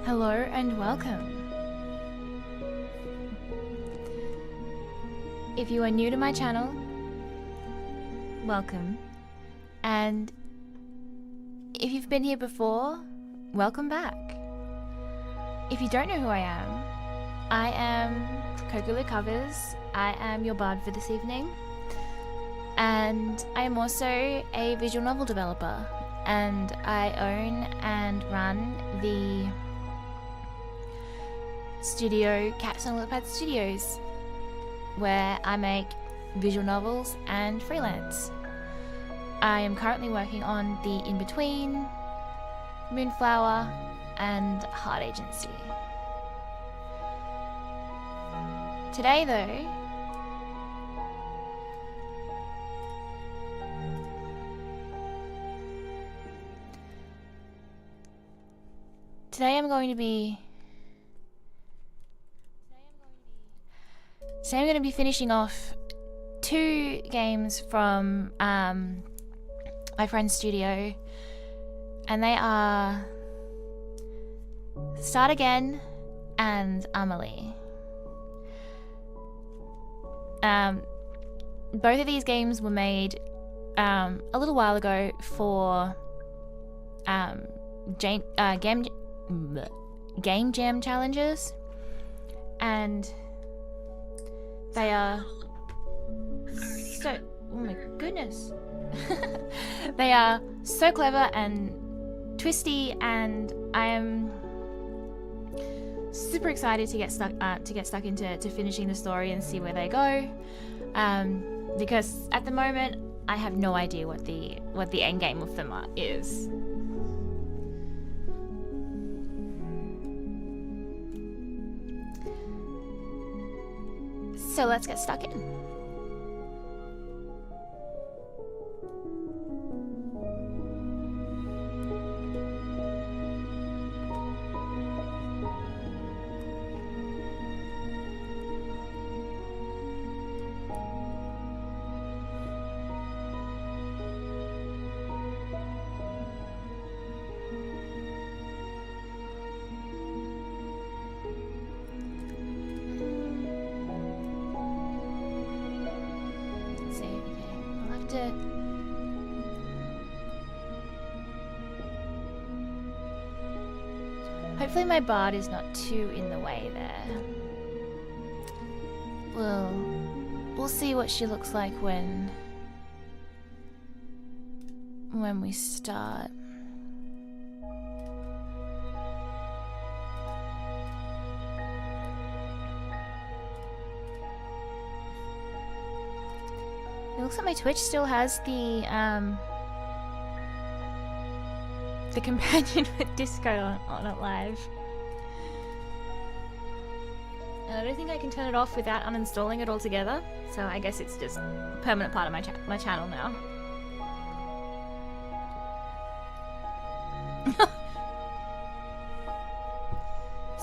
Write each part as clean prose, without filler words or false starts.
Hello and welcome. If you are new to my channel, welcome. And if you've been here before, welcome back. If you don't know who I am Kokulu Covers. I am your bard for this evening. And I am also a visual novel developer. And I own and run the studio Cats and Littlepad Studios, where I make visual novels and freelance. I am currently working on The In-Between, Moonflower, and Heart Agency. Today though, I'm going to be finishing off 2 games from my friend's studio, and they are Start Again and Amelie. Both of these games were made a little while ago for game jam challenges, and they are so, oh my goodness. They are so clever and twisty, and I am super excited to get stuck into finishing the story and see where they go. Because at the moment I have no idea what the end game of them is. So let's get stuck in. Hopefully my bard is not too in the way there. We'll see what she looks like when we start. It looks like my Twitch still has the companion with Discord on it live. And I don't think I can turn it off without uninstalling it altogether, so I guess it's just a permanent part of my channel now.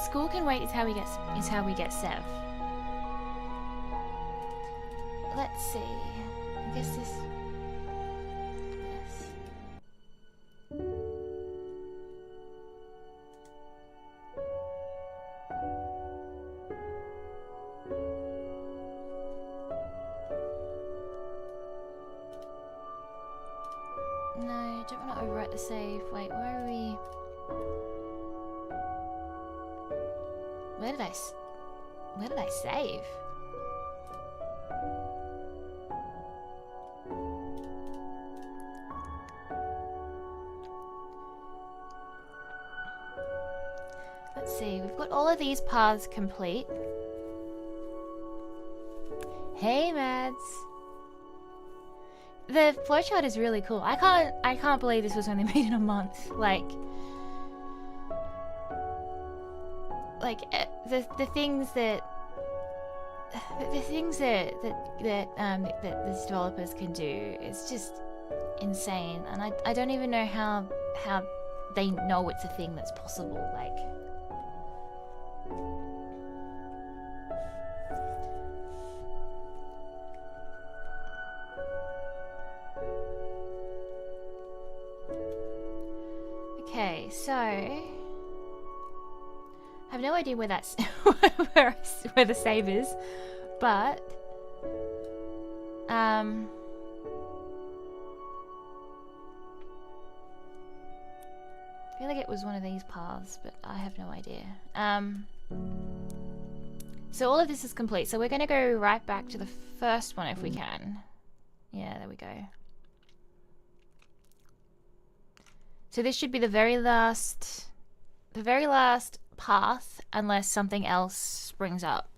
School can wait is how we get Sev. Let's see. I guess this. Yes. No, I don't want to overwrite the save. Wait, where are we? Where did I save? Let's see, we've got all of these paths complete. Hey, Mads. The flowchart is really cool. I can't believe this was only made in a month. Like the things that these developers can do is just insane, and I don't even know how they know it's a thing that's possible. Like, okay, so I have no idea where that's where the save is, but I feel like it was one of these paths, but I have no idea. So all of this is complete. So we're gonna go right back to the first one if we can. Yeah, there we go. So this should be the very last path, unless something else springs up.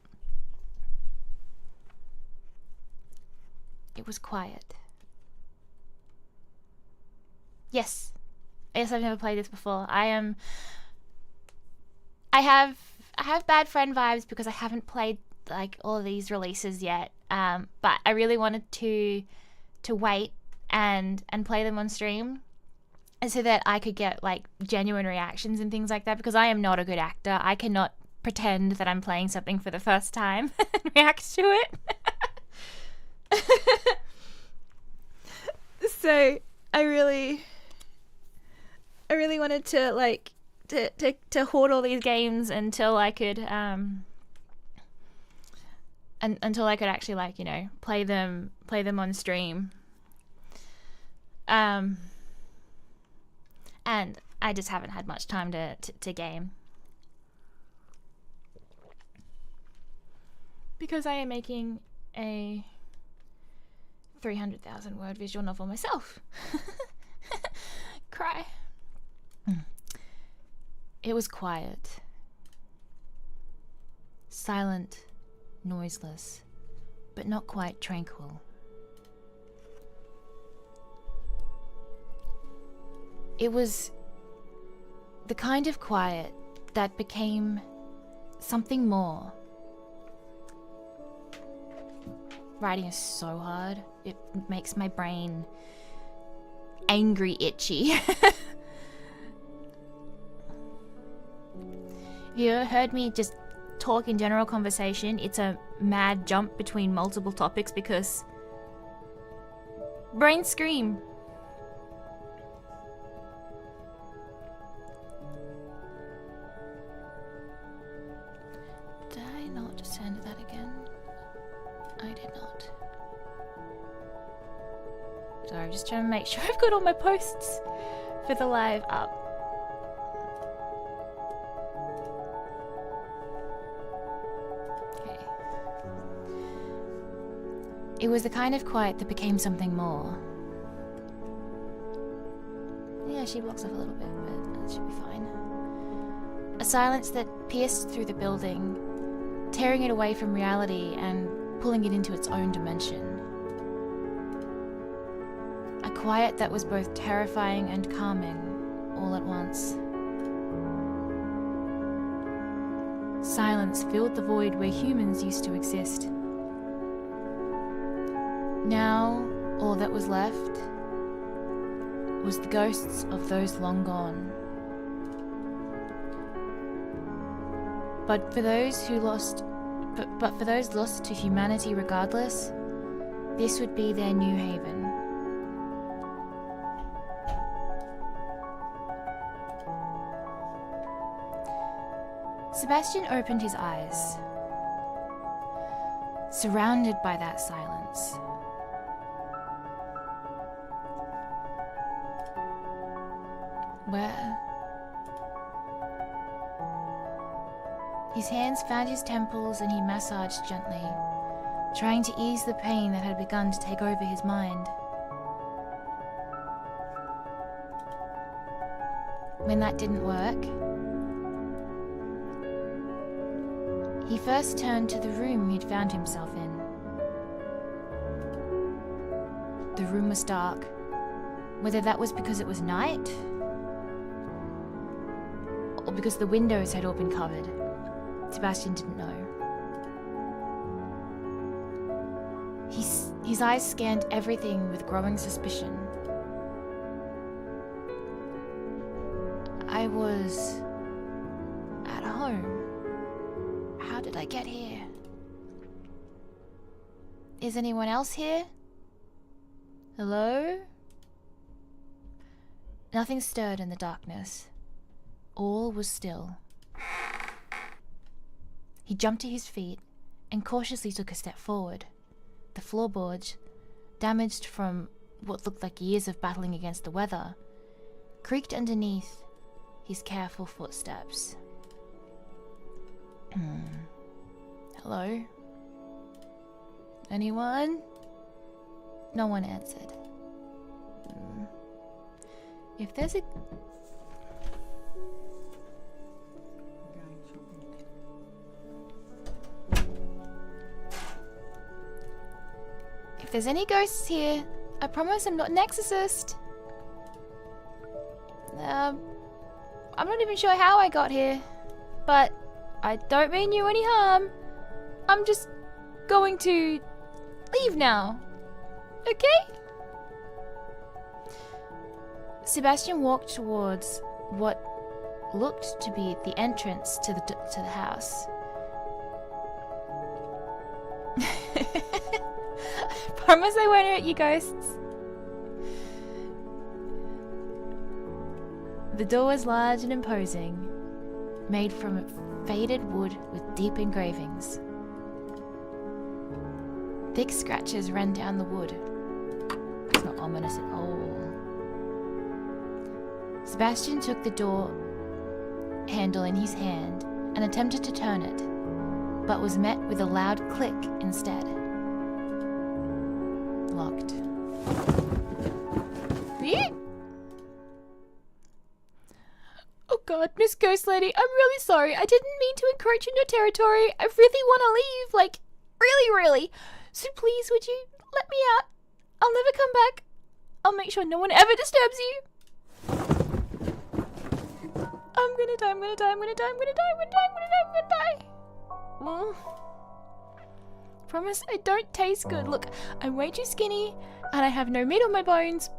It was quiet. Yes. Yes, I've never played this before. I have bad friend vibes because I haven't played like all of these releases yet. But I really wanted to wait and play them on stream, so that I could get like genuine reactions and things like that, because I am not a good actor. I cannot pretend that I'm playing something for the first time and react to it. So I really wanted to like to hoard all these games until I could until I could actually, like, you know, play them on stream. And I just haven't had much time to game, because I am making a 300,000 word visual novel myself. Cry. It was quiet, silent, noiseless, but not quite tranquil. It was the kind of quiet that became something more. Writing is so hard. It makes my brain angry itchy. You heard me just talk in general conversation. It's a mad jump between multiple topics because brain scream. Did I not send that again? I did not. Sorry, I'm just trying to make sure I've got all my posts for the live up. It was the kind of quiet that became something more. Yeah, she blocks off a little bit, but that should be fine. A silence that pierced through the building, tearing it away from reality and pulling it into its own dimension. A quiet that was both terrifying and calming all at once. Silence filled the void where humans used to exist. Now, all that was left was the ghosts of those long gone. But for those lost to humanity regardless, this would be their new haven. Sebastian opened his eyes, surrounded by that silence. Where? His hands found his temples and he massaged gently, trying to ease the pain that had begun to take over his mind. When that didn't work, he first turned to the room he'd found himself in. The room was dark, whether that was because it was night or because the windows had all been covered. Sebastian didn't know. His eyes scanned everything with growing suspicion. I was at home. How did I get here? Is anyone else here? Hello? Nothing stirred in the darkness. All was still. He jumped to his feet and cautiously took a step forward. The floorboards, damaged from what looked like years of battling against the weather, creaked underneath his careful footsteps. Hello? Anyone? No one answered. If there's a... If there's any ghosts here, I promise I'm not an exorcist. I'm not even sure how I got here, but I don't mean you any harm. I'm just going to leave now, okay? Sebastian walked towards what looked to be the entrance to the house. I promise I won't hurt you, ghosts. The door was large and imposing, made from faded wood with deep engravings. Thick scratches ran down the wood. It's not ominous at all. Sebastian took the door handle in his hand and attempted to turn it, but was met with a loud click instead. Locked. Oh god, Miss Ghost Lady, I'm really sorry. I didn't mean to encroach on your territory. I really want to leave, like, really. So please, would you let me out? I'll never come back. I'll make sure no one ever disturbs you. I'm gonna die. Promise I don't taste good. Look, I'm way too skinny, and I have no meat on my bones.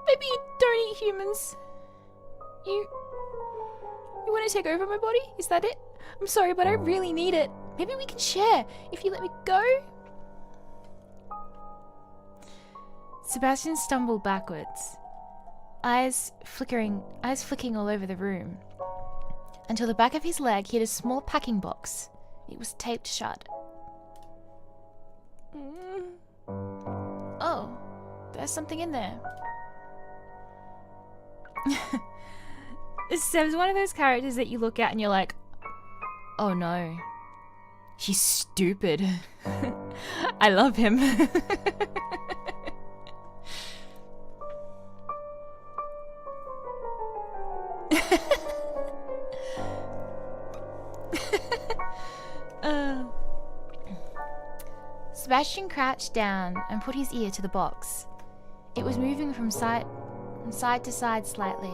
Maybe you don't eat humans. You want to take over my body? Is that it? I'm sorry, but I really need it. Maybe we can share, if you let me go. Sebastian stumbled backwards, eyes flicking all over the room, until the back of his leg hit a small packing box. It was taped shut. Oh, there's something in there. Seb's one of those characters that you look at and you're like, oh no, he's stupid. I love him. Sebastian crouched down and put his ear to the box. It was moving from side to side slightly,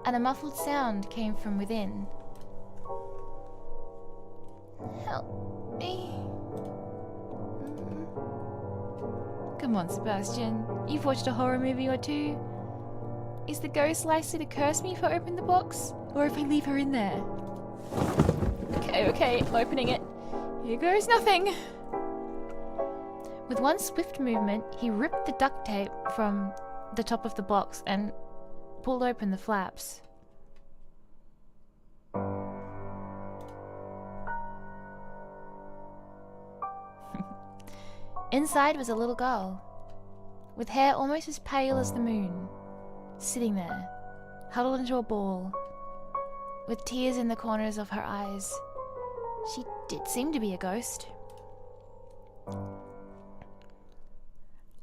and a muffled sound came from within. Help me. Come on, Sebastian. You've watched a horror movie or two. Is the ghost likely to curse me if I open the box? Or if I leave her in there? Okay, I'm opening it. Here goes nothing. With one swift movement, he ripped the duct tape from the top of the box and pulled open the flaps. Inside was a little girl, with hair almost as pale as the moon, sitting there, huddled into a ball, with tears in the corners of her eyes. She did seem to be a ghost.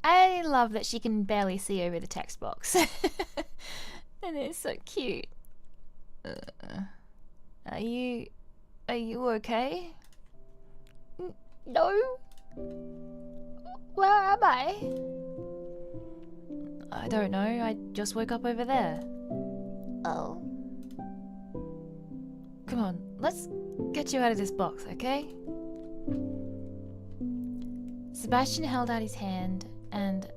I love that she can barely see over the text box. And it's so cute. Are you okay? No? Where am I? I don't know, I just woke up over there. Oh. Come on, let's get you out of this box, okay? Sebastian held out his hand and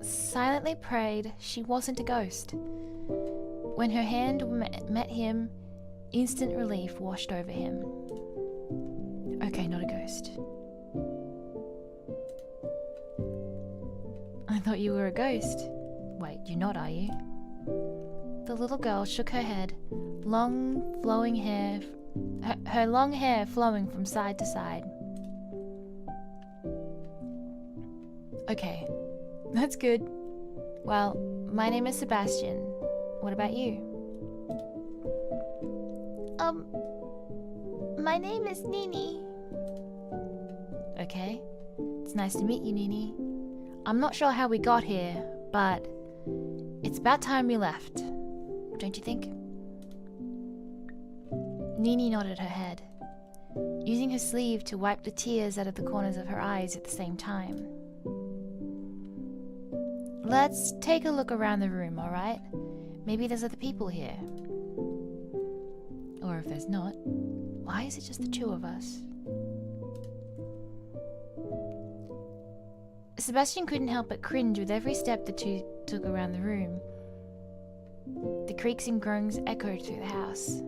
silently prayed she wasn't a ghost. When her hand met him, instant relief washed over him. Okay, not a ghost. I thought you were a ghost. Wait, you're not, are you? The little girl shook her head. Long, flowing hair her long hair flowing from side to side. Okay, that's good. Well, my name is Sebastian. What about you? My name is Nini. Okay, it's nice to meet you, Nini. I'm not sure how we got here, but it's about time we left, don't you think? Nini nodded her head, using her sleeve to wipe the tears out of the corners of her eyes at the same time. Let's take a look around the room, alright? Maybe there's other people here. Or if there's not, why is it just the two of us? Sebastian couldn't help but cringe with every step the two took around the room. The creaks and groans echoed through the house.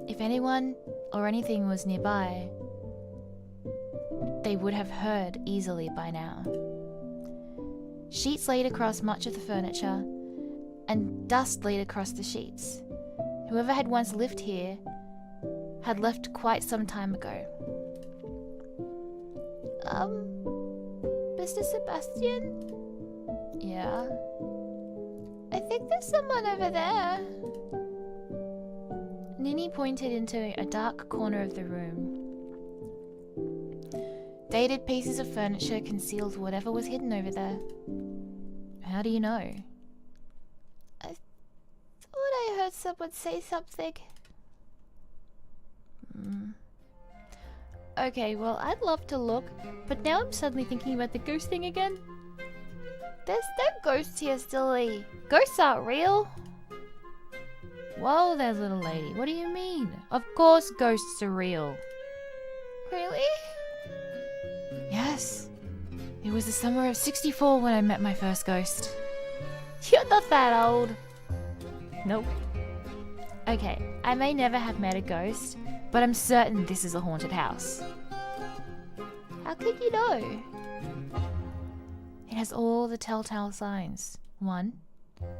If anyone or anything was nearby, they would have heard easily by now. Sheets laid across much of the furniture, and dust laid across the sheets. Whoever had once lived here had left quite some time ago. Mr. Sebastian? Yeah? I think there's someone over there. Nini pointed into a dark corner of the room. Dated pieces of furniture concealed whatever was hidden over there. How do you know? I thought I heard someone say something. Okay, well, I'd love to look, but now I'm suddenly thinking about the ghost thing again. There's no ghosts here, silly. Ghosts aren't real. Whoa there, little lady. What do you mean? Of course ghosts are real. Really? Yes. It was the summer of '64 when I met my first ghost. You're not that old. Nope. Okay, I may never have met a ghost, but I'm certain this is a haunted house. How can you know? It has all the telltale signs. 1.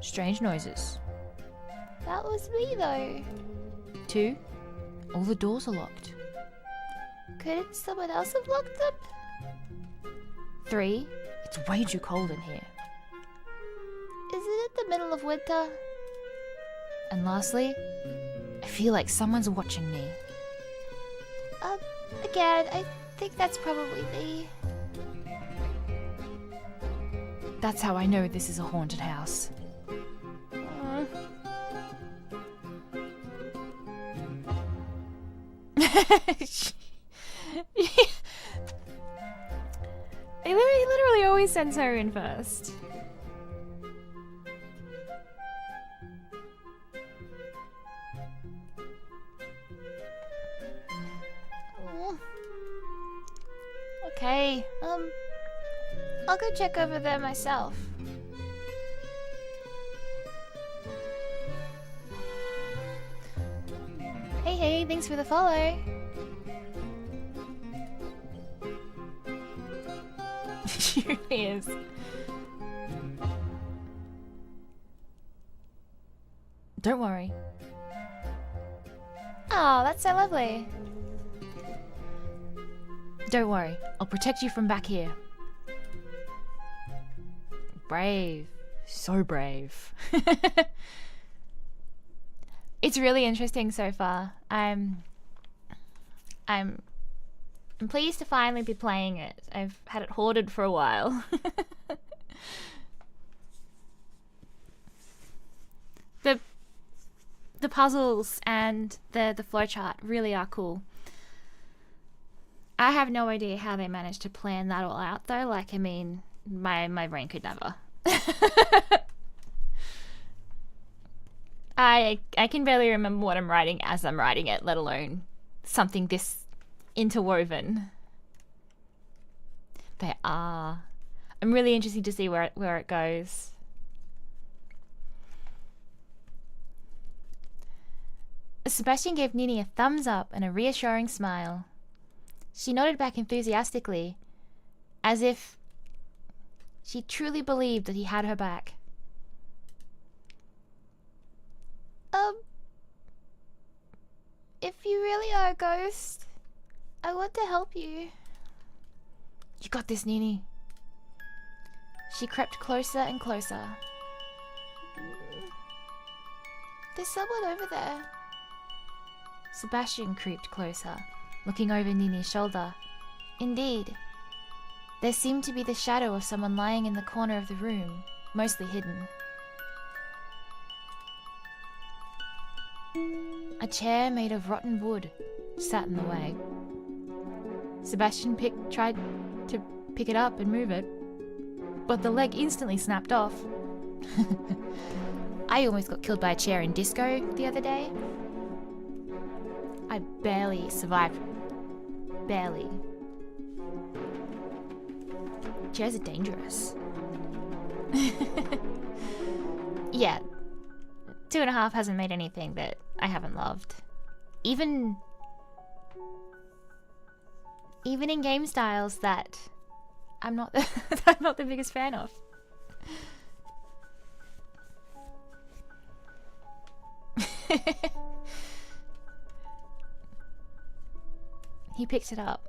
Strange noises. That was me, though. 2. All the doors are locked. Couldn't someone else have locked them? 3. It's way too cold in here. Is it in the middle of winter? And lastly, I feel like someone's watching me. Again, I think that's probably me. That's how I know this is a haunted house. He literally always sends her in first. Okay, I'll go check over there myself. Hey, thanks for the follow. She really is. Don't worry. Oh, that's so lovely. Don't worry, I'll protect you from back here. Brave. So brave. It's really interesting so far. I'm pleased to finally be playing it. I've had it hoarded for a while. The puzzles and the flowchart really are cool. I have no idea how they managed to plan that all out though. Like, I mean, my brain could never. I can barely remember what I'm writing as I'm writing it, let alone something this interwoven. They are. I'm really interested to see where it goes. Sebastian gave Nini a thumbs up and a reassuring smile. She nodded back enthusiastically, as if she truly believed that he had her back. if you really are a ghost, I want to help you. You got this, Nini. She crept closer and closer. There's someone over there. Sebastian creeped closer, looking over Nini's shoulder. Indeed, there seemed to be the shadow of someone lying in the corner of the room, mostly hidden. A chair made of rotten wood sat in the way. Sebastian tried to pick it up and move it, but the leg instantly snapped off. I almost got killed by a chair in disco the other day. I barely survived. Barely. Chairs are dangerous. Yeah. 2.5 hasn't made anything that I haven't loved. Even in game styles that I'm not I'm not the biggest fan of. He picks it up.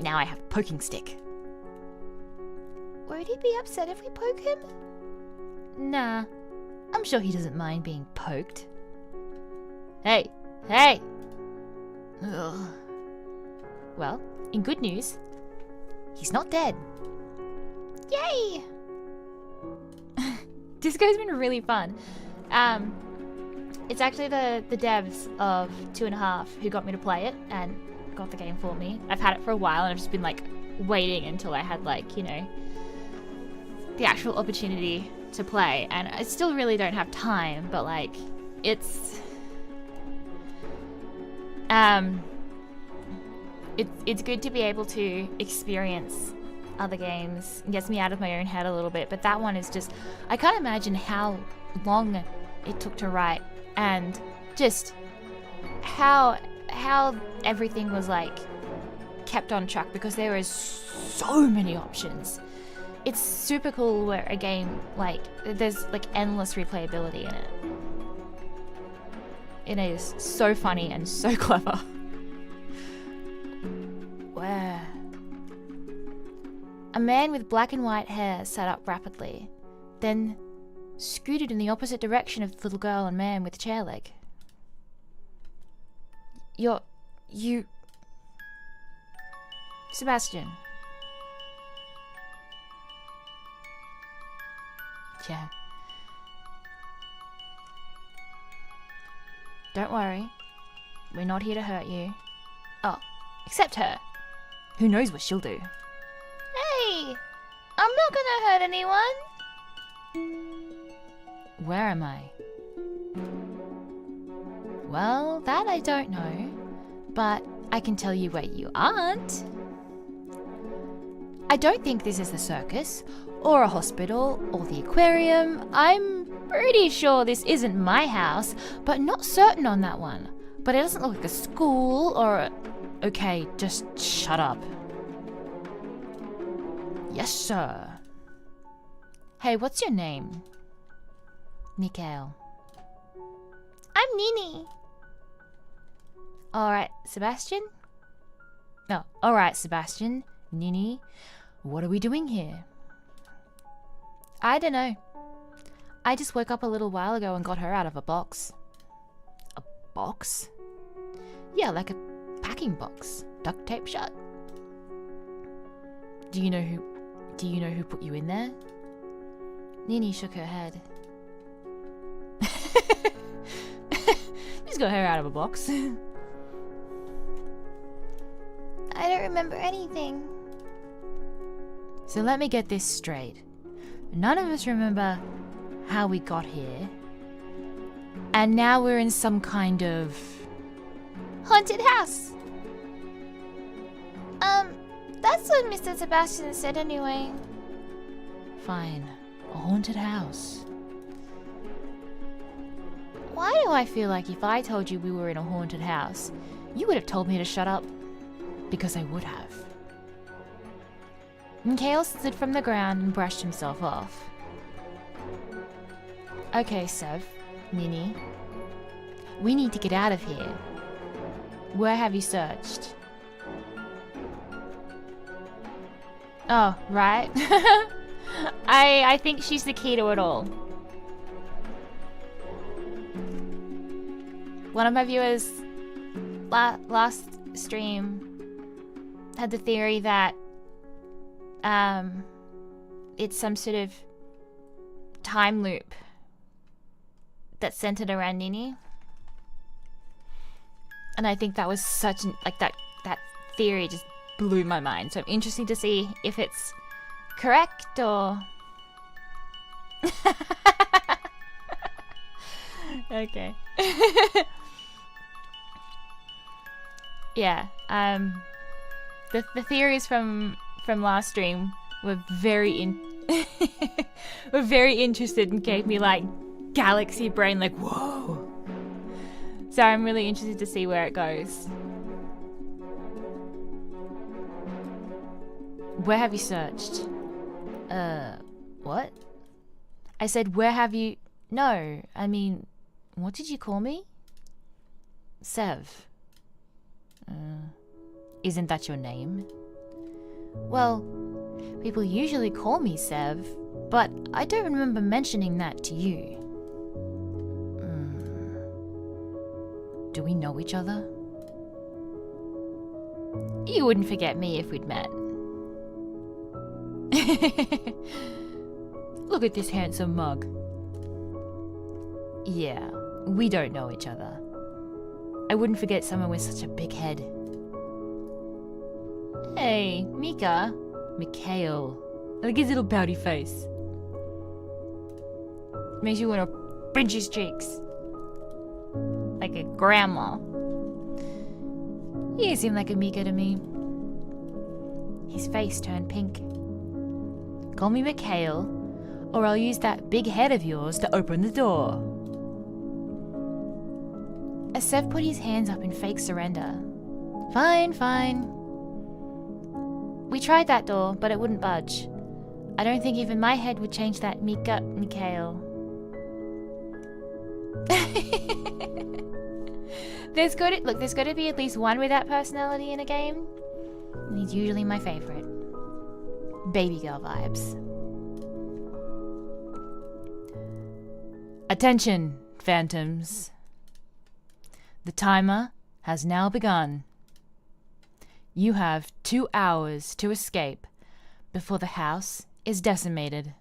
Now I have a poking stick. Won't he be upset if we poke him? Nah, I'm sure he doesn't mind being poked. Hey, hey! Ugh. Well, in good news, he's not dead. Yay! Disco's been really fun. It's actually the devs of 2.5 who got me to play it and got the game for me. I've had it for a while and I've just been like waiting until I had like, you know, the actual opportunity to play, and I still really don't have time, but like it's good to be able to experience other games. It gets me out of my own head a little bit, but that one is just, I can't imagine how long it took to write and just how everything was like kept on track, because there is so many options. It's super cool where a game, like, there's like endless replayability in it. It is so funny and so clever. Where? A man with black and white hair sat up rapidly, then scooted in the opposite direction of the little girl and man with the chair leg. You... Sebastian. Yeah. Don't worry. We're not here to hurt you. Oh, except her. Who knows what she'll do? Hey! I'm not gonna hurt anyone. Where am I? Well, that I don't know. But I can tell you where you aren't. I don't think this is the circus, or a hospital, or the aquarium. I'm pretty sure this isn't my house, but not certain on that one. But it doesn't look like a school or a... Okay, just shut up. Yes, sir. Hey, what's your name? Mikhail. I'm Nini. Alright, Sebastian? No, alright, Sebastian. Nini. What are we doing here? I don't know. I just woke up a little while ago and got her out of a box. A box? Yeah, like a packing box. Duct tape shut. Do you know who put you in there? Nini shook her head. Just got her out of a box. I don't remember anything. So let me get this straight. None of us remember how we got here. And now we're in some kind of... haunted house. That's what Mr. Sebastian said anyway. Fine. A haunted house. Why do I feel like if I told you we were in a haunted house, you would have told me to shut up? Because I would have. Mikhail slid from the ground and brushed himself off. Okay, Sev, Nini. We need to get out of here. Where have you searched? Oh, right. I think she's the key to it all. One of my viewers last stream had the theory that it's some sort of time loop that's centered around Nini. And I think that was such an, like that theory just blew my mind. So I'm interested to see if it's correct or okay. Yeah, the theories from last stream were very were very interested and gave me like galaxy brain, like whoa. So I'm really interested to see where it goes. Where have you searched? What? I said, where have you... No, I mean, what did you call me? Sev. Isn't that your name? Well, people usually call me Sev, but I don't remember mentioning that to you. Do we know each other? You wouldn't forget me if we'd met. Look at this handsome mug. Yeah, we don't know each other. I wouldn't forget someone with such a big head. Hey, Mika. Mikhail. Look at his little pouty face. Makes you want to pinch his cheeks. Like a grandma. He seemed like a Mika to me. His face turned pink. Call me Mikhail, or I'll use that big head of yours to open the door. As Sev put his hands up in fake surrender. Fine, fine. We tried that door, but it wouldn't budge. I don't think even my head would change that Mikhail. There's got to be at least one with that personality in a game. And he's usually my favorite. Baby girl vibes. Attention, phantoms. The timer has now begun. You have 2 hours to escape before the house is decimated.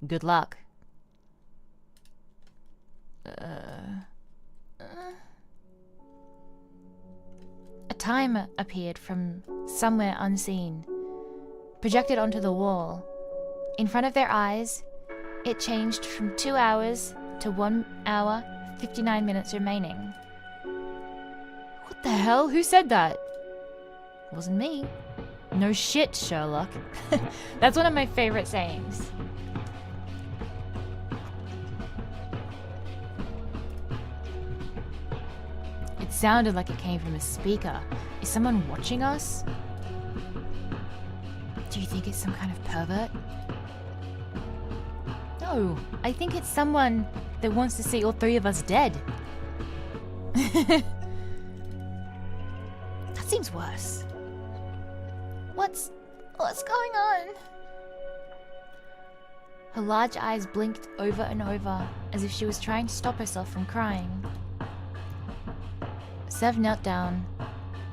Good luck. A timer appeared from somewhere unseen, projected onto the wall. In front of their eyes, it changed from 2 hours to 1 hour, 59 minutes remaining. What the hell? Who said that? Wasn't me. No shit, Sherlock. That's one of my favorite sayings. It sounded like it came from a speaker. Is someone watching us? Do you think it's some kind of pervert? No, I think it's someone that wants to see all 3 of us dead. That seems worse. What's going on? Her large eyes blinked over and over as if she was trying to stop herself from crying. Sev knelt down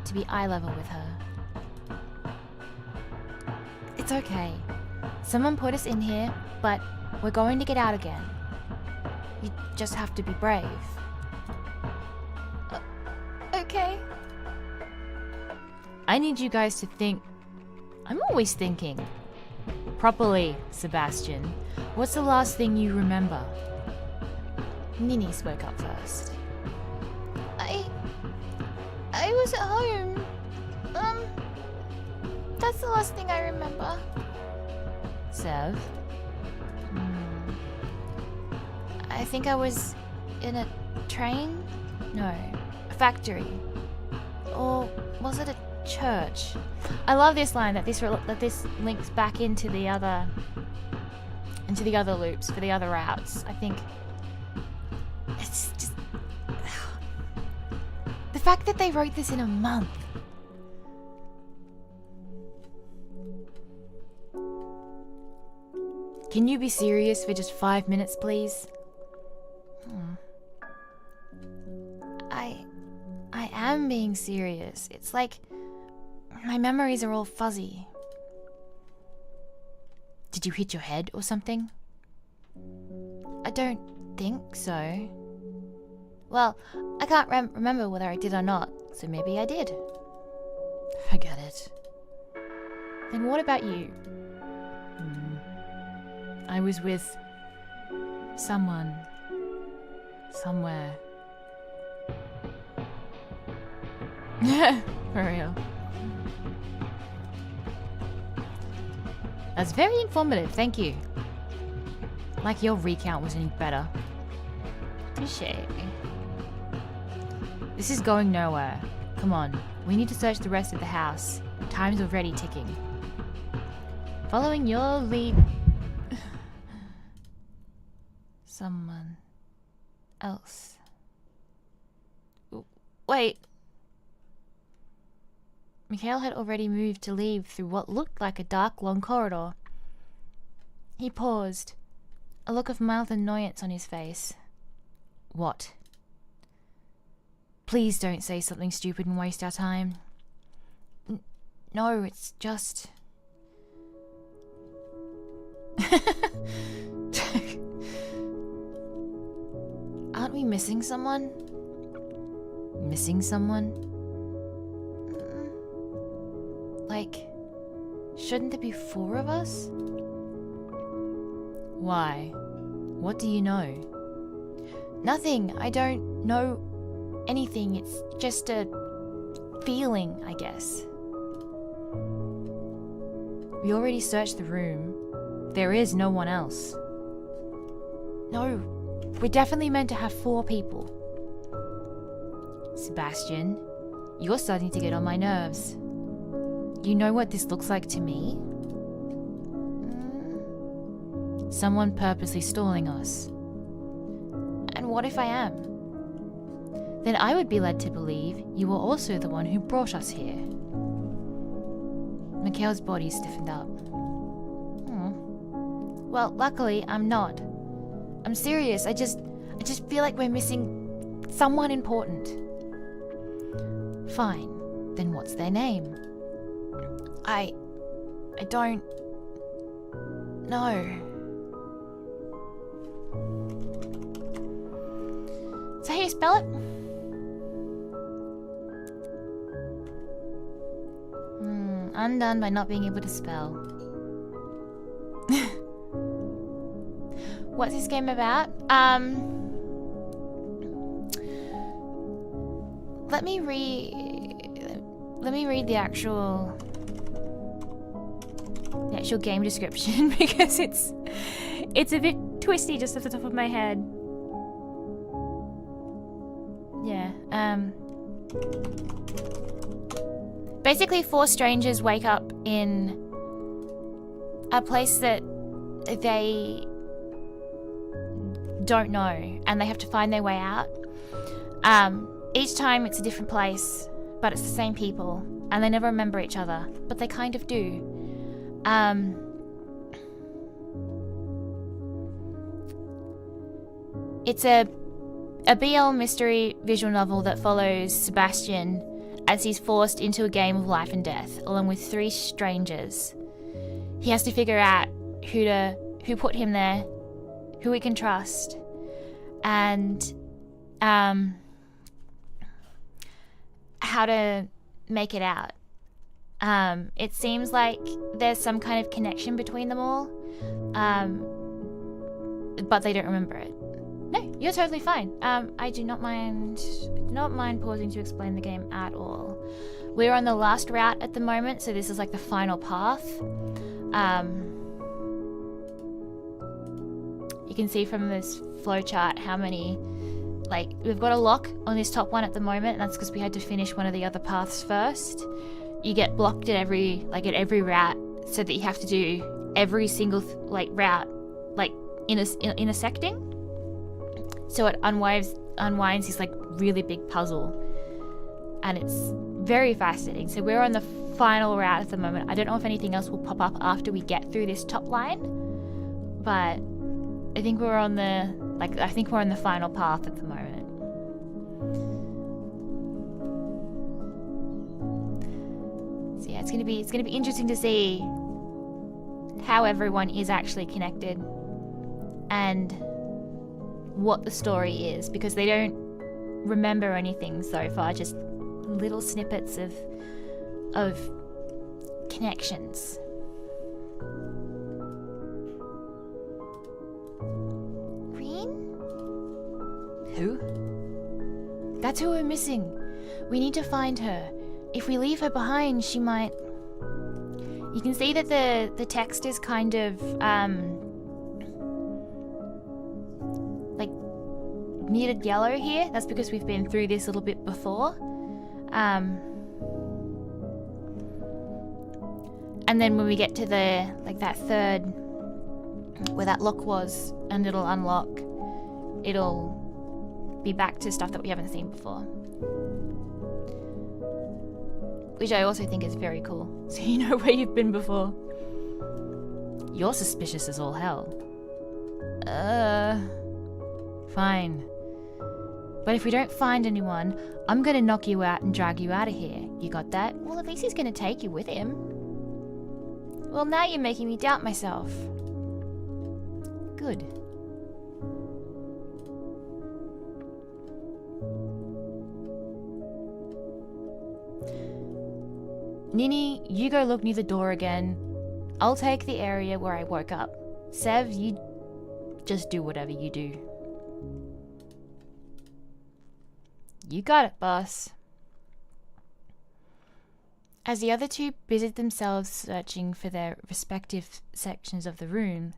to be eye level with her. It's okay. Someone put us in here, but we're going to get out again. You just have to be brave. Okay. I need you guys to think. I'm always thinking. Properly, Sebastian. What's the last thing you remember? Nini spoke up first. I was at home. That's the last thing I remember. Sev? I think I was in a train? No, a factory. Or was it a church? I love this line that this links back into the other loops for the other routes. I think it's just fact that they wrote this in a month. Can you be serious for just 5 minutes, please? I am being serious. It's like my memories are all fuzzy. Did you hit your head or something? I don't think so. Well, I can't remember whether I did or not, so maybe I did. Forget it. Then what about you? I was with someone, somewhere. For real. That's very informative, thank you. Like your recount was any better. Touché. This is going nowhere. Come on, we need to search the rest of the house. Time's already ticking. Following your lead... Someone else. Wait. Mikhail had already moved to leave through what looked like a dark, long corridor. He paused, a look of mild annoyance on his face. What? Please don't say something stupid and waste our time. No, it's just... Aren't we missing someone? Missing someone? Like, shouldn't there be 4 of us? Why? What do you know? Nothing. I don't know anything. It's just a feeling, I guess. We already searched the room. There is no one else. No, we're definitely meant to have 4 people. Sebastian, you're starting to get on my nerves. You know what this looks like to me? Someone purposely stalling us. And what if I am? Then I would be led to believe you were also the one who brought us here. Mikhail's body stiffened up. Well, luckily, I'm not. I'm serious. I just feel like we're missing someone important. Fine. Then what's their name? I don't know. Is that how you spell it? Undone by not being able to spell. What's this game about? Let me read the actual game description because it's a bit twisty just off the top of my head. Yeah. Basically 4 strangers wake up in a place that they don't know and they have to find their way out. Each time it's a different place, but it's the same people and they never remember each other, but they kind of do. It's a BL mystery visual novel that follows Sebastian as he's forced into a game of life and death, along with 3 strangers. He has to figure out who put him there, who he can trust, and how to make it out. It seems like there's some kind of connection between them all, but they don't remember it. No, you're totally fine. I do not mind pausing to explain the game at all. We're on the last route at the moment, so this is like the final path. You can see from this flowchart how many, like, we've got a lock on this top one at the moment, and that's because we had to finish one of the other paths first. You get blocked at every route, so that you have to do every single route intersecting. So it unwinds this like really big puzzle. and it's very fascinating. So we're on the final route at the moment. I don't know if anything else will pop up after we get through this top line, but I think we're on the final path at the moment. So yeah, it's gonna be interesting to see how everyone is actually connected and what the story is, because they don't remember anything so far, just little snippets of connections. Green? Who? That's who we're missing. We need to find her. If we leave her behind, she might... You can see that the text is kind of like muted yellow here. That's because we've been through this a little bit before. And then when we get to that third, where that lock was, and it'll unlock, it'll be back to stuff that we haven't seen before. Which I also think is very cool. So you know where you've been before. You're suspicious as all hell. Fine. But if we don't find anyone, I'm gonna knock you out and drag you out of here. You got that? Well, at least he's gonna take you with him. Well, now you're making me doubt myself. Good. Nini, you go look near the door again. I'll take the area where I woke up. Sev, you just do whatever you do. You got it, boss. As the other two busied themselves searching for their respective sections of the room,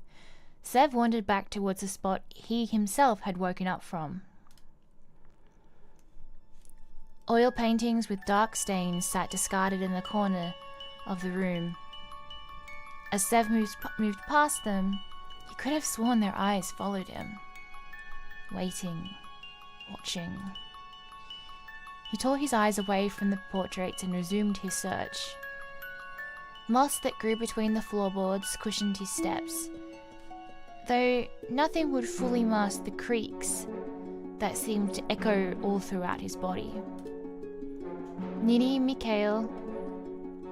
Sev wandered back towards the spot he himself had woken up from. Oil paintings with dark stains sat discarded in the corner of the room. As Sev moved past them, he could have sworn their eyes followed him. Waiting, watching. He tore his eyes away from the portraits and resumed his search. Moss that grew between the floorboards cushioned his steps, though nothing would fully mask the creaks that seemed to echo all throughout his body. Nini and Mikhail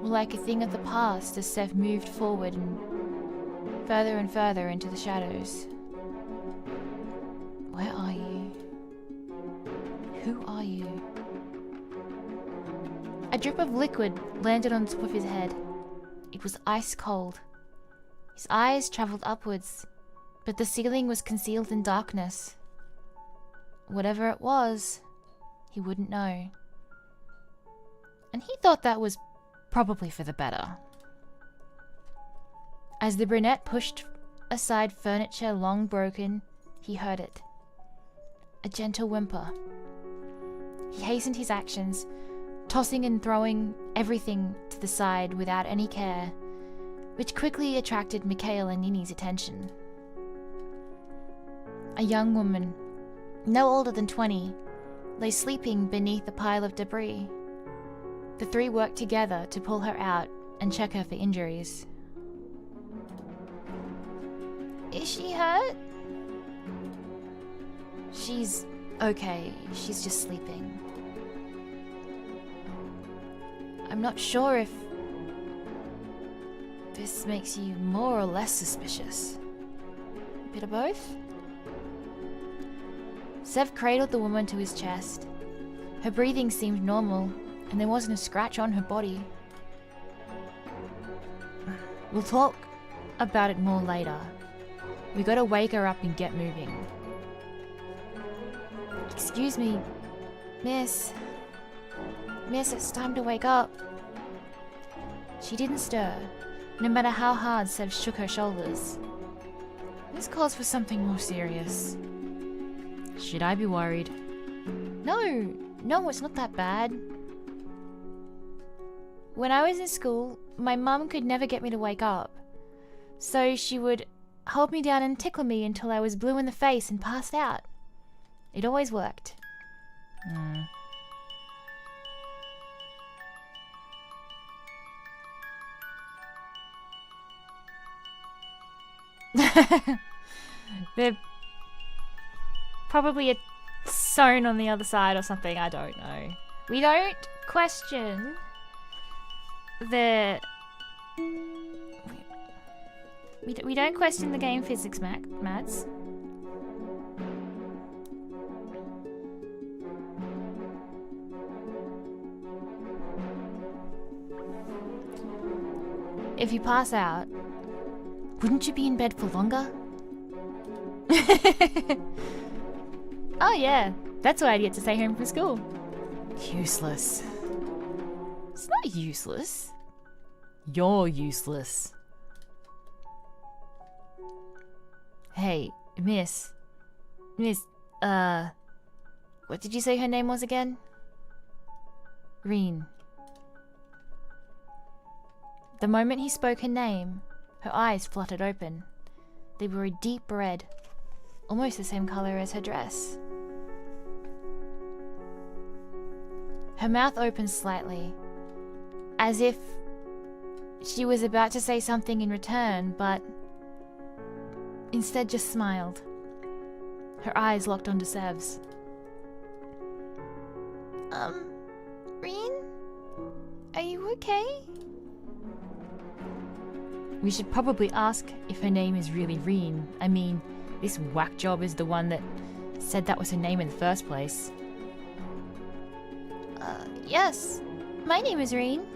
were like a thing of the past as Sev moved forward and further into the shadows. Where are you? Who are you? A drip of liquid landed on top of his head. It was ice cold. His eyes travelled upwards, but the ceiling was concealed in darkness. Whatever it was, he wouldn't know. And he thought that was probably for the better. As the brunette pushed aside furniture long broken, he heard it. A gentle whimper. He hastened his actions, tossing and throwing everything to the side without any care, which quickly attracted Mikhail and Nini's attention. A young woman, no older than 20, lay sleeping beneath a pile of debris. The three worked together to pull her out and check her for injuries. Is she hurt? She's okay. She's just sleeping. I'm not sure if this makes you more or less suspicious. A bit of both? Sev cradled the woman to his chest. Her breathing seemed normal, and there wasn't a scratch on her body. We'll talk about it more later. We gotta wake her up and get moving. Excuse me, miss. Miss, it's time to wake up. She didn't stir, no matter how hard Sev shook her shoulders. This calls for something more serious. Should I be worried? No, it's not that bad. When I was in school, my mum could never get me to wake up. So she would hold me down and tickle me until I was blue in the face and passed out. It always worked. They're probably sewn on the other side or something. I don't know. We don't question the... We don't question the game physics, Mads. If you pass out, wouldn't you be in bed for longer? Oh yeah, that's why I get to stay home from school. Useless. It's not useless. You're useless. Hey, Miss, what did you say her name was again? Reen. The moment he spoke her name, her eyes fluttered open. They were a deep red, almost the same color as her dress. Her mouth opened slightly, as if she was about to say something in return, but instead just smiled. Her eyes locked onto Sev's. Reen? Are you okay? We should probably ask if her name is really Reen. I mean, this whack job is the one that said that was her name in the first place. Yes. My name is Reen.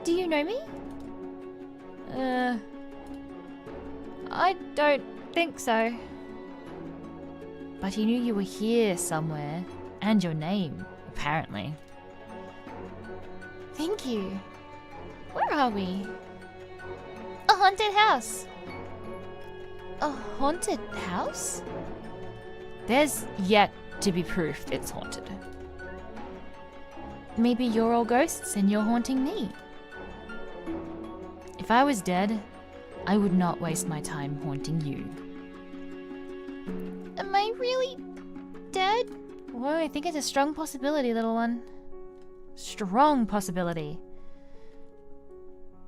Do you know me? I don't think so. But he knew you were here somewhere, and your name, apparently. Thank you. Where are we? A haunted house. A haunted house? There's yet to be proof it's haunted. Maybe you're all ghosts and you're haunting me. If I was dead, I would not waste my time haunting you. Am I really dead? Well, I think it's a strong possibility, little one. Strong possibility.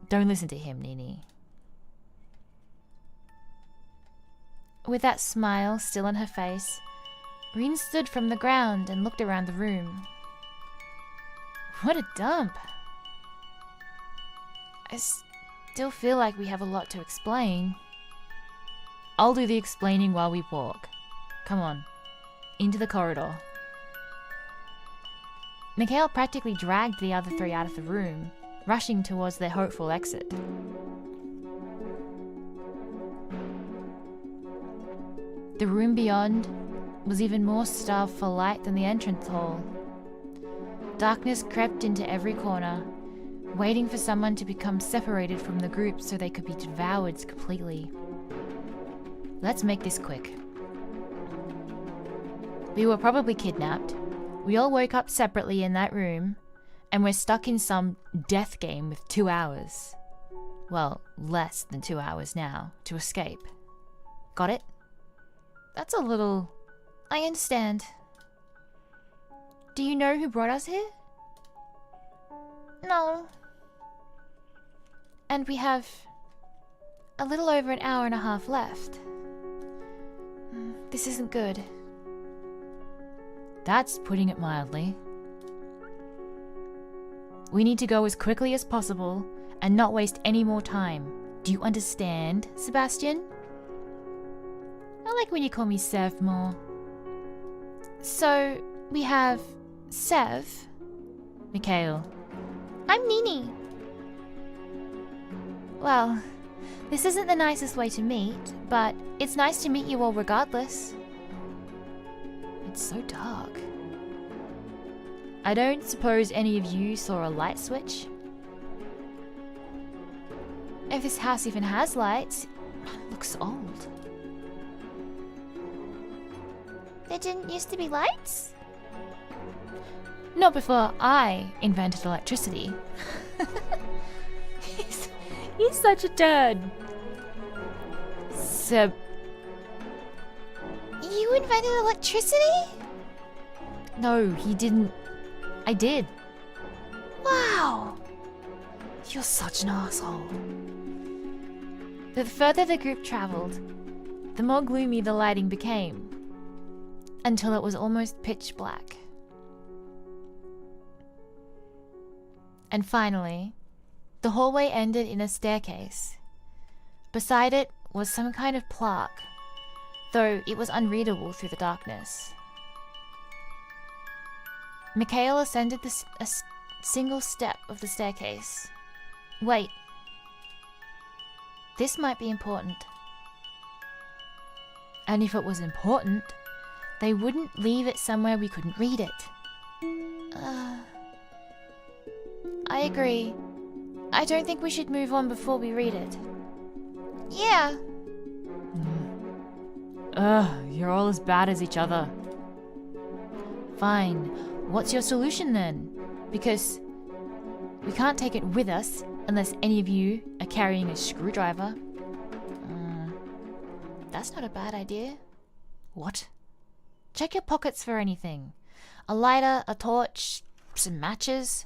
Don't listen to him, Nini. With that smile still on her face, Reen stood from the ground and looked around the room. What a dump. I still feel like we have a lot to explain. I'll do the explaining while we walk. Come on, into the corridor. Mikhail practically dragged the other three out of the room, rushing towards their hopeful exit. The room beyond was even more starved for light than the entrance hall. Darkness crept into every corner, waiting for someone to become separated from the group so they could be devoured completely. Let's make this quick. We were probably kidnapped. We all woke up separately in that room, and we're stuck in some death game with 2 hours. Well, less than 2 hours now, to escape. Got it? That's a little... I understand. Do you know who brought us here? No. And we have a little over an hour and a half left. This isn't good. That's putting it mildly. We need to go as quickly as possible and not waste any more time. Do you understand, Sebastian? I like when you call me Sev more. So, we have Sev. Mikhail. I'm Nini. Well, this isn't the nicest way to meet, but it's nice to meet you all regardless. It's so dark. I don't suppose any of you saw a light switch? If this house even has lights, it looks old. There didn't used to be lights? Not before I invented electricity. He's such a turd. Seb. You invented electricity? No, he didn't. I did. Wow. You're such an asshole. The further the group travelled, the more gloomy the lighting became, until it was almost pitch black. And finally, the hallway ended in a staircase. Beside it was some kind of plaque, though it was unreadable through the darkness. Mikhail ascended a single step of the staircase. Wait. This might be important. And if it was important, they wouldn't leave it somewhere we couldn't read it. I agree. I don't think we should move on before we read it. Yeah. You're all as bad as each other. Fine. What's your solution then? Because we can't take it with us unless any of you are carrying a screwdriver. That's not a bad idea. What? Check your pockets for anything. A lighter, a torch, some matches.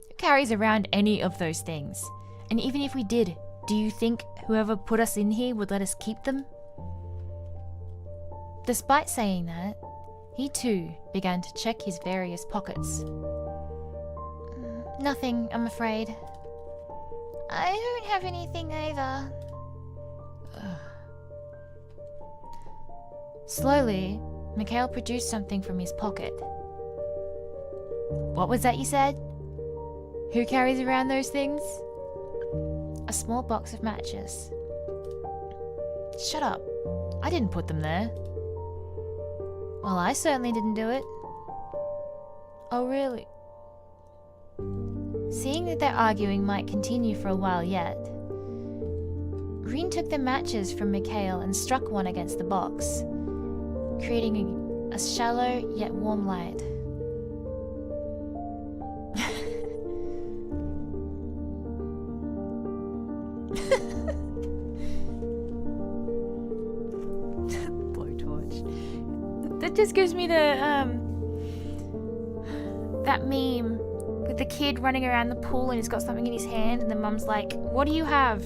Who carries around any of those things? And even if we did, do you think whoever put us in here would let us keep them? Despite saying that, he too began to check his various pockets. Nothing, I'm afraid. I don't have anything either. Slowly, Mikhail produced something from his pocket. What was that you said? Who carries around those things? A small box of matches. Shut up. I didn't put them there. Well, I certainly didn't do it. Oh, really? Seeing that their arguing might continue for a while yet, Rin took the matches from Mikhail and struck one against the box, creating a shallow yet warm light. Blowtorch. That just gives me the that meme with the kid running around the pool and he's got something in his hand and the mum's like, "What do you have?"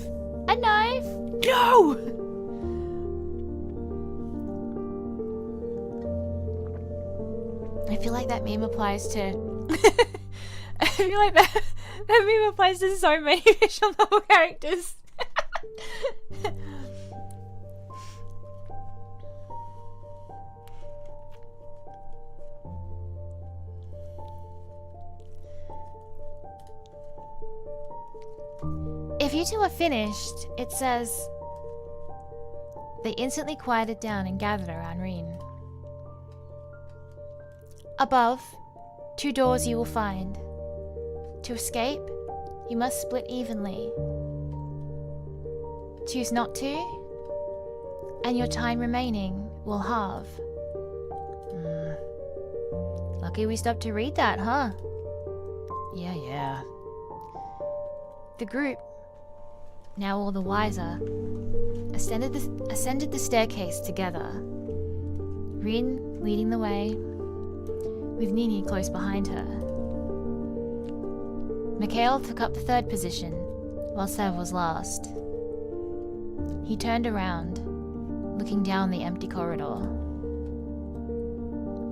"A knife." "No!" I feel like that meme applies to I feel like that meme applies to so many visual novel characters. If you two are finished, it says... They instantly quieted down and gathered around Rin. Above, 2 doors you will find. To escape, you must split evenly. Choose not to, and your time remaining will halve. Lucky we stopped to read that, huh? Yeah. The group, now all the wiser, ascended the staircase together. Rin leading the way, with Nini close behind her. Mikhail took up the 3rd position, while Sev was last. He turned around, looking down the empty corridor.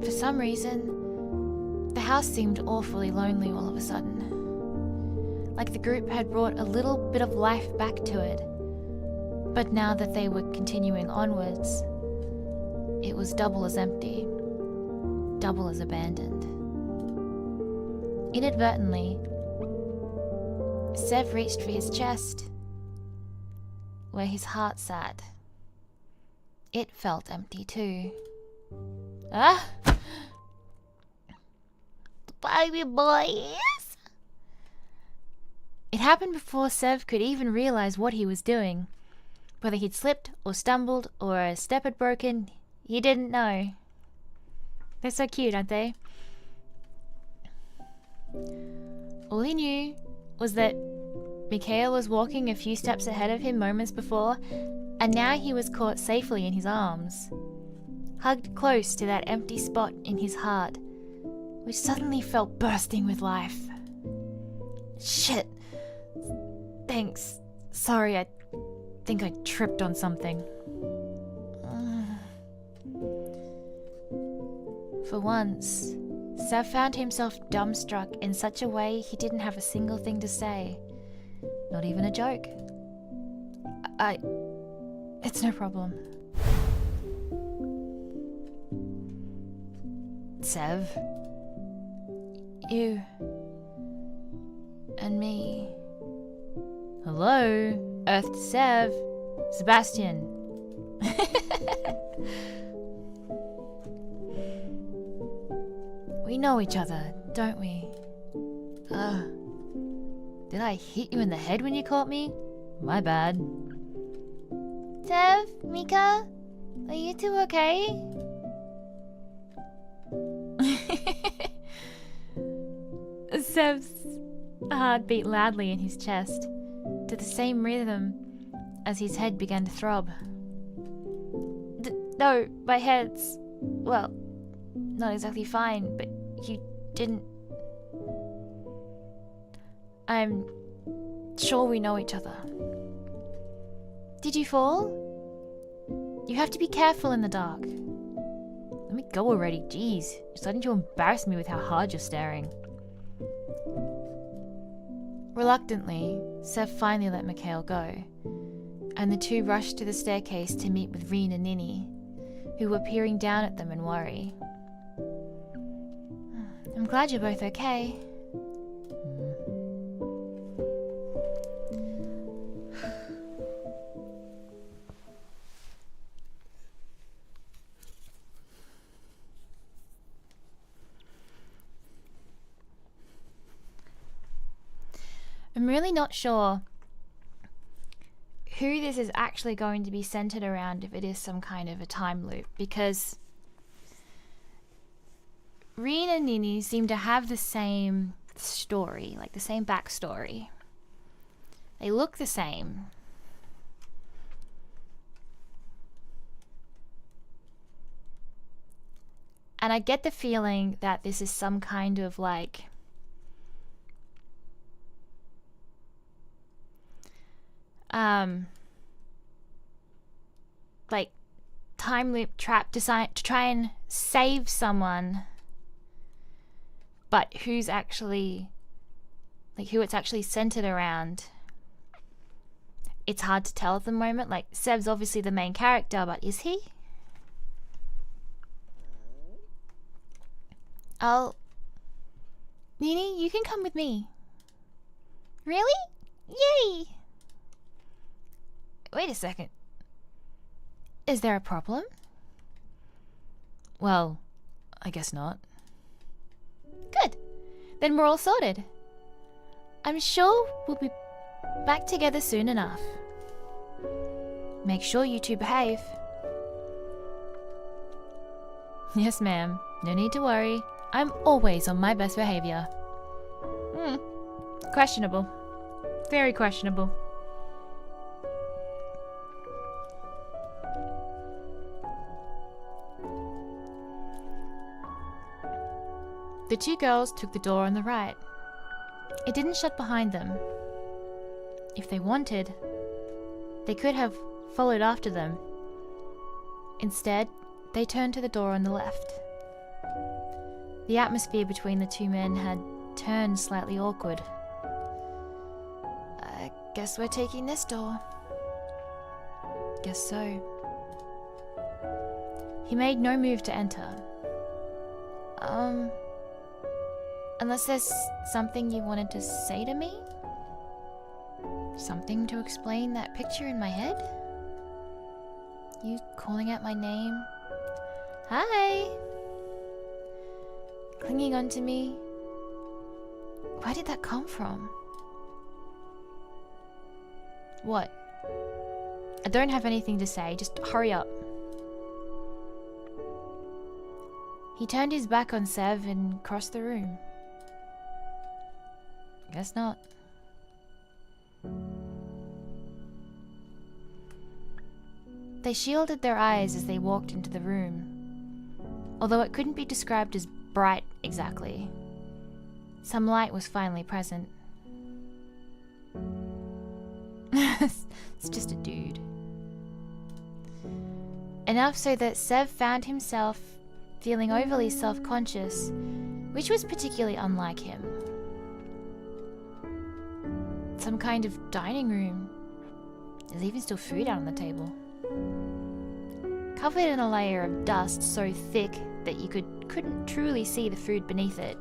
For some reason, the house seemed awfully lonely all of a sudden. Like the group had brought a little bit of life back to it, but now that they were continuing onwards, it was double as empty, double as abandoned. Inadvertently, Sev reached for his chest, where his heart sat. It felt empty too. Ah! Baby boys! It happened before Sev could even realize what he was doing. Whether he'd slipped or stumbled or a step had broken, he didn't know. They're so cute, aren't they? All he knew was that Mikhail was walking a few steps ahead of him moments before, and now he was caught safely in his arms, hugged close to that empty spot in his heart, which suddenly felt bursting with life. Shit. Thanks. Sorry, I think I tripped on something. For once, Sev found himself dumbstruck in such a way he didn't have a single thing to say. Not even a joke. It's no problem. Sev? You... and me... Hello? Earth to Sev. Sebastian. We know each other, don't we? Did I hit you in the head when you caught me? My bad. Sev, Mika, are you two okay? Sev's heart beat loudly in his chest, to the same rhythm as his head began to throb. No, my head's... well, not exactly fine, but you didn't... I'm sure we know each other. Did you fall? You have to be careful in the dark. Let me go already, jeez. You're starting to embarrass me with how hard you're staring. Reluctantly, Sev finally let Mikhail go, and the two rushed to the staircase to meet with Reen and Nini, who were peering down at them in worry. I'm glad you're both okay. I'm really not sure who this is actually going to be centered around if it is some kind of a time loop, because Reen and Nini seem to have the same story, like the same backstory. They look the same. And I get the feeling that this is some kind of like time loop trap to try and save someone, but who it's actually centered around, it's hard to tell at the moment. Like, Sev's obviously the main character, but is he? Nini, you can come with me. Really? Yay! Wait a second. Is there a problem? Well, I guess not. Good. Then we're all sorted. I'm sure we'll be back together soon enough. Make sure you two behave. Yes, ma'am. No need to worry. I'm always on my best behavior. Questionable. Very questionable. The two girls took the door on the right. It didn't shut behind them. If they wanted, they could have followed after them. Instead, they turned to the door on the left. The atmosphere between the two men had turned slightly awkward. I guess we're taking this door. Guess so. He made no move to enter. Unless there's something you wanted to say to me? Something to explain that picture in my head? You calling out my name? Hi! Clinging onto me? Where did that come from? What? I don't have anything to say, just hurry up. He turned his back on Sev and crossed the room. Guess not. They shielded their eyes as they walked into the room, although it couldn't be described as bright exactly. Some light was finally present. It's just a dude. Enough so that Sev found himself feeling overly self-conscious, which was particularly unlike him. Some kind of dining room. There's even still food out on the table. Covered in a layer of dust so thick that you couldn't truly see the food beneath it.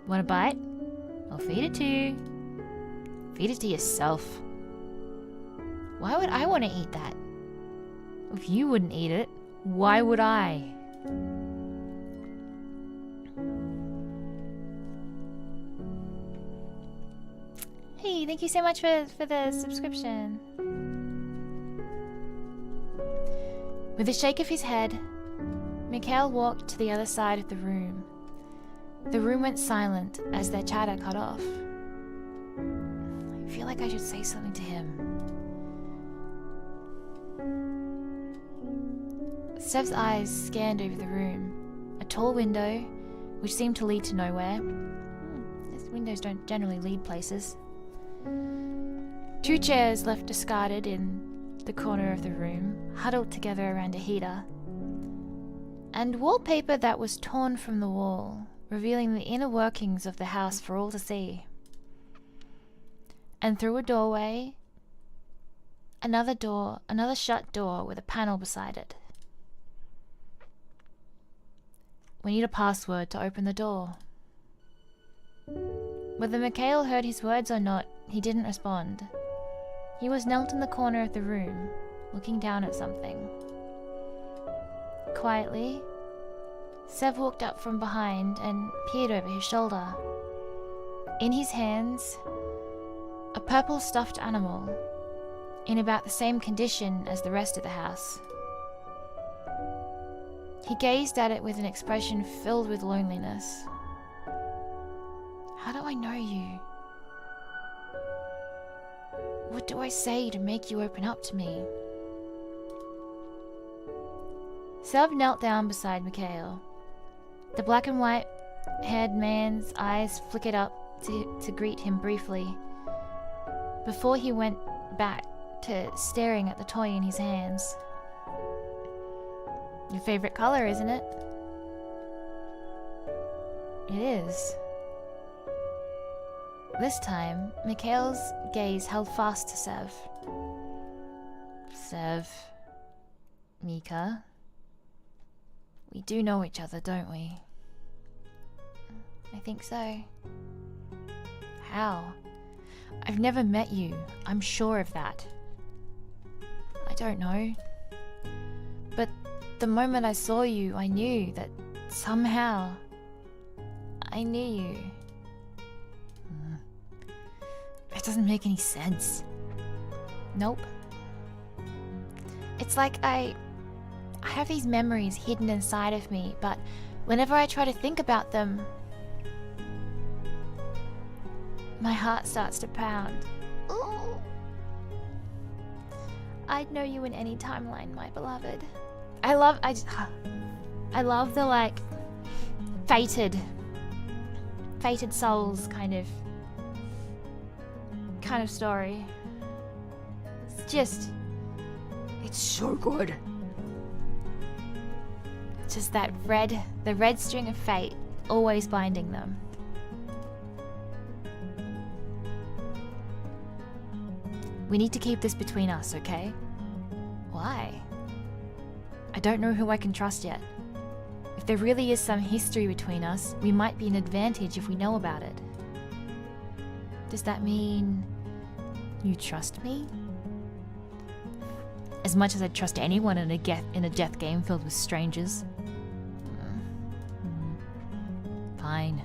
Want a bite? I'll feed it to you. Feed it to yourself. Why would I want to eat that? If you wouldn't eat it, why would I? Hey, thank you so much for the subscription. With a shake of his head, Mikhail walked to the other side of the room. The room went silent as their chatter cut off. I feel like I should say something to him. Sev's eyes scanned over the room. A tall window, which seemed to lead to nowhere. These windows don't generally lead places. 2 chairs left discarded in the corner of the room, huddled together around a heater. And wallpaper that was torn from the wall, revealing the inner workings of the house for all to see. And through a doorway, another shut door with a panel beside it. We need a password to open the door. Whether Mikhail heard his words or not, he didn't respond. He was knelt in the corner of the room, looking down at something. Quietly, Sev walked up from behind and peered over his shoulder. In his hands, a purple stuffed animal, in about the same condition as the rest of the house. He gazed at it with an expression filled with loneliness. How do I know you? What do I say to make you open up to me? Sev knelt down beside Mikhail. The black and white haired man's eyes flickered up to greet him briefly, before he went back to staring at the toy in his hands. Your favorite color, isn't it? It is. This time, Mikhail's gaze held fast to Sev. Sev, Mika, we do know each other, don't we? I think so. How? I've never met you. I'm sure of that. I don't know. But the moment I saw you, I knew that somehow I knew you. That doesn't make any sense. Nope. It's like I have these memories hidden inside of me, but whenever I try to think about them, my heart starts to pound. Ooh. I'd know you in any timeline, my beloved. I love the like fated souls kind of story. It's so good. Just the red string of fate always binding them. We need to keep this between us, okay? Why? I don't know who I can trust yet. If there really is some history between us, we might be an advantage if we know about it. Does that mean you trust me? As much as I'd trust anyone in a death game filled with strangers. Fine.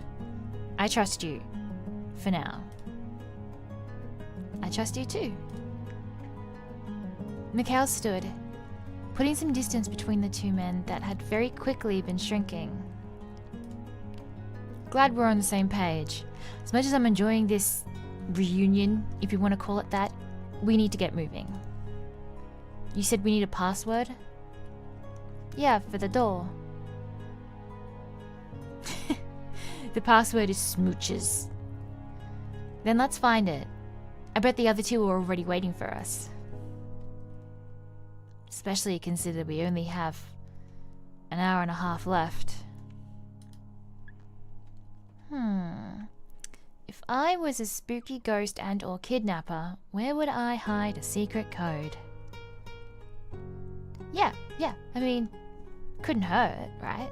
I trust you. For now. I trust you too. Mikhail stood, putting some distance between the two men that had very quickly been shrinking. Glad we're on the same page. As much as I'm enjoying this reunion, if you want to call it that, we need to get moving. You said we need a password? Yeah, for the door. The password is smooches. Then let's find it. I bet the other two were already waiting for us. Especially considered we only have an hour and a half left. If I was a spooky ghost and or kidnapper, where would I hide a secret code? Yeah, I mean, couldn't hurt, right?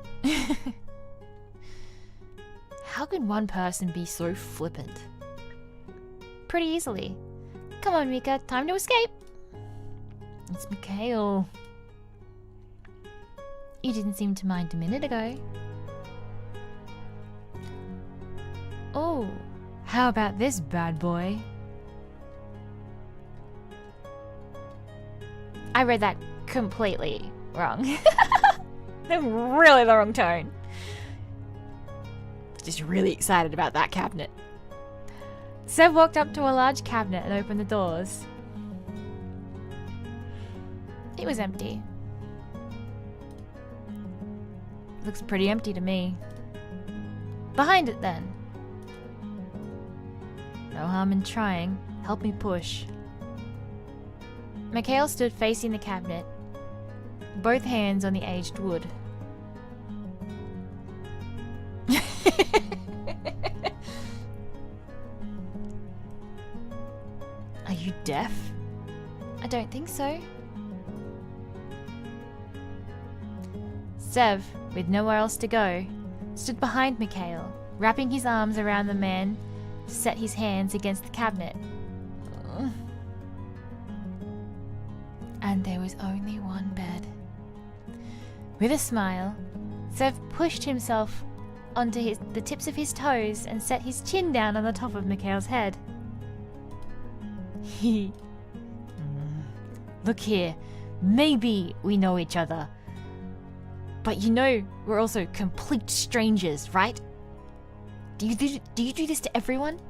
How can one person be so flippant? Pretty easily. Come on, Mika, time to escape. It's Mikhail. You didn't seem to mind a minute ago. Oh, how about this bad boy? I read that completely wrong. Really the wrong tone. Just really excited about that cabinet. Sev walked up to a large cabinet and opened the doors. It was empty. Looks pretty empty to me. Behind it then. No harm in trying. Help me push. Mikhail stood facing the cabinet, both hands on the aged wood. Are you deaf? I don't think so. Sev, with nowhere else to go, stood behind Mikhail, wrapping his arms around the man to set his hands against the cabinet. And there was only one bed. With a smile, Sev pushed himself onto the tips of his toes and set his chin down on the top of Mikhail's head. Look here, maybe we know each other. But you know we're also complete strangers, right? Do you do this to everyone?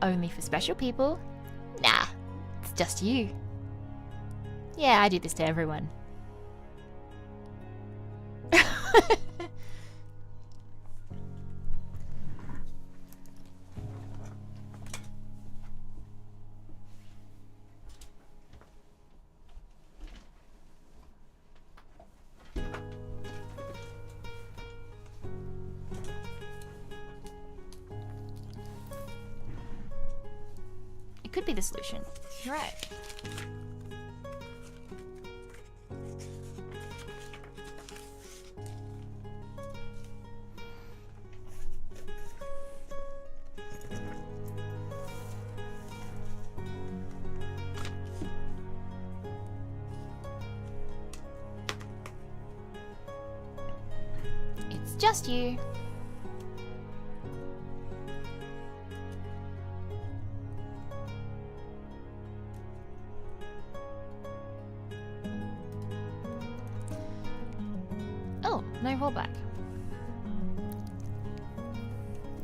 Only for special people? Nah, it's just you. Yeah, I do this to everyone. Could be the solution. You're right. It's just you. No rollback.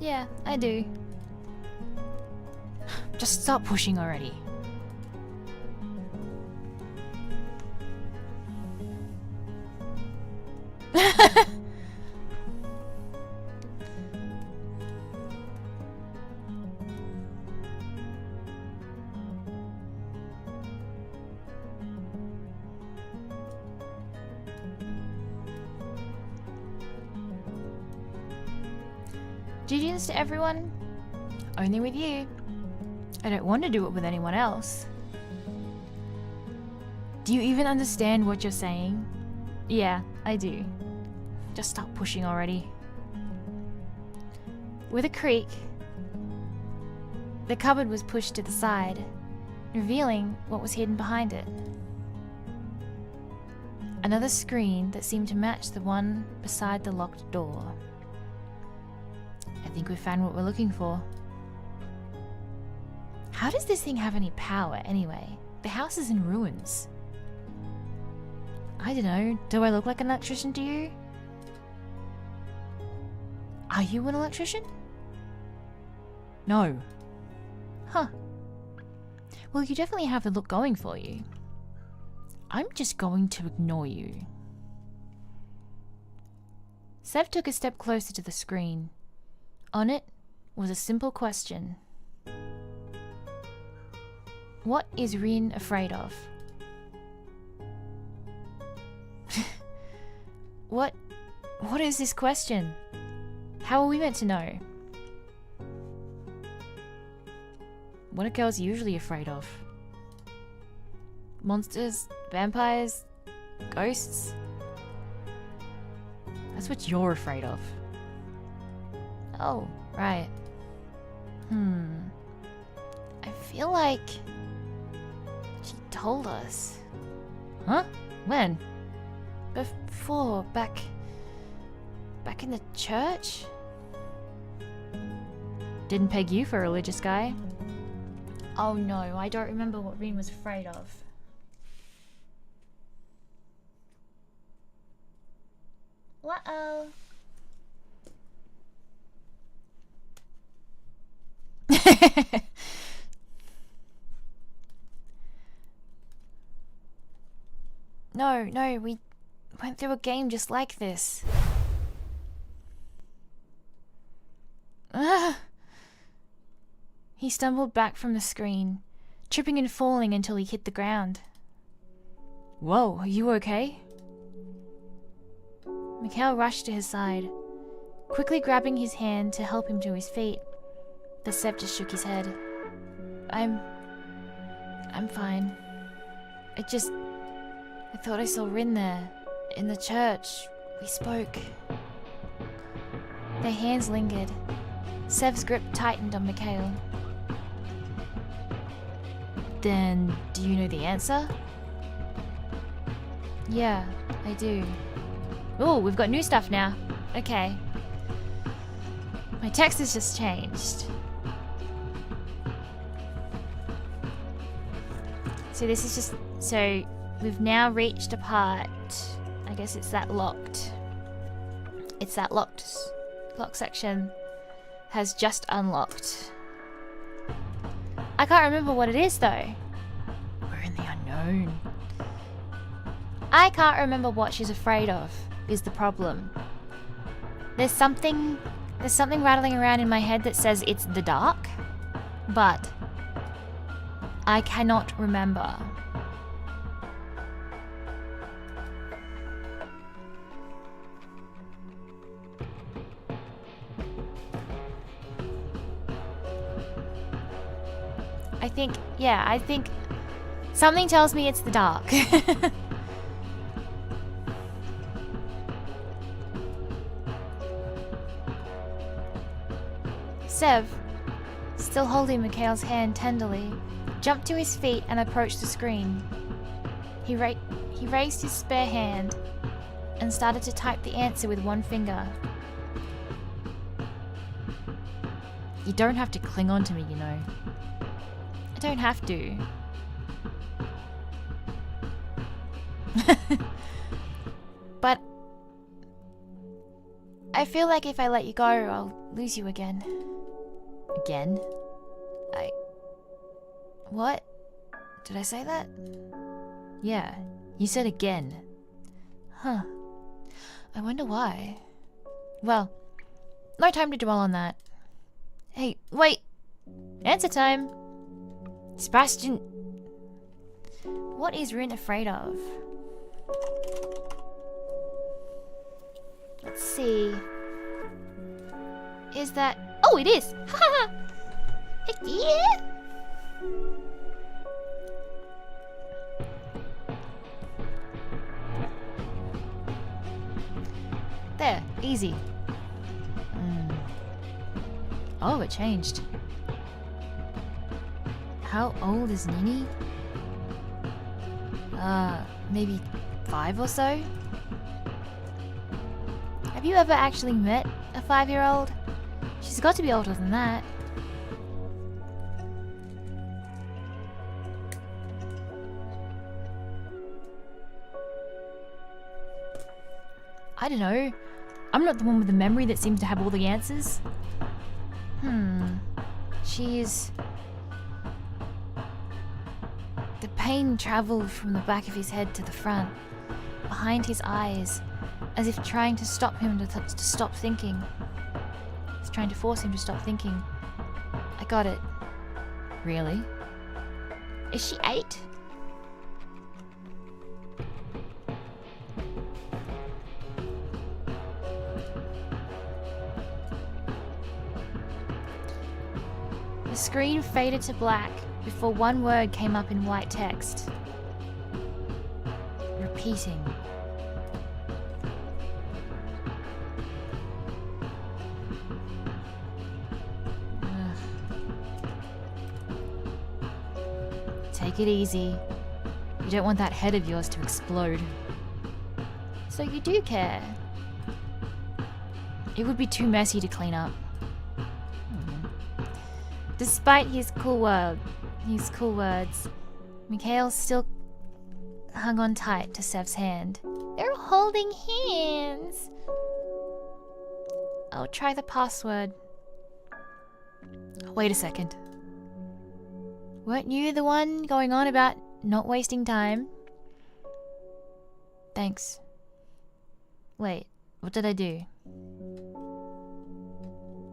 Yeah, I do. Just stop pushing already. Do you do this to everyone? Only with you. I don't want to do it with anyone else. Do you even understand what you're saying? Yeah, I do. Just stop pushing already. With a creak, the cupboard was pushed to the side, revealing what was hidden behind it. Another screen that seemed to match the one beside the locked door. I think we found what we're looking for. How does this thing have any power anyway? The house is in ruins. I don't know, do I look like an electrician to you? Are you an electrician? No. Huh. Well, you definitely have the look going for you. I'm just going to ignore you. Sev took a step closer to the screen. On it was a simple question. What is Rin afraid of? What is this question? How are we meant to know? What are girls usually afraid of? Monsters? Vampires? Ghosts? That's what you're afraid of. Oh, right. I feel like she told us. Huh? When? Before, back in the church? Didn't peg you for a religious guy. Oh no, I don't remember what Rin was afraid of. Uh-oh. No, we went through a game just like this. He stumbled back from the screen, tripping and falling until he hit the ground. Whoa, are you okay? Mikhail rushed to his side, quickly grabbing his hand to help him to his feet. The Sev just shook his head. I'm fine. I thought I saw Rin there. In the church. We spoke. Their hands lingered. Sev's grip tightened on Mikhail. Then, do you know the answer? Yeah, I do. Oh, we've got new stuff now. Okay. My text has just changed. So this is just... So, we've now reached a part... I guess it's that locked... It's that locked section has just unlocked. I can't remember what it is though. We're in the unknown. I can't remember what she's afraid of, is the problem. There's something rattling around in my head that says it's the dark, but I cannot remember. I think something tells me it's the dark. Sev, still holding Mikhail's hand tenderly, jumped to his feet and approached the screen. He raised his spare hand and started to type the answer with one finger. You don't have to cling on to me, you know. I don't have to. But I feel like if I let you go, I'll lose you again. Again? What? Did I say that? Yeah, you said again. Huh. I wonder why. Well, no time to dwell on that. Hey, wait! Answer time! Sebastian... What is Rin afraid of? Let's see... Is that... Oh, it is! Haha! Heck yeah! There, easy. Oh, it changed. How old is Nini? Maybe 5 or so? Have you ever actually met a 5-year-old? She's got to be older than that. I don't know. I'm not the one with the memory that seems to have all the answers. She's... The pain travelled from the back of his head to the front, behind his eyes, as if trying to stop him to stop thinking. It's trying to force him to stop thinking. got it. Really? Is she 8? The screen faded to black before one word came up in white text. Repeating. Take it easy. You don't want that head of yours to explode. So you do care? It would be too messy to clean up. Despite his cool words, Mikhail still hung on tight to Sev's hand. They're holding hands. I'll try the password. Wait a second. Weren't you the one going on about not wasting time? Thanks. Wait, what did I do?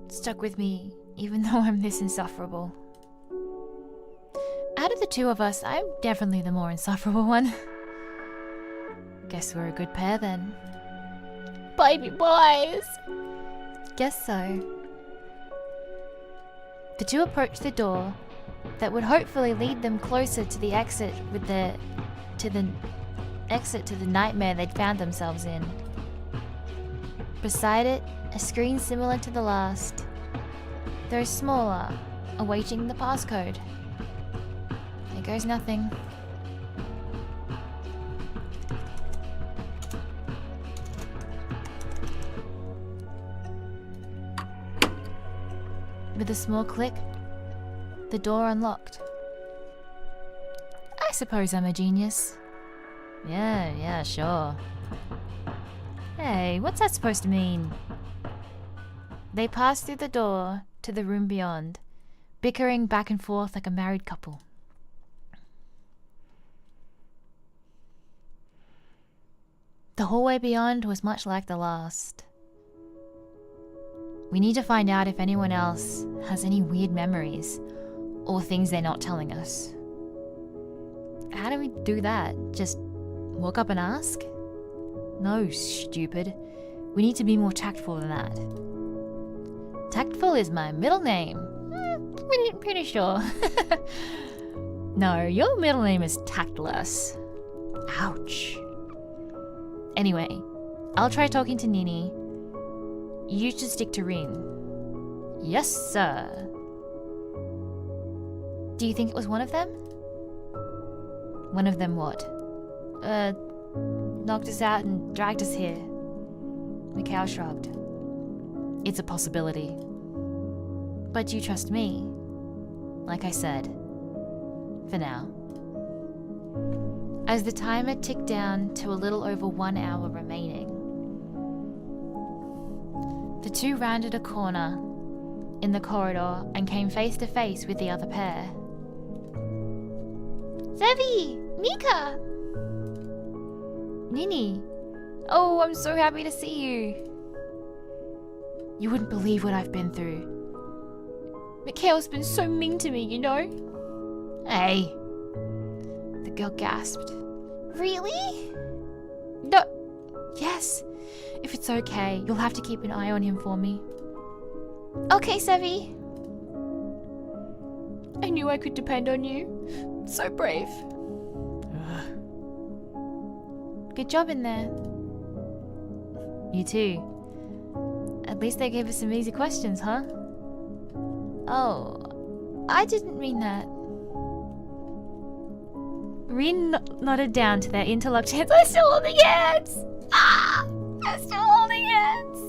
Stuck with me, even though I'm this insufferable. Out of the two of us, I'm definitely the more insufferable one. Guess we're a good pair then. Baby boys! Guess so. The two approached the door that would hopefully lead them closer to the exit to the nightmare they'd found themselves in. Beside it, a screen similar to the last, though smaller, awaiting the passcode. There goes nothing. With a small click, the door unlocked. I suppose I'm a genius. Yeah, sure. Hey, what's that supposed to mean? They passed through the door to the room beyond, bickering back and forth like a married couple. The hallway beyond was much like the last. We need to find out if anyone else has any weird memories or things they're not telling us. How do we do that? Just walk up and ask? No, stupid. We need to be more tactful than that. Tactful is my middle name. Pretty sure. No, your middle name is Tactless. Ouch. Anyway, I'll try talking to Nini. You should stick to Rin. Yes, sir. Do you think it was one of them? One of them what? Knocked us out and dragged us here. Mikhail shrugged. It's a possibility. But you trust me? Like I said. For now. As the timer ticked down to a little over 1 hour remaining, the two rounded a corner in the corridor and came face to face with the other pair. Zevi! Mika! Nini! Oh, I'm so happy to see you. You wouldn't believe what I've been through. Mikhail's been so mean to me, you know? Hey! The girl gasped. Really? No. Yes. If it's okay, you'll have to keep an eye on him for me. Okay, Sevi. I knew I could depend on you. So brave. Good job in there. You too. At least they gave us some easy questions, huh? Oh, I didn't mean that. Rin nodded down to their interlocked hands. I'm still holding hands! Ah! I'm still holding hands!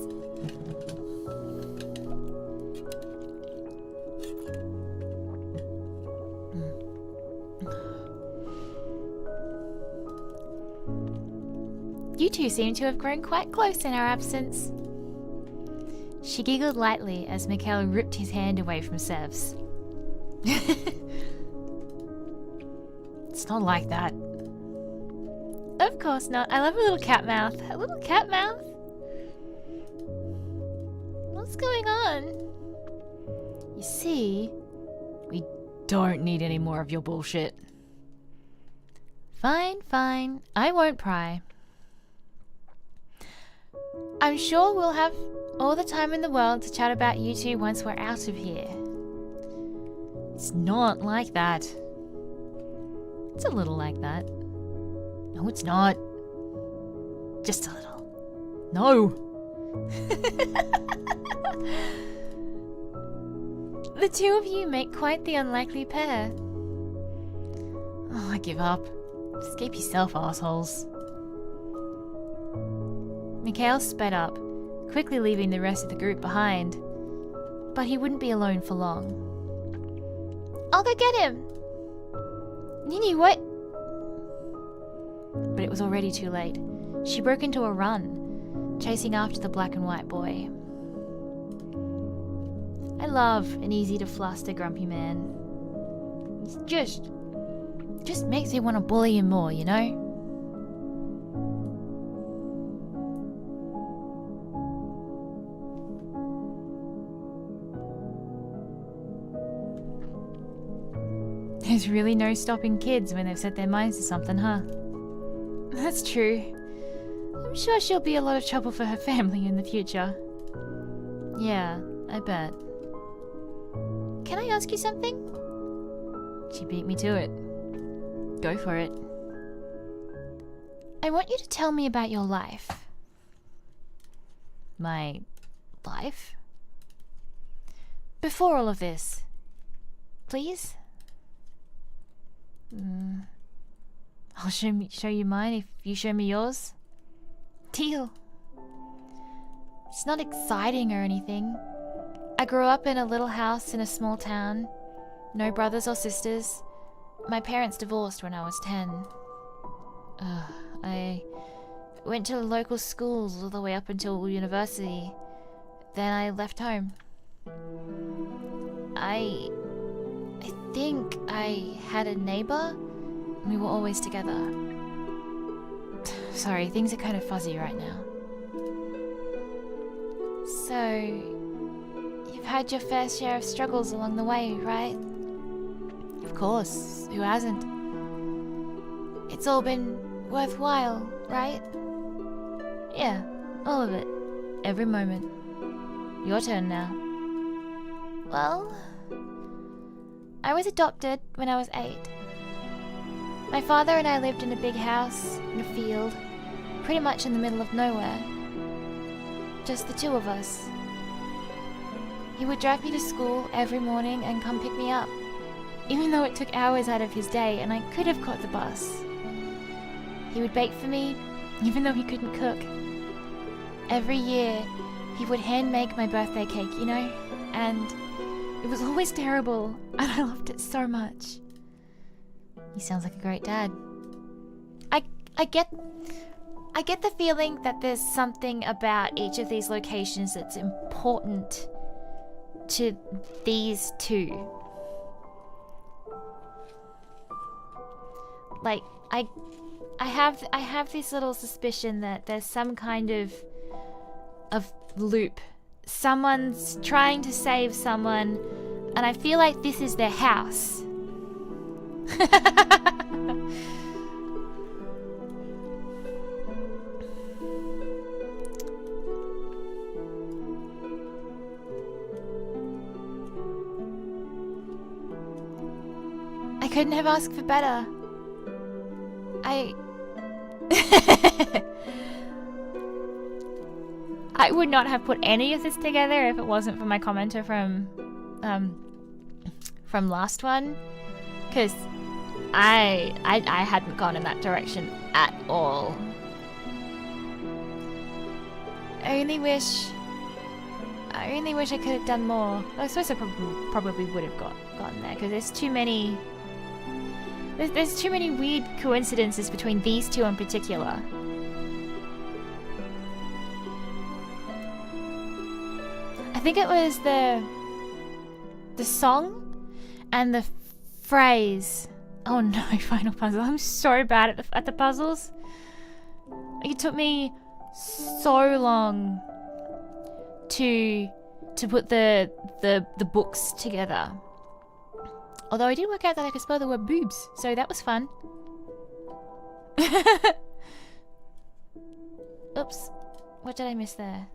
You two seem to have grown quite close in our absence. She giggled lightly as Mikhail ripped his hand away from Sev's. It's not like that. Of course not. I love a little cat mouth. A little cat mouth? What's going on? You see, don't need any more of your bullshit. Fine, fine. I won't pry. I'm sure we'll have all the time in the world to chat about you two once we're out of here. It's not like that. It's a little like that. No, it's not. Just a little. No. The two of you make quite the unlikely pair. Oh, I give up. Escape yourself, assholes. Mikhail sped up, quickly leaving the rest of the group behind. But he wouldn't be alone for long. I'll go get him! Nini, what? But it was already too late. She broke into a run, chasing after the black and white boy. I love an easy-to-fluster grumpy man. He's just makes me want to bully him more, you know? There's really no stopping kids when they've set their minds to something, huh? That's true. I'm sure she'll be a lot of trouble for her family in the future. Yeah, I bet. Can I ask you something? She beat me to it. Go for it. I want you to tell me about your life. My life? Before all of this. Please? I'll show you mine if you show me yours. Deal. It's not exciting or anything. I grew up in a little house in a small town. No brothers or sisters. My parents divorced when I was 10. I went to local schools all the way up until university. Then I left home. I think I had a neighbor. We were always together. Sorry, things are kind of fuzzy right now. So, you've had your fair share of struggles along the way, right? Of course, who hasn't? It's all been worthwhile, right? Yeah, all of it. Every moment. Your turn now. Well, I was adopted when I was 8. My father and I lived in a big house in a field, pretty much in the middle of nowhere. Just the two of us. He would drive me to school every morning and come pick me up, even though it took hours out of his day and I could have caught the bus. He would bake for me, even though he couldn't cook. Every year, he would hand make my birthday cake, you know? And it was always terrible, and I loved it so much. He sounds like a great dad. I get the feeling that there's something about each of these locations that's important to these two. Like, I have this little suspicion that there's some kind of loop. Someone's trying to save someone, and I feel like this is their house. I couldn't have asked for better. I would not have put any of this together if it wasn't for my commenter from last one, because I hadn't gone in that direction at all. I only wish I could have done more. I suppose I probably would have gotten there, because there's too many. There's too many weird coincidences between these two in particular. I think it was the song and the phrase. Oh no, final puzzle. I'm so bad at the puzzles. It took me so long to put the books together. Although I did work out that I could spell the word boobs, so that was fun. Oops. What did I miss there?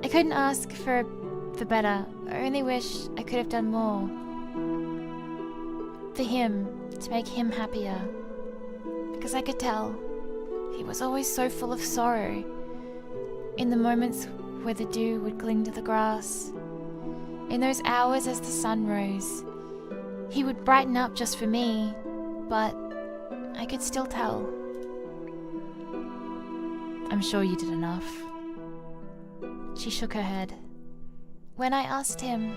I couldn't ask for better. I only wish I could have done more. For him, to make him happier. Because I could tell he was always so full of sorrow. In the moments where the dew would cling to the grass. In those hours as the sun rose. He would brighten up just for me, but I could still tell. I'm sure you did enough. She shook her head. When I asked him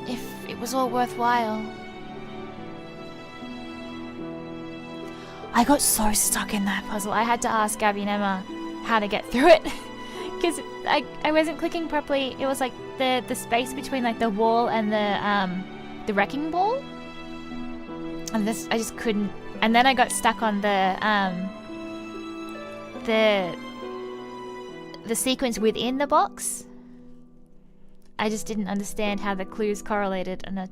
if it was all worthwhile, I got so stuck in that puzzle. I had to ask Gabby and Emma how to get through it because I wasn't clicking properly. It was like the space between like the wall and the wrecking ball, and this I just couldn't. And then I got stuck on the sequence within the box. I just didn't understand how the clues correlated, and I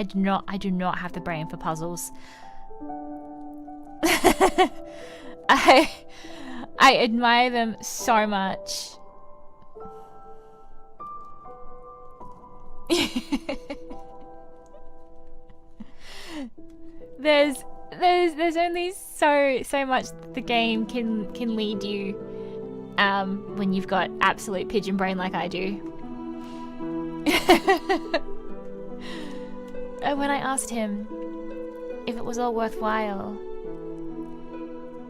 do not have the brain for puzzles. I admire them so much. There's only so much the game can lead you when you've got absolute pigeon brain like I do. And when I asked him if it was all worthwhile,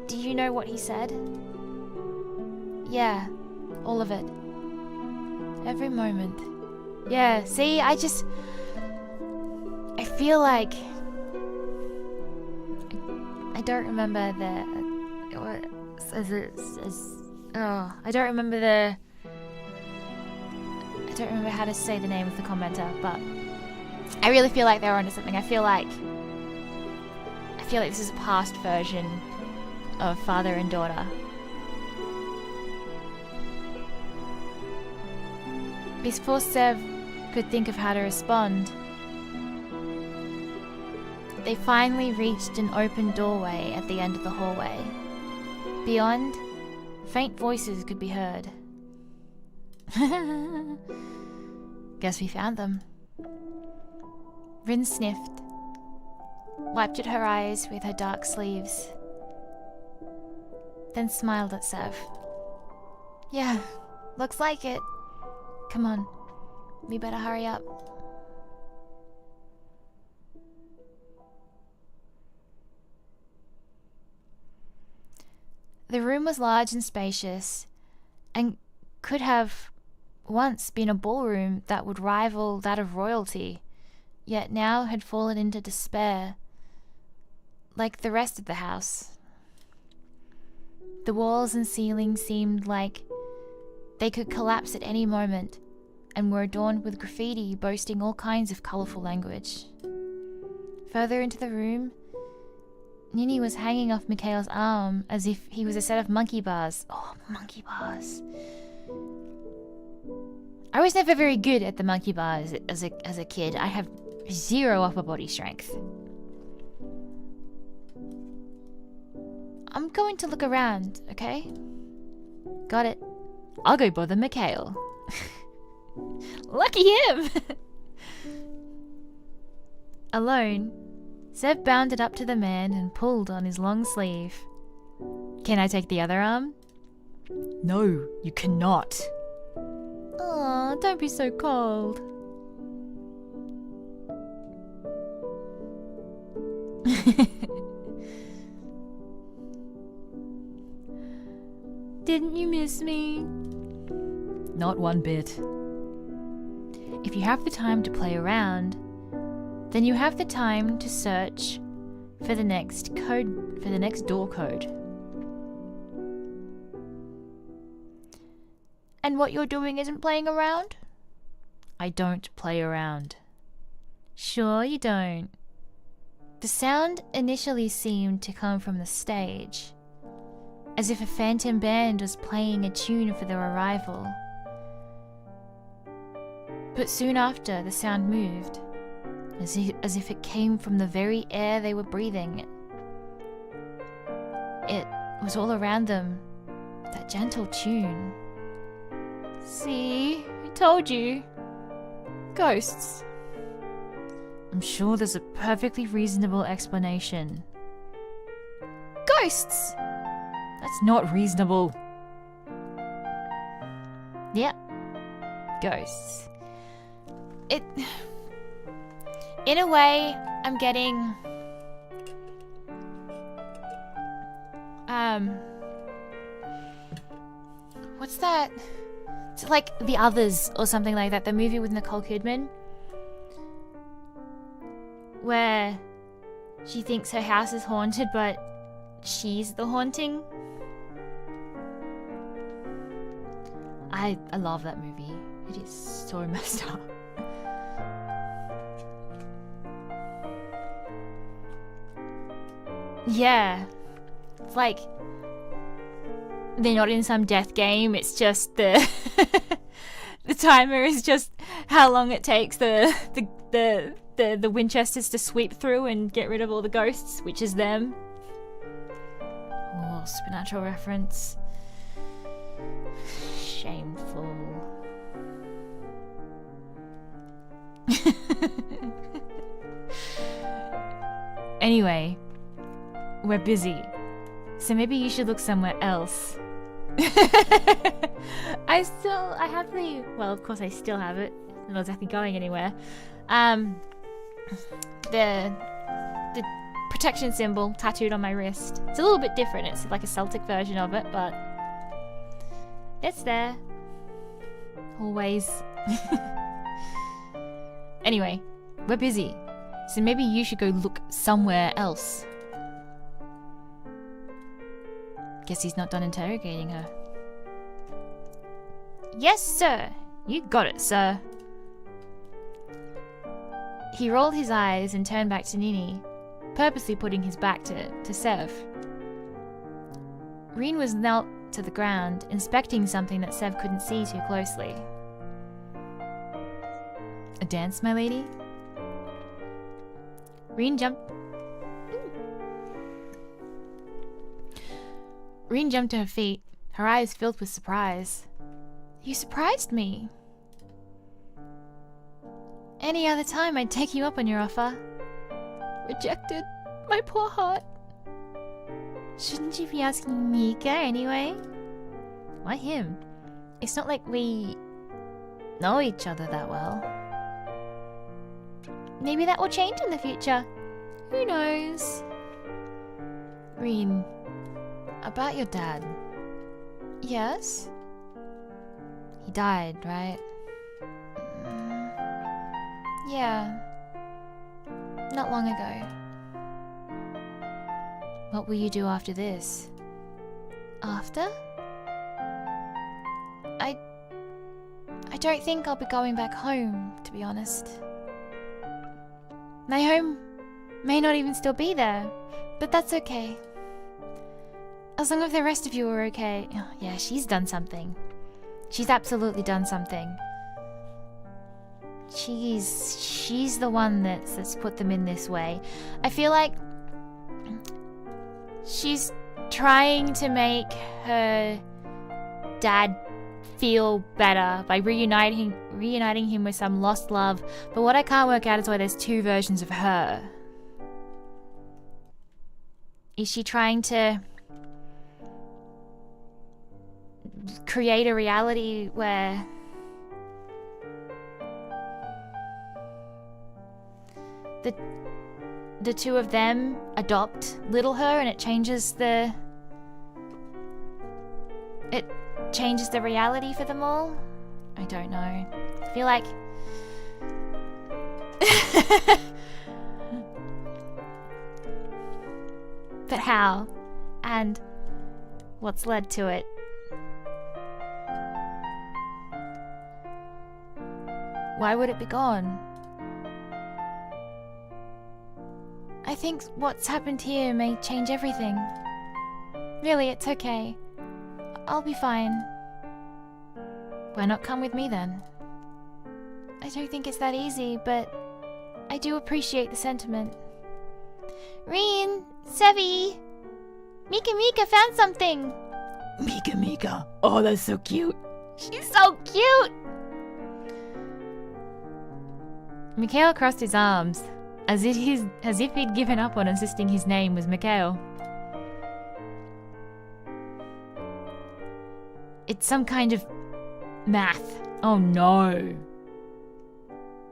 do you know what he said? Yeah, all of it. Every moment. Yeah, see, I feel like I don't remember I don't remember how to say the name of the commenter, but I really feel like they're onto something. I feel like this is a past version of father and daughter. Before Sev could think of how to respond, they finally reached an open doorway at the end of the hallway. Beyond, faint voices could be heard. Guess we found them. Rin sniffed, wiped at her eyes with her dark sleeves, then smiled at Sev. Yeah, looks like it. Come on, we better hurry up. The room was large and spacious, and could have once been a ballroom that would rival that of royalty, yet now had fallen into despair, like the rest of the house. The walls and ceiling seemed like they could collapse at any moment, and were adorned with graffiti boasting all kinds of colourful language. Further into the room, Nini was hanging off Mikhail's arm as if he was a set of monkey bars. Oh, monkey bars. I was never very good at the monkey bars as a kid. I have zero upper body strength. I'm going to look around, okay? Got it. I'll go bother Mikhail. Lucky him! Alone, Sev bounded up to the man and pulled on his long sleeve. Can I take the other arm? No, you cannot. Aw, don't be so cold. Didn't you miss me? Not one bit. If you have the time to play around, then you have the time to search for the next code, for the next door code. And what you're doing isn't playing around? I don't play around. Sure you don't. The sound initially seemed to come from the stage, as if a phantom band was playing a tune for their arrival. But soon after, the sound moved, as if it came from the very air they were breathing. It was all around them, that gentle tune. See, I told you. Ghosts. I'm sure there's a perfectly reasonable explanation. Ghosts! That's not reasonable. Yep. Ghosts. In a way, I'm getting... What's that? It's like The Others or something like that. The movie with Nicole Kidman. Where she thinks her house is haunted, but she's the haunting. I love that movie. It is so messed up. Yeah. It's like they're not in some death game, it's just the the timer is just how long it takes the Winchesters to sweep through and get rid of all the ghosts, which is them. Oh, supernatural reference. Shameful. Anyway, we're busy, so maybe you should look somewhere else. I have the, well, of course I still have it. It's not exactly going anywhere. The protection symbol tattooed on my wrist. It's a little bit different. It's like a Celtic version of it, but it's there. Always. Anyway, we're busy, so maybe you should go look somewhere else. Guess he's not done interrogating her. Yes, sir. You got it, sir. He rolled his eyes and turned back to Nini, purposely putting his back to Sev. Reen was knelt to the ground, inspecting something that Sev couldn't see too closely. A dance, my lady? Reen jumped to her feet, her eyes filled with surprise. You surprised me. Any other time I'd take you up on your offer. Rejected. My poor heart. Shouldn't you be asking Mika anyway? Why him? It's not like we know each other that well. Maybe that will change in the future. Who knows? Reen, about your dad. Yes? He died, right? Yeah. Not long ago. What will you do after this? After? I don't think I'll be going back home, to be honest. My home may not even still be there, but that's okay. As long as the rest of you are okay. Oh, yeah, she's done something. She's absolutely done something. She's the one that's put them in this way. I feel like she's trying to make her dad feel better by reuniting him with some lost love, but what I can't work out is why there's two versions of her. Is she trying to create a reality where the two of them adopt little her and it changes the reality for them all? I don't know. I feel like but how? And what's led to it? Why would it be gone? I think what's happened here may change everything. Really, it's okay. I'll be fine. Why not come with me then? I don't think it's that easy, but I do appreciate the sentiment. Reen! Sevi! Mika found something! Mika. Oh, that's so cute. She's so cute! Mikhail crossed his arms, as if he'd given up on insisting his name was Mikhail. It's some kind of math. Oh no.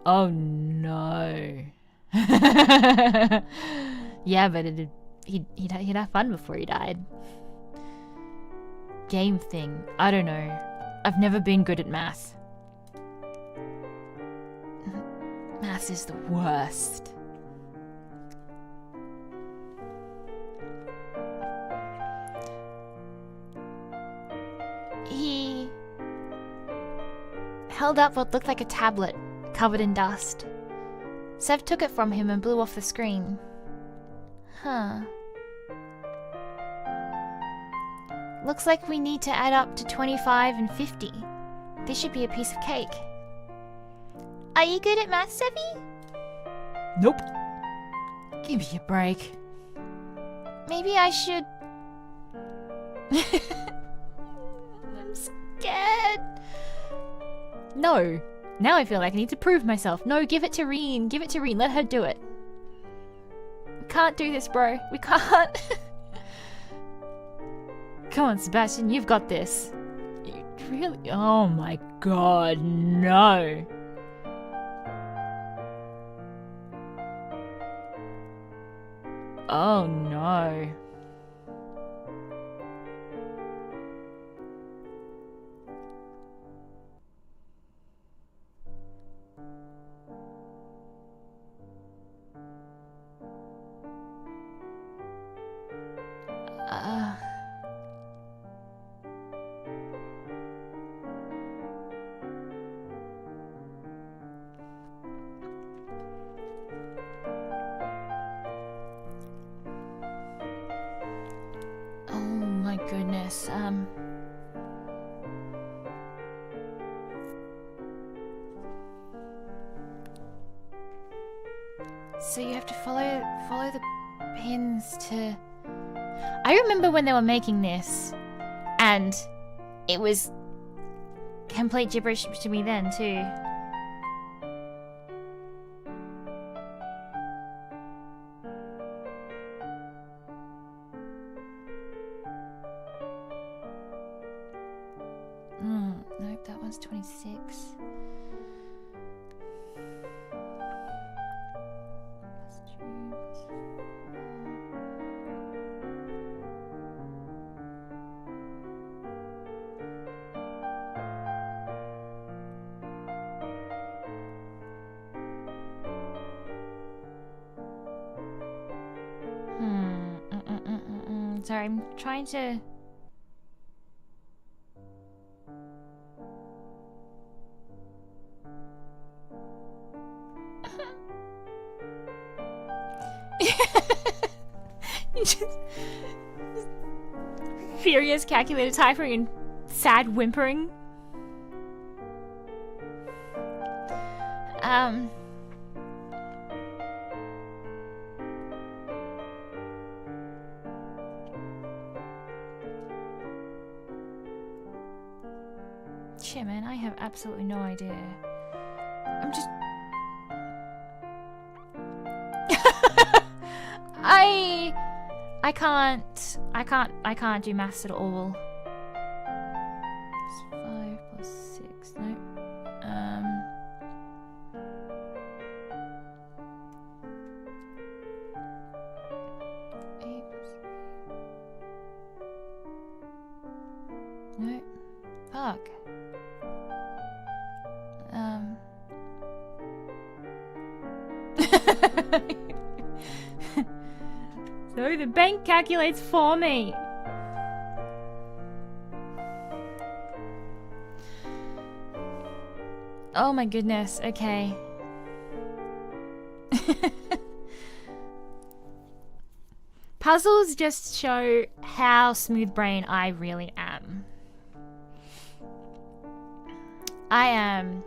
Oh no. Yeah, but he'd have fun before he died. Game thing. I don't know. I've never been good at math. Math is the worst. He held up what looked like a tablet covered in dust. Sev took it from him and blew off the screen. Huh. Looks like we need to add up to 25 and 50. This should be a piece of cake. Are you good at math, Sevi? Nope. Give me a break. Maybe I should... I'm scared. No. Now I feel like I need to prove myself. No, give it to Reen. Give it to Reen. Let her do it. We can't do this, bro. We can't. Come on, Sebastian. You've got this. You really... Oh my god, no. Oh no. Oh my goodness. So you have to follow the pins to... I remember when they were making this, and it was complete gibberish to me then too. Nope, that one's 26. Sorry, I'm trying to... just furious calculator typing and sad whimpering. Shit, man, I have absolutely no idea. I'm just... I can't do maths at all. It's 5 plus 6, no. 8 plus 3. No. Fuck. So the bank calculates for me. Oh my goodness, okay. Puzzles just show how smooth brain I really am. I am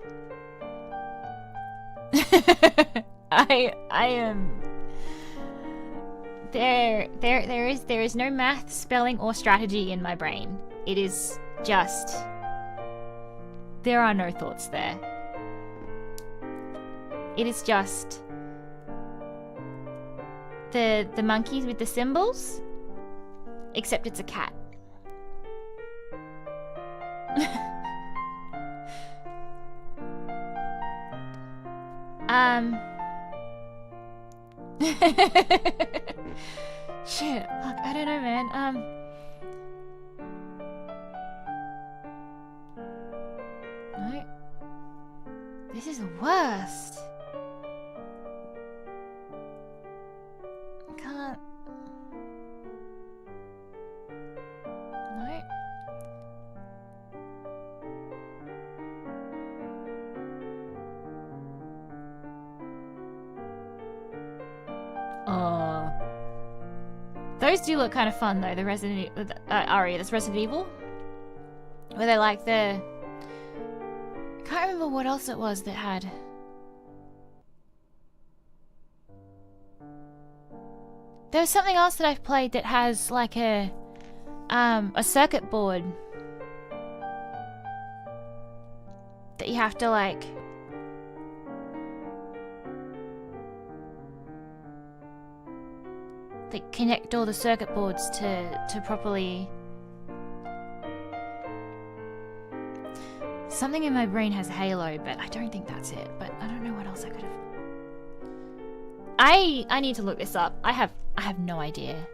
I am. There is no math, spelling, or strategy in my brain. It is just. There are no thoughts there. It is just the monkeys with the symbols, except it's a cat. Shit, fuck, I don't know, man. No. This is the worst. I can't. No. Those do look kind of fun though. The Resident Aria, that's Resident Evil, where they like the. I can't remember what else it was that had. There was something else that I've played that has like a circuit board that you have to like. Connect all the circuit boards to properly. Something in my brain has Halo, but I don't think that's it. But I don't know what else I could have. I need to look this up. I have no idea.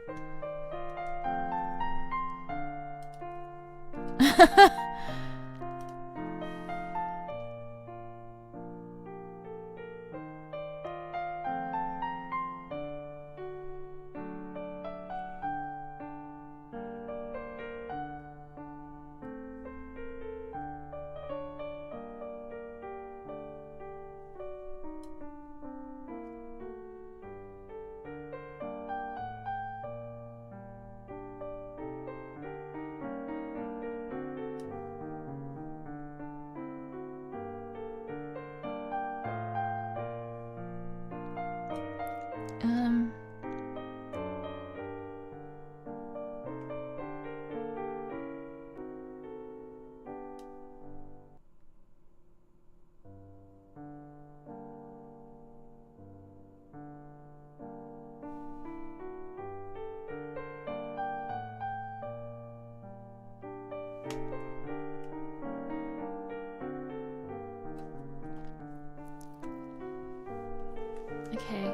Okay.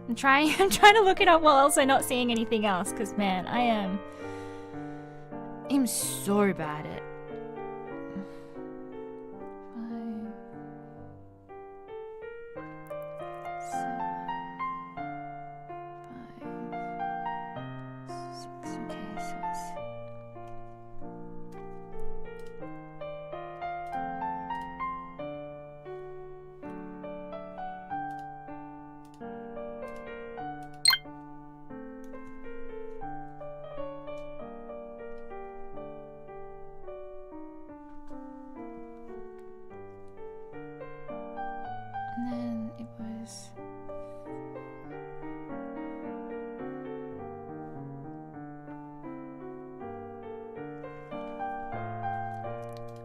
I'm trying to look it up while also not seeing anything else, because man, I'm so bad at. 5, 7, 5, 6. Okay, so it's. And then it was.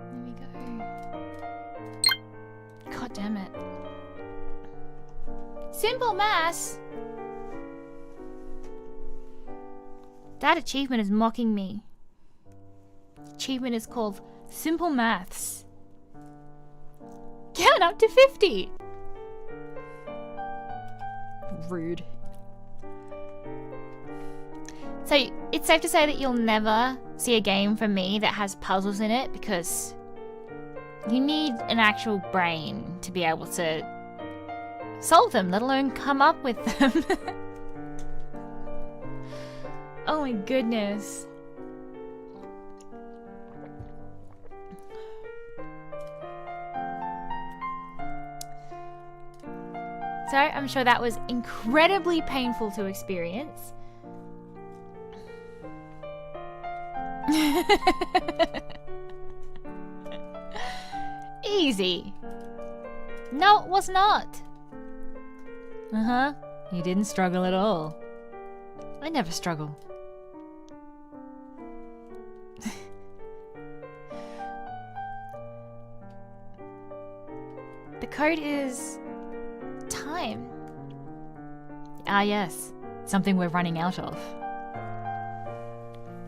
There we go. God damn it. Simple maths! That achievement is mocking me. Achievement is called Simple Maths. Count up to 50! Rude. So it's safe to say that you'll never see a game from me that has puzzles in it, because you need an actual brain to be able to solve them, let alone come up with them. Oh my goodness. So I'm sure that was incredibly painful to experience. Easy. No, it was not. Uh-huh. You didn't struggle at all. I never struggle. The code is time. Ah, yes. Something we're running out of.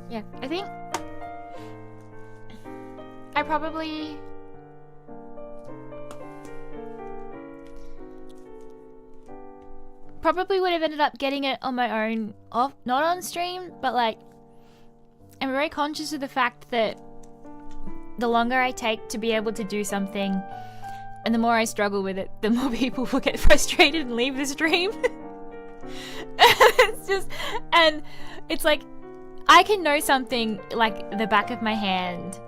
Yeah, I think I probably would have ended up getting it on my own, off, not on stream, but like I'm very conscious of the fact that the longer I take to be able to do something and the more I struggle with it, the more people will get frustrated and leave the stream. And it's like I can know something like the back of my hand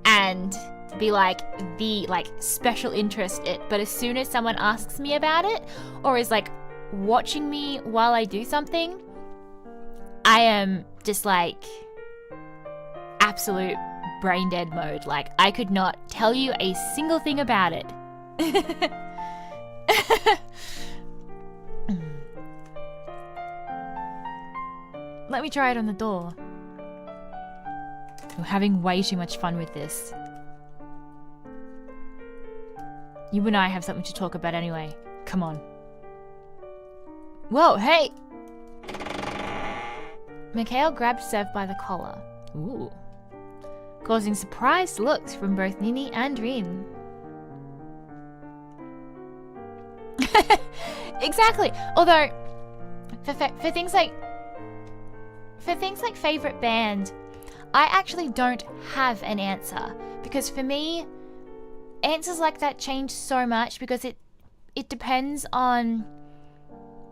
and be like the like special interest it, but as soon as someone asks me about it or is like watching me while I do something, I am just like absolute brain dead mode. Like I could not tell you a single thing about it. Let me try it on the door. We're having way too much fun with this. You and I have something to talk about anyway. Come on. Whoa, hey! Mikhail grabbed Sev by the collar, Ooh. causing surprised looks from both Nini and Rin. Exactly. Although, for things like favorite band, I actually don't have an answer, because for me, answers like that change so much because it depends on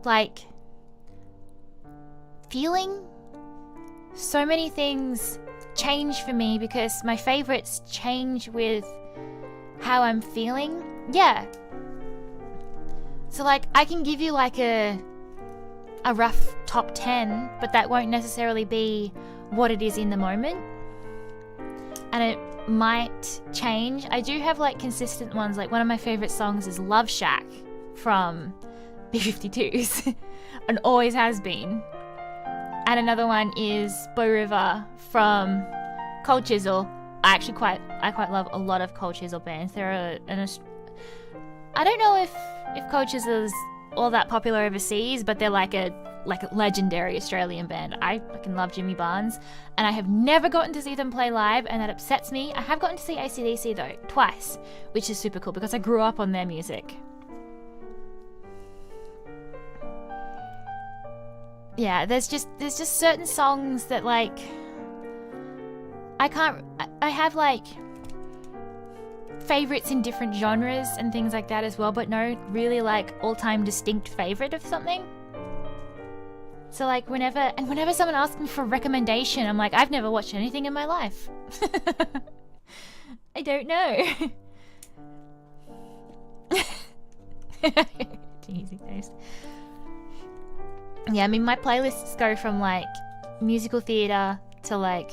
like feeling. So many things change for me because my favorites change with how I'm feeling. Yeah. So like I can give you like a rough top 10, but that won't necessarily be what it is in the moment. And it might change. I do have like consistent ones. Like one of my favorite songs is Love Shack from B-52s and always has been. And another one is Bow River from Cold Chisel. I quite love a lot of Cold Chisel bands. I don't know if Cold Chisel's all that popular overseas, but they're like a legendary Australian band. I fucking love Jimmy Barnes, and I have never gotten to see them play live, and that upsets me. I have gotten to see AC/DC though, twice, which is super cool because I grew up on their music. Yeah, there's just certain songs that like I have like favorites in different genres and things like that as well, but no really like all-time distinct favorite of something. So like whenever someone asks me for a recommendation, I'm like, I've never watched anything in my life. I don't know. Easy face. Yeah, I mean my playlists go from like musical theatre to like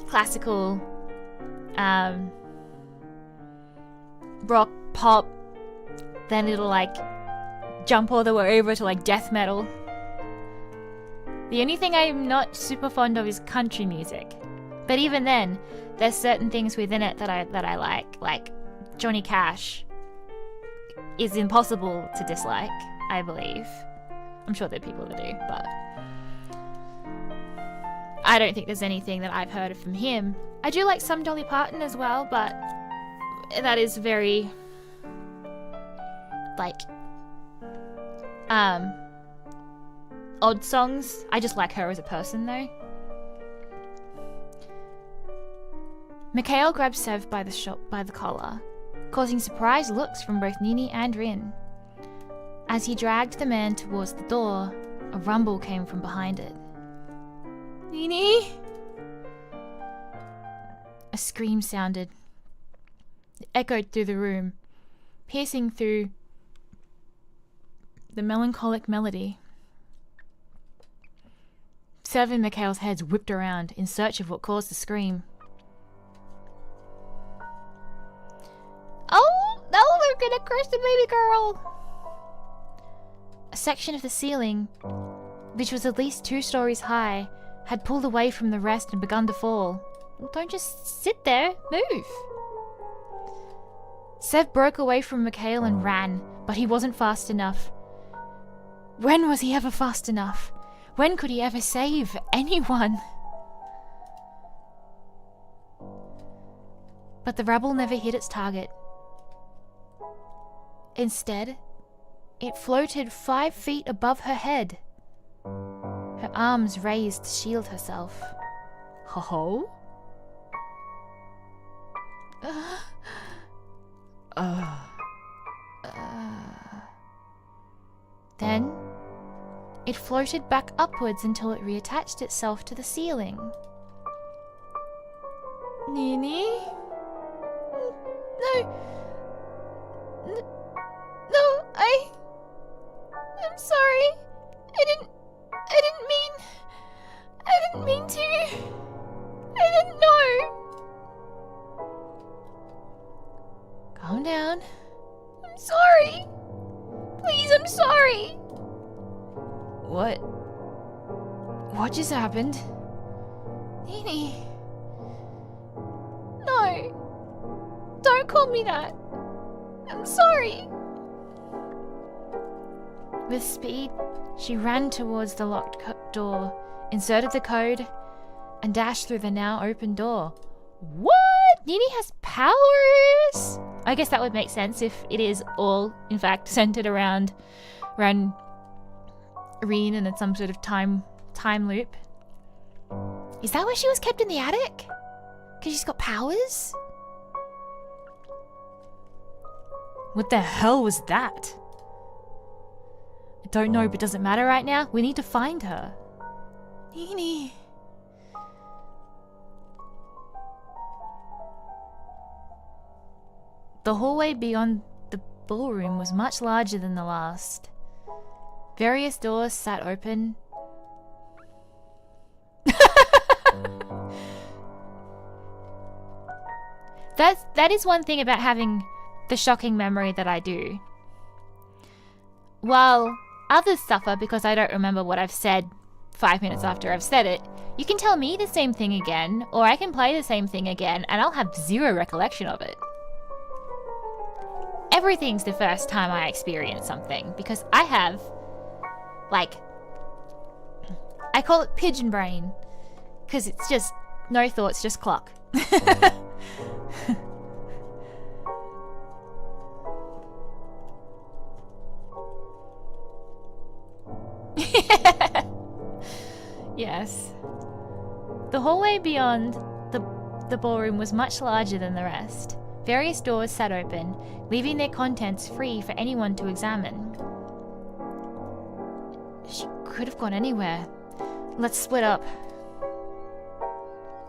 classical, rock, pop, then it'll like jump all the way over to like death metal. The only thing I'm not super fond of is country music, but even then, there's certain things within it that I like Johnny Cash is impossible to dislike, I believe. I'm sure there are people that do, but I don't think there's anything that I've heard from him. I do like some Dolly Parton as well, but that is very like odd songs. I just like her as a person though. Mikhail grabbed Sev by the collar, causing surprised looks from both Nini and Rin. As he dragged the man towards the door, a rumble came from behind it. Nini? A scream sounded. It echoed through the room, piercing through the melancholic melody. Sev and Mikhail's heads whipped around in search of what caused the scream. Oh, no, they're gonna crush the baby girl! A section of the ceiling, which was at least 2 stories high, had pulled away from the rest and begun to fall. Well, don't just sit there, move! Sev broke away from Mikhail and ran, but he wasn't fast enough. When was he ever fast enough? When could he ever save anyone? But the rubble never hit its target. Instead, it floated 5 feet above her head. Her arms raised to shield herself. Ho-ho? Then, it floated back upwards until it reattached itself to the ceiling. Nini? No, I'm sorry. I didn't mean to. I didn't know. Calm down. I'm sorry. Please, I'm sorry. What just happened? Nini. No. Don't call me that. I'm sorry. With speed, she ran towards the locked door, inserted the code, and dashed through the now open door. What? Nini has powers? I guess that would make sense if it is all, in fact, centered around Reen and it's some sort of time loop. Is that why she was kept in the attic? Because she's got powers? What the hell was that? I don't know, but does it matter right now? We need to find her. Nini. The hallway beyond the ballroom was much larger than the last. Various doors sat open. That is one thing about having the shocking memory that I do. While others suffer because I don't remember what I've said 5 minutes after I've said it, you can tell me the same thing again, or I can play the same thing again, and I'll have zero recollection of it. Everything's the first time I experience something, because I have, like, I call it pigeon brain, because it's just no thoughts, just clock. Yes. The hallway beyond the ballroom was much larger than the rest. Various doors sat open, leaving their contents free for anyone to examine. She could have gone anywhere. Let's split up.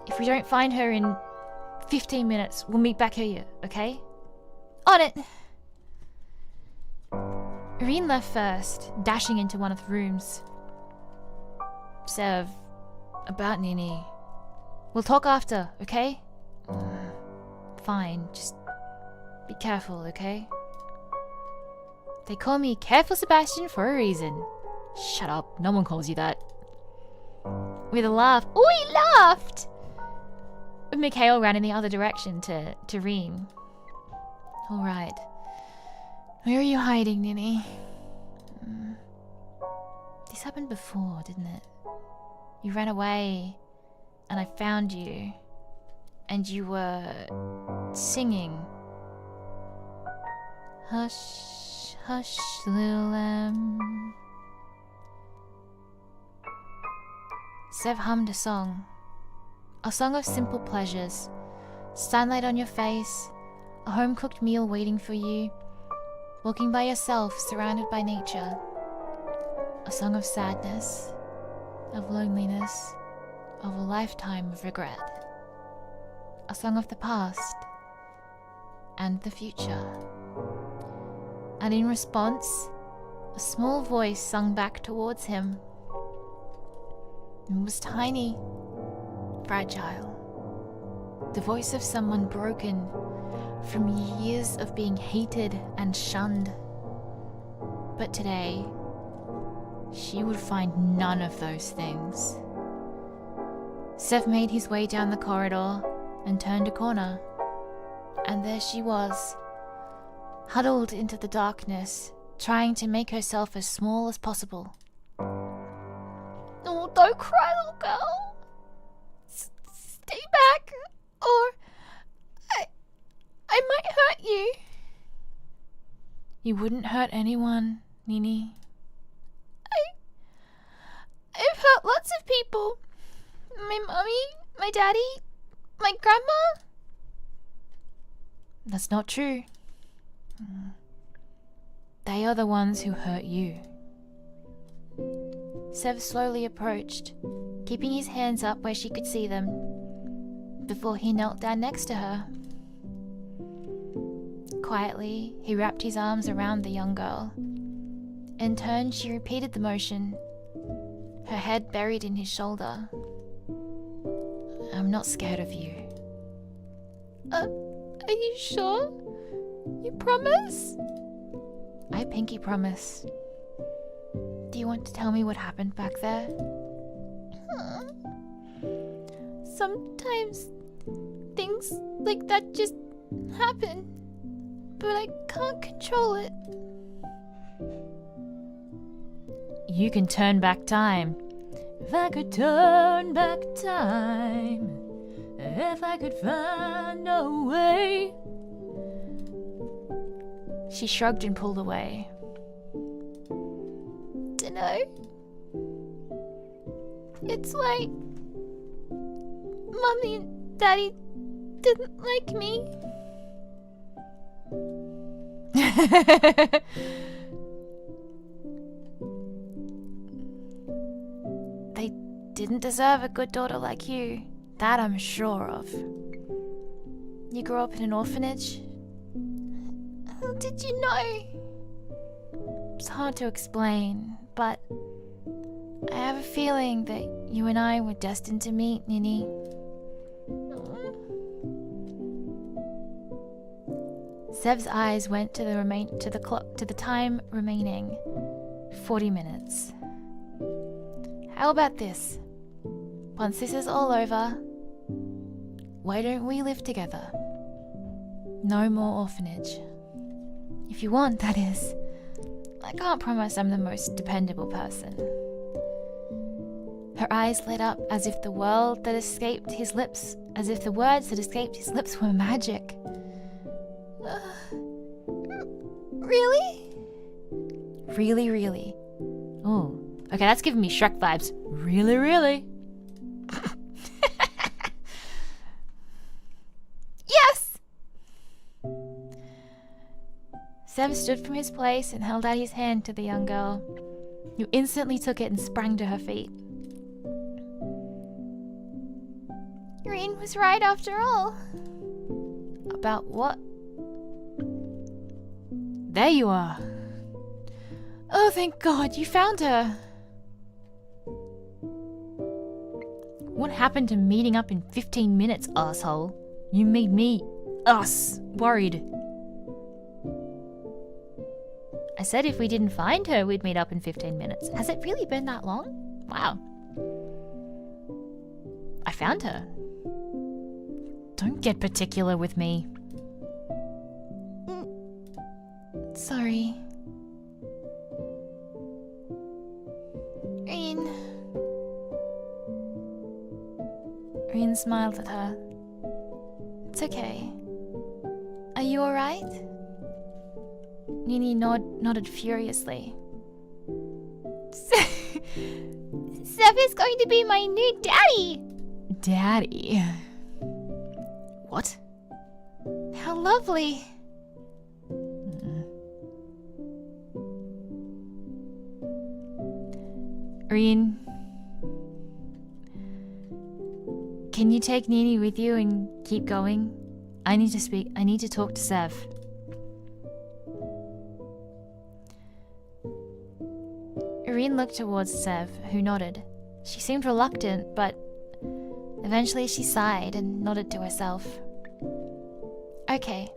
If we don't find her in 15 minutes, we'll meet back here, okay? On it! Irene left first, dashing into one of the rooms. Sev, about Nini. We'll talk after, okay? Fine, just be careful, okay? They call me Careful Sebastian for a reason. Shut up, no one calls you that. With a laugh. Oh, he laughed! Mikhail ran in the other direction to Reem. Alright. Where are you hiding, Nini? This happened before, didn't it? You ran away, and I found you, and you were singing. Hush, hush, little lamb. Sev hummed a song of simple pleasures. Sunlight on your face, a home-cooked meal waiting for you, walking by yourself, surrounded by nature. A song of sadness, of loneliness, of a lifetime of regret. A song of the past and the future. And in response, a small voice sung back towards him. It was tiny, fragile. The voice of someone broken, from years of being hated and shunned. But today, she would find none of those things. Sev made his way down the corridor and turned a corner. And there she was, huddled into the darkness, trying to make herself as small as possible. Oh, don't cry, little girl. Stay back, or I might hurt you. You wouldn't hurt anyone, Nini. I've hurt lots of people. My mummy, my daddy, my grandma. That's not true. They are the ones who hurt you. Sev slowly approached, keeping his hands up where she could see them, before he knelt down next to her. Quietly, he wrapped his arms around the young girl. In turn, she repeated the motion, her head buried in his shoulder. I'm not scared of you. Are you sure? You promise? I pinky promise. Do you want to tell me what happened back there? Sometimes things like that just happen, but I can't control it. You can turn back time. If I could turn back time, if I could find a way. She shrugged and pulled away. Dunno. It's like Mummy and Daddy didn't like me. They didn't deserve a good daughter like you. That I'm sure of. You grew up in an orphanage? How did you know? It's hard to explain, but I have a feeling that you and I were destined to meet, Nini. Sev's eyes went to the time remaining 40 minutes. How about this? Once this is all over, why don't we live together? No more orphanage. If you want, that is. I can't promise I'm the most dependable person. Her eyes lit up as if the words that escaped his lips were magic. Really? Really, really. Oh, okay, that's giving me Shrek vibes. Really, really. Yes! Sev stood from his place and held out his hand to the young girl, who instantly took it and sprang to her feet. Irene was right after all. About what? There you are. Oh, thank God, you found her. What happened to meeting up in 15 minutes, asshole? You made us, worried. I said if we didn't find her, we'd meet up in 15 minutes. Has it really been that long? Wow. I found her. Don't get particular with me. Sorry. Irene smiled at her. It's okay. Are you alright? Nini nodded furiously. Sev is going to be my new daddy! Daddy? What? How lovely! Irene, can you take Nini with you and keep going? I need to talk to Sev. Irene looked towards Sev, who nodded. She seemed reluctant, but eventually she sighed and nodded to herself. Okay,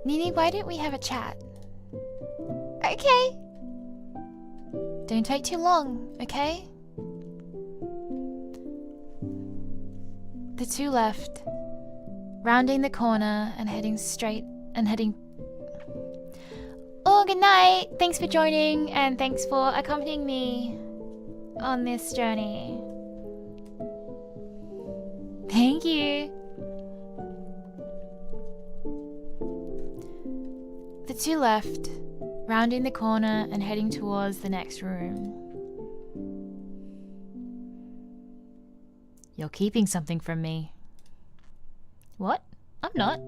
Nini, why don't we have a chat? Okay. Don't take too long, okay? The two left, rounding the corner and heading straight and heading. Oh, good night. Thanks for joining and thanks for accompanying me on this journey. Thank you. The two left, rounding the corner and heading towards the next room. You're keeping something from me. What? I'm not.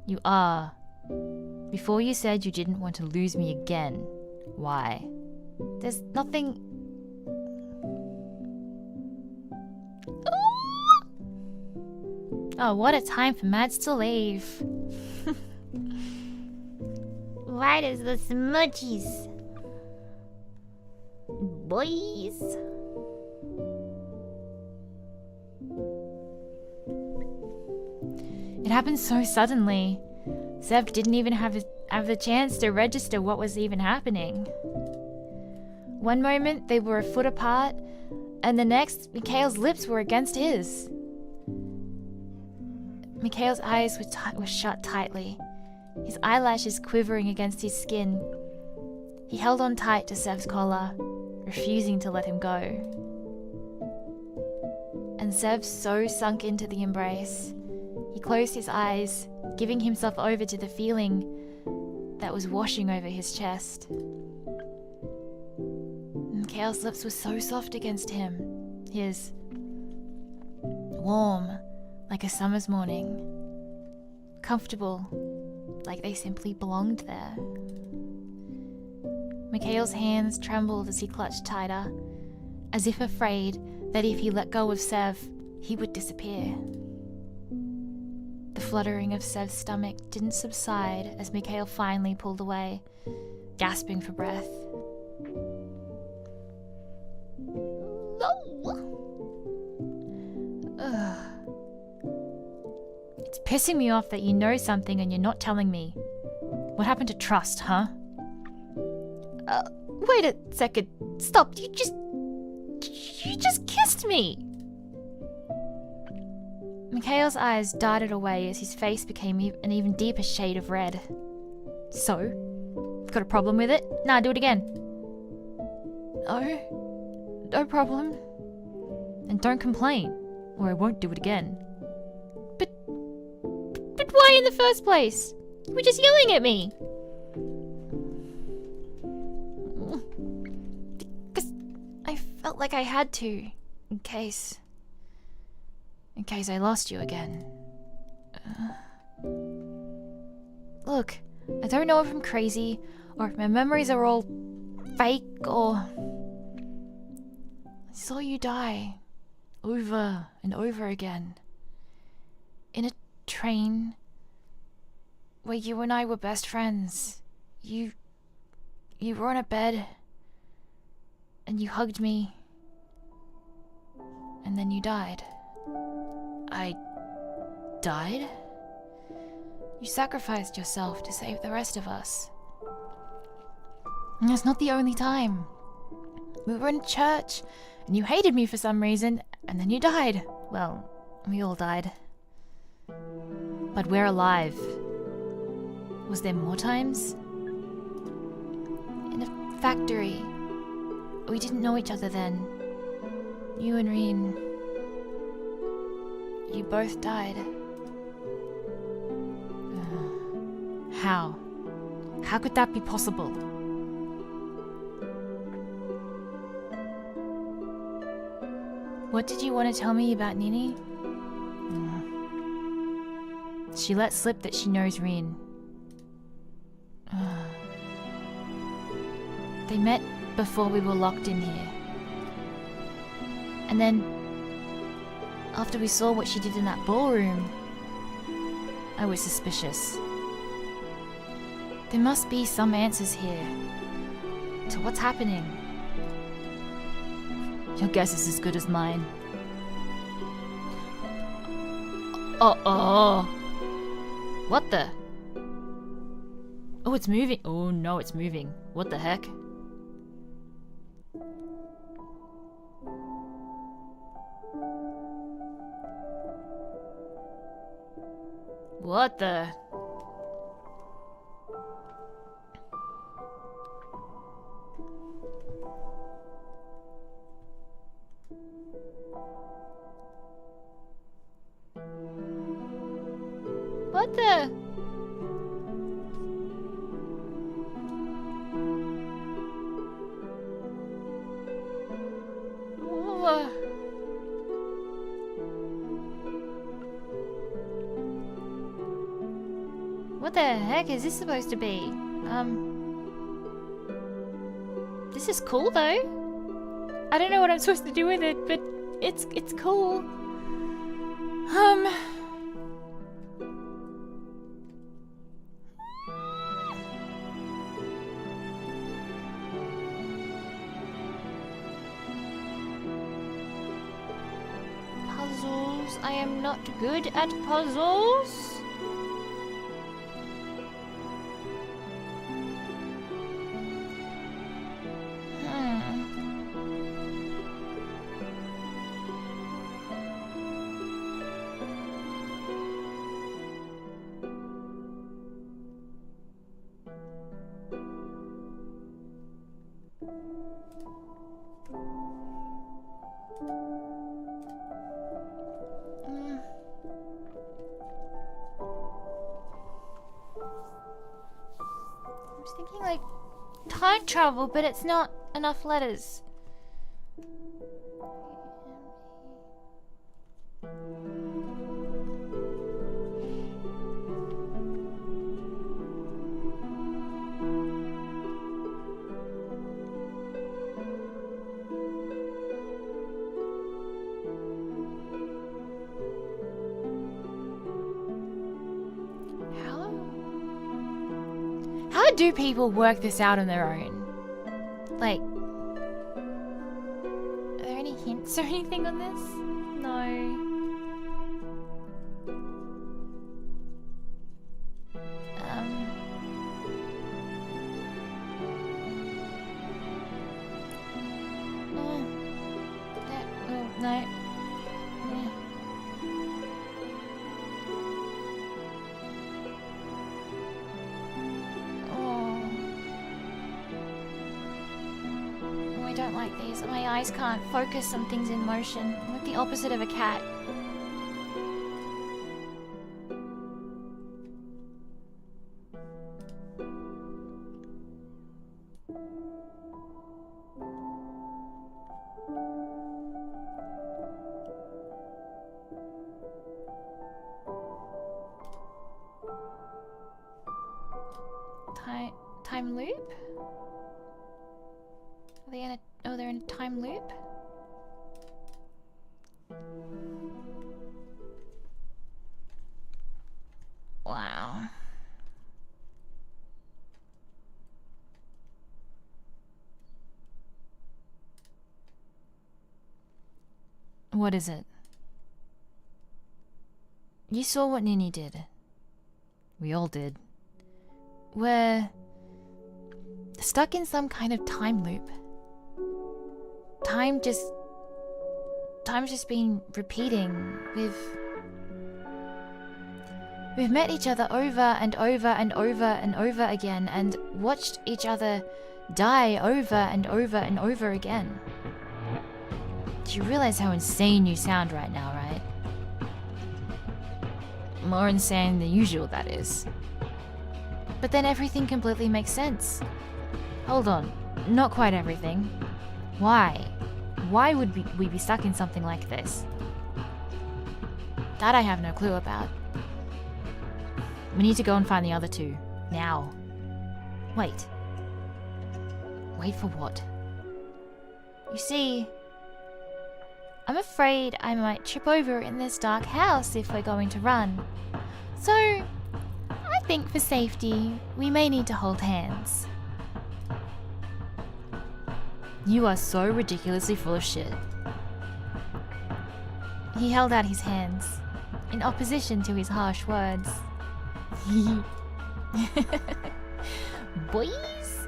You are. Before you said you didn't want to lose me again. Why? There's nothing. Oh, what a time for Mads to leave. Why does the smudgies? Boys. It happened so suddenly. Zev didn't even have the chance to register what was even happening. One moment they were a foot apart, and the next, Mikhail's lips were against his. Mikhail's eyes were shut tightly, his eyelashes quivering against his skin. He held on tight to Zev's collar, refusing to let him go. And Zev so sunk into the embrace, he closed his eyes, giving himself over to the feeling that was washing over his chest. Mikhail's lips were so soft against him, his warm like a summer's morning, comfortable like they simply belonged there. Mikhail's hands trembled as he clutched tighter, as if afraid that if he let go of Zev, he would disappear. The fluttering of Sev's stomach didn't subside as Mikhail finally pulled away, gasping for breath. Ugh. It's pissing me off that you know something and you're not telling me. What happened to trust, huh? Wait a second. Stop. You just kissed me. Mikhail's eyes darted away as his face became an even deeper shade of red. So? Got a problem with it? Nah, do it again. No problem. And don't complain, or I won't do it again. But why in the first place? You were just yelling at me. Because I felt like I had to, in case I lost you again. Look, I don't know if I'm crazy, or if my memories are all fake, or I saw you die over and over again in a train where you and I were best friends. You were on a bed and you hugged me, and then you died. I died? You sacrificed yourself to save the rest of us. And that's not the only time. We were in church, and you hated me for some reason, and then you died. Well, we all died. But we're alive. Was there more times? In a factory. We didn't know each other then. You and Reen. You both died. How? How could that be possible? What did you want to tell me about Nini? She let slip that she knows Reen. They met before we were locked in here. And then, after we saw what she did in that ballroom, I was suspicious. There must be some answers here to what's happening. Your guess is as good as mine. Uh-oh. What the? Oh, it's moving. Oh no, it's moving. What the heck? What the? What the? Wha- What the heck is this supposed to be? This is cool though. I don't know what I'm supposed to do with it, but it's cool. Puzzles. I am not good at puzzles. I was thinking like time travel, but it's not enough letters. How do people work this out on their own? Like, are there any hints or anything on this? No. No. Oh, no. Yeah. I don't like these. My eyes can't focus on things in motion. I'm like the opposite of a cat. Time loop? Are they in a... Oh, they're in a time loop? Wow. What is it? You saw what Nini did. We all did. We're stuck in some kind of time loop. Time's just been repeating. We've met each other over and over and over and over again and watched each other die over and over and over again. Do you realize how insane you sound right now, right? More insane than usual, that is. But then everything completely makes sense. Hold on, not quite everything. Why? Why would we be stuck in something like this? That I have no clue about. We need to go and find the other two. Now. Wait. Wait for what? You see, I'm afraid I might trip over in this dark house if we're going to run. So, I think for safety, we may need to hold hands. You are so ridiculously full of shit. He held out his hands, in opposition to his harsh words. boys.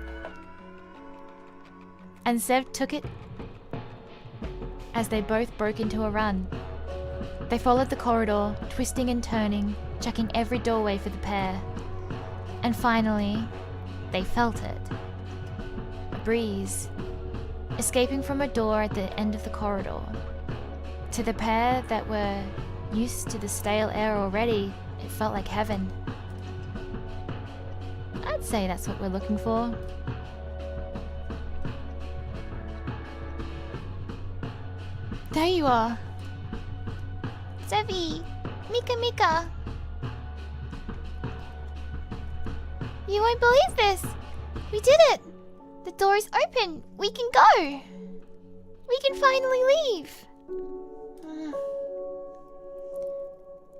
And Sev took it as they both broke into a run. They followed the corridor, twisting and turning, checking every doorway for the pair. And finally, they felt it. A breeze, escaping from a door at the end of the corridor. To the pair that were used to the stale air already, it felt like heaven. I'd say that's what we're looking for. There you are. Sevi! Mika Mika! You won't believe this! We did it! The door is open! We can go! We can finally leave!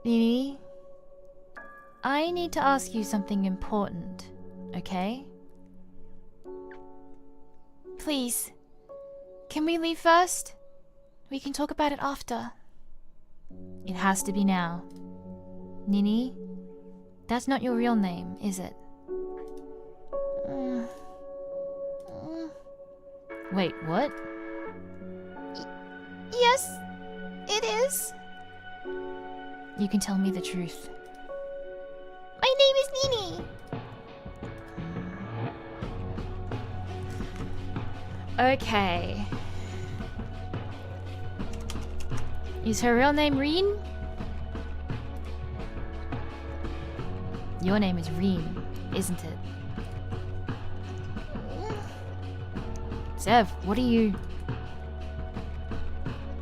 Nini, I need to ask you something important, okay? Please. Can we leave first? We can talk about it after. It has to be now. Nini, that's not your real name, is it? Wait, what? Yes, it is. You can tell me the truth. My name is Nini. Okay. Is her real name Reen? Your name is Reen, isn't it? Sev, what are you...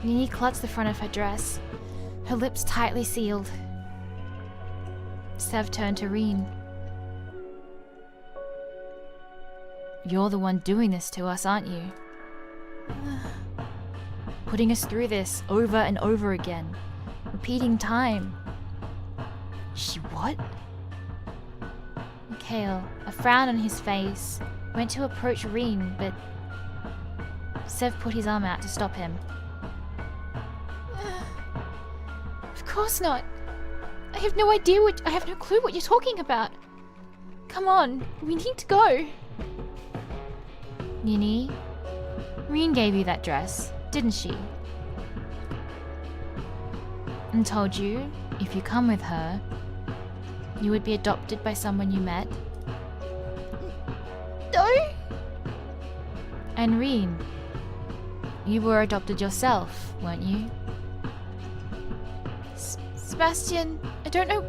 Nini clutched the front of her dress, her lips tightly sealed. Sev turned to Reen. You're the one doing this to us, aren't you? Putting us through this over and over again. Repeating time. She what? Mikhail, a frown on his face, went to approach Reen, but Sev put his arm out to stop him. Of course not. I have no clue what you're talking about. Come on, we need to go. Nini, Reen gave you that dress, didn't she? And told you, if you come with her, you would be adopted by someone you met? No? And Reen, you were adopted yourself, weren't you? Sebastian, I don't know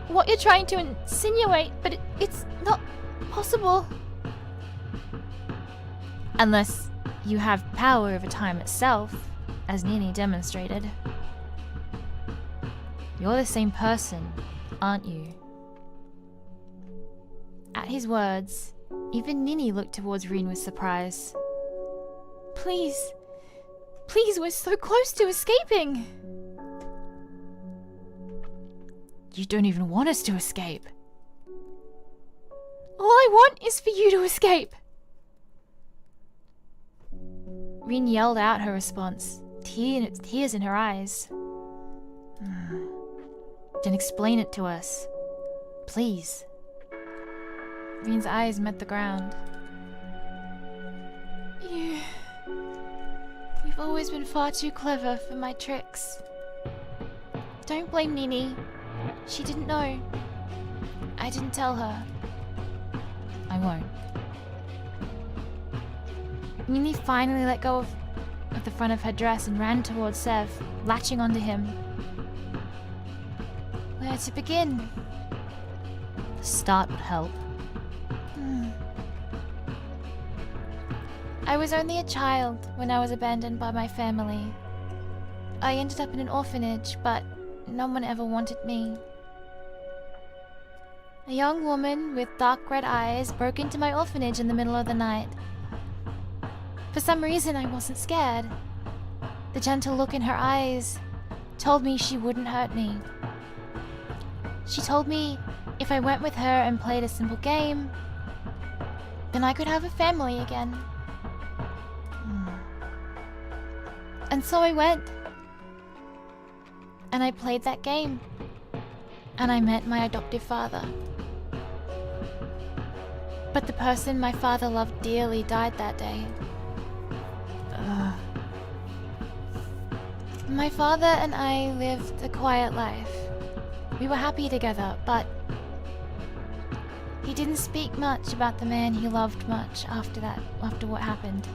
what you're trying to insinuate, but it's not possible. Unless you have power over time itself, as Nini demonstrated. You're the same person, aren't you? At his words, even Nini looked towards Reen with surprise. Please, we're so close to escaping. You don't even want us to escape. All I want is for you to escape. Reen yelled out her response, tears in her eyes. Then explain it to us. Please. Reen's eyes met the ground. You've always been far too clever for my tricks. Don't blame Nini. She didn't know. I didn't tell her. I won't. Nini finally let go of the front of her dress and ran towards Sev, latching onto him. Where to begin? The start would help. I was only a child when I was abandoned by my family. I ended up in an orphanage, but no one ever wanted me. A young woman with dark red eyes broke into my orphanage in the middle of the night. For some reason, I wasn't scared. The gentle look in her eyes told me she wouldn't hurt me. She told me if I went with her and played a simple game, then I could have a family again. And so I went. And I played that game. And I met my adoptive father. But the person my father loved dearly died that day. My father and I lived a quiet life. We were happy together, but he didn't speak much about the man he loved much after what happened.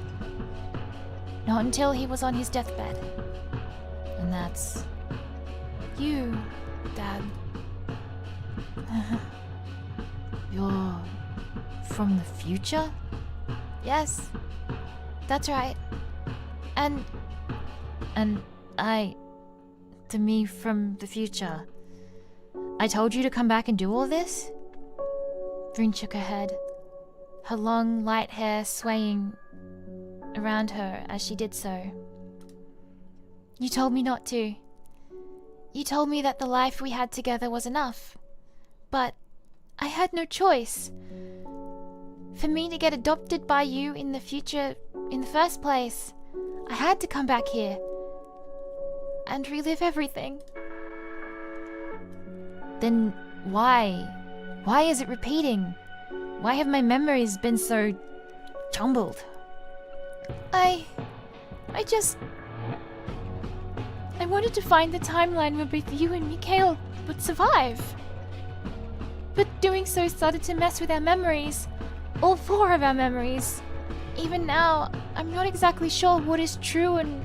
Not until he was on his deathbed. And that's... You, Dad. You're from the future? Yes, that's right. And To me from the future. I told you to come back and do all this? Rin shook her head, her long, light hair swaying around her as she did so. You told me not to. You told me that the life we had together was enough. But I had no choice. For me to get adopted by you in the future, in the first place, I had to come back here and relive everything. Then why? Why is it repeating? Why have my memories been so jumbled? I wanted to find the timeline where both you and Mikhail would survive. But doing so started to mess with our memories. All 4 of our memories. Even now, I'm not exactly sure what is true and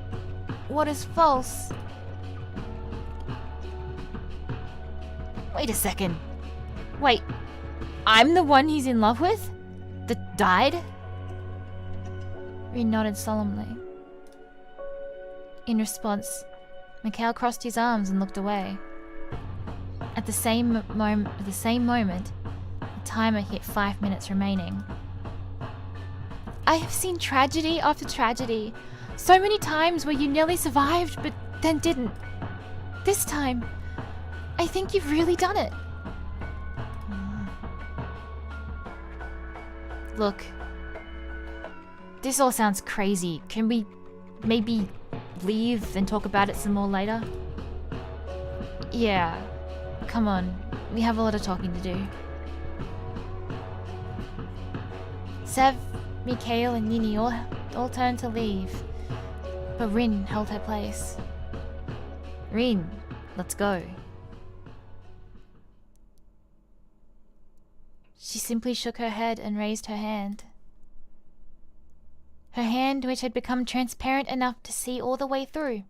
what is false. Wait a second. Wait, I'm the one he's in love with? That died? Rin nodded solemnly. In response, Mikhail crossed his arms and looked away. At the same moment, the timer hit 5 minutes remaining. I have seen tragedy after tragedy. So many times where you nearly survived, but then didn't. This time, I think you've really done it. Look, this all sounds crazy. Can we maybe leave and talk about it some more later? Yeah. Come on. We have a lot of talking to do. Sev, Mikhail, and Nini all turned to leave, but Rin held her place. Rin, let's go. She simply shook her head and raised her hand. Her hand, which had become transparent enough to see all the way through.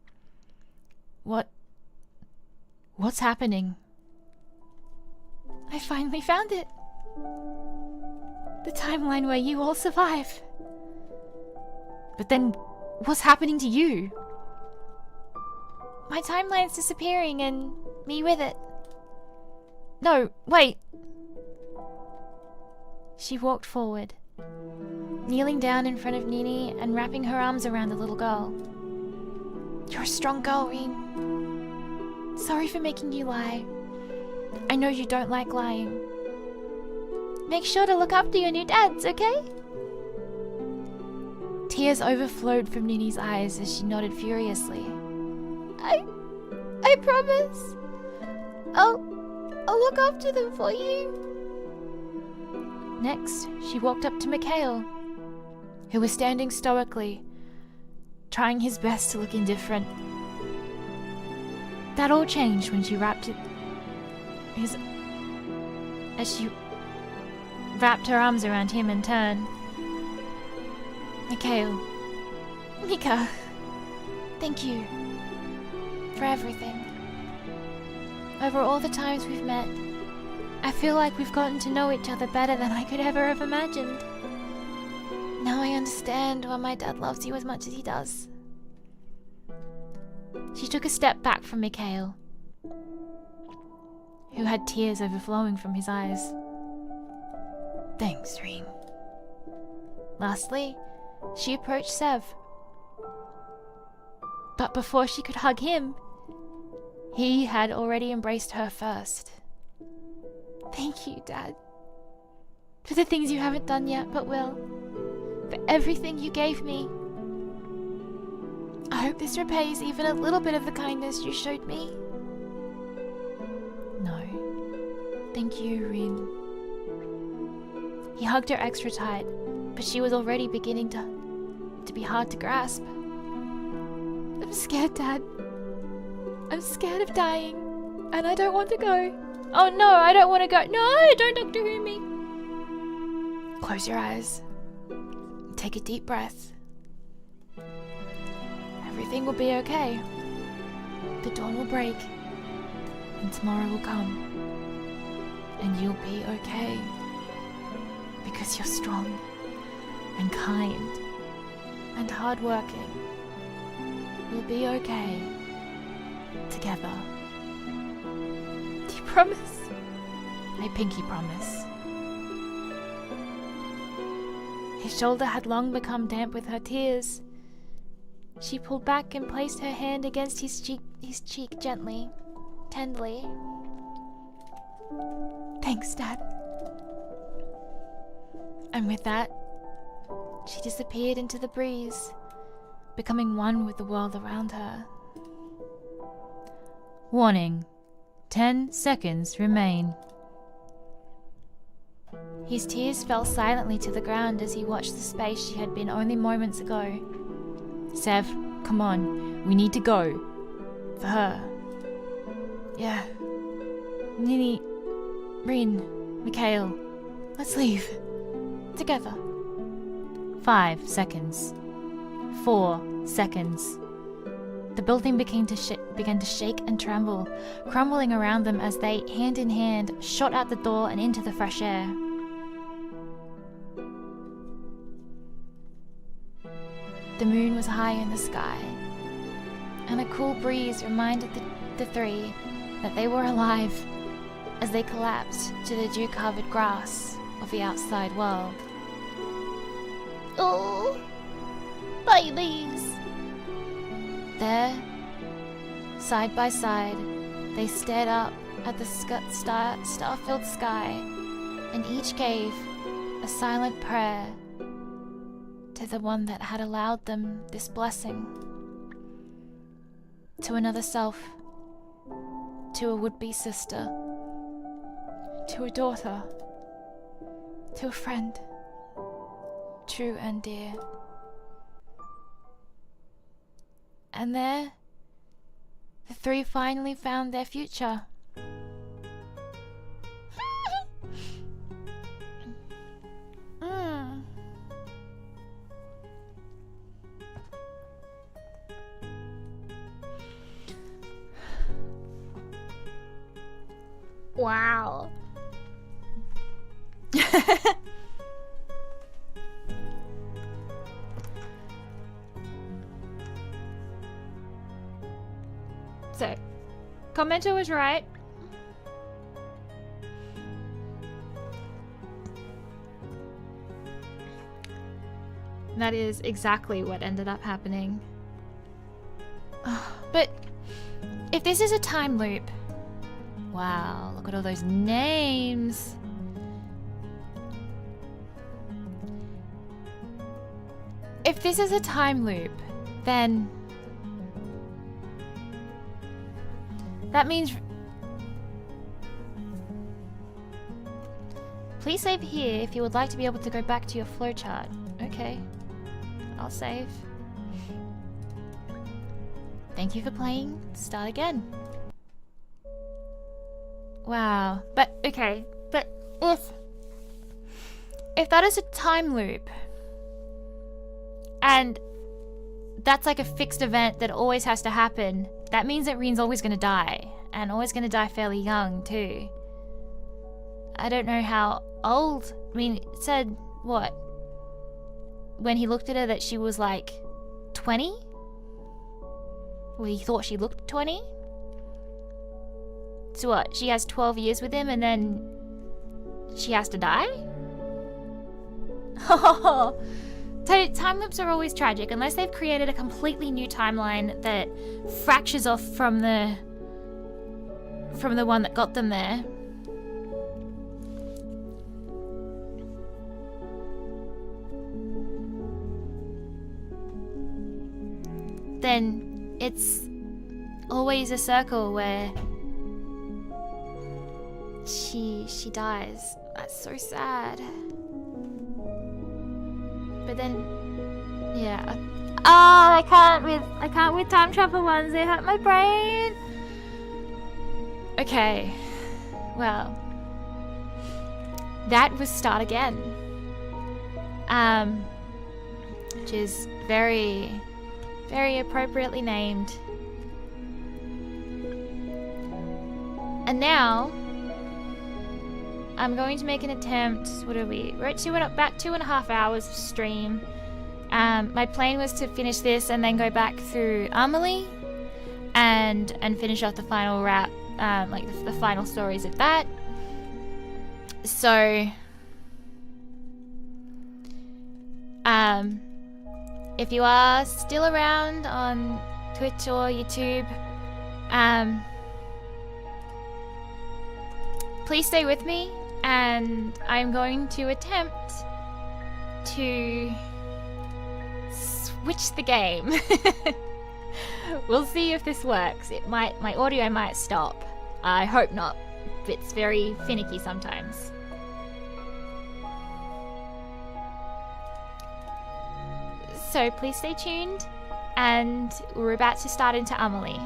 What's happening? I finally found it. The timeline where you all survive. But then, what's happening to you? My timeline's disappearing and me with it. No, wait. She walked forward, kneeling down in front of Nini and wrapping her arms around the little girl. You're a strong girl, Rin. Sorry for making you lie. I know you don't like lying. Make sure to look after your new dads, okay? Tears overflowed from Nini's eyes as she nodded furiously. I promise. I'll look after them for you. Next, she walked up to Mikhail, who was standing stoically, trying his best to look indifferent. That all changed when she as she wrapped her arms around him in turn. Mikhail, Mika, thank you for everything. Over all the times we've met, I feel like we've gotten to know each other better than I could ever have imagined. Now I understand why my dad loves you as much as he does. She took a step back from Mikhail, who had tears overflowing from his eyes. Thanks, Rin. Lastly, she approached Sev. But before she could hug him, he had already embraced her first. Thank you, Dad. For the things you haven't done yet, but will. For everything you gave me. I hope this repays even a little bit of the kindness you showed me. No. Thank you, Rin. He hugged her extra tight, but she was already beginning to be hard to grasp. I'm scared, Dad. I'm scared of dying, and I don't want to go. Oh no, I don't want to go. No, don't Doctor Who me. Close your eyes. Take a deep breath. Everything will be okay. The dawn will break, and tomorrow will come. And you'll be okay. Because you're strong, and kind, and hardworking. We'll be okay. Together. Do you promise? I pinky promise. His shoulder had long become damp with her tears. She pulled back and placed her hand against his cheek gently, tenderly. Thanks, Dad. And with that, she disappeared into the breeze, becoming one with the world around her. Warning. 10 seconds remain. His tears fell silently to the ground as he watched the space she had been only moments ago. Sev, come on. We need to go. For her. Yeah. Nini, Rin, Mikhail, let's leave. Together. 5 seconds. 4 seconds. The building began to shake and tremble, crumbling around them as they, hand in hand, shot out the door and into the fresh air. The moon was high in the sky, and a cool breeze reminded the three that they were alive as they collapsed to the dew-covered grass of the outside world. Oh, babies! There, side by side, they stared up at the star-filled sky, and each gave a silent prayer to the one that had allowed them this blessing, to another self, to a would-be sister, to a daughter, to a friend, true and dear. And there, the three finally found their future. Wow. So, commenter was right. That is exactly what ended up happening. But if this is a time loop, Wow, look at all those names. if this is a time loop, then that means please save here if you would like to be able to go back to your flowchart. Okay, I'll save. Thank you for playing. Start again. Wow. But okay, but if that is a time loop and that's like a fixed event that always has to happen, that means that Rin's always going to die, and always going to die fairly young too. I don't know how old. I mean, it said what when he looked at her that she was like 20. Well, he thought she looked 20. So what? She has 12 years with him, and then she has to die. Time loops are always tragic unless they've created a completely new timeline that fractures off from the one that got them there. Then it's always a circle where she dies. That's so sad. But then, yeah. Oh, I can't with time travel ones. They hurt my brain. Okay. Well, that was Start Again. Which is very, very appropriately named. And now, I'm going to make an attempt. What are we? We're at about 2.5 hours of stream. My plan was to finish this and then go back through Amelie and finish off the final wrap, like the final stories of that. So, if you are still around on Twitch or YouTube, please stay with me, and I'm going to attempt to switch the game. We'll see if this works. My audio might stop. I hope not. It's very finicky sometimes. So please stay tuned, and we're about to start into Amelie.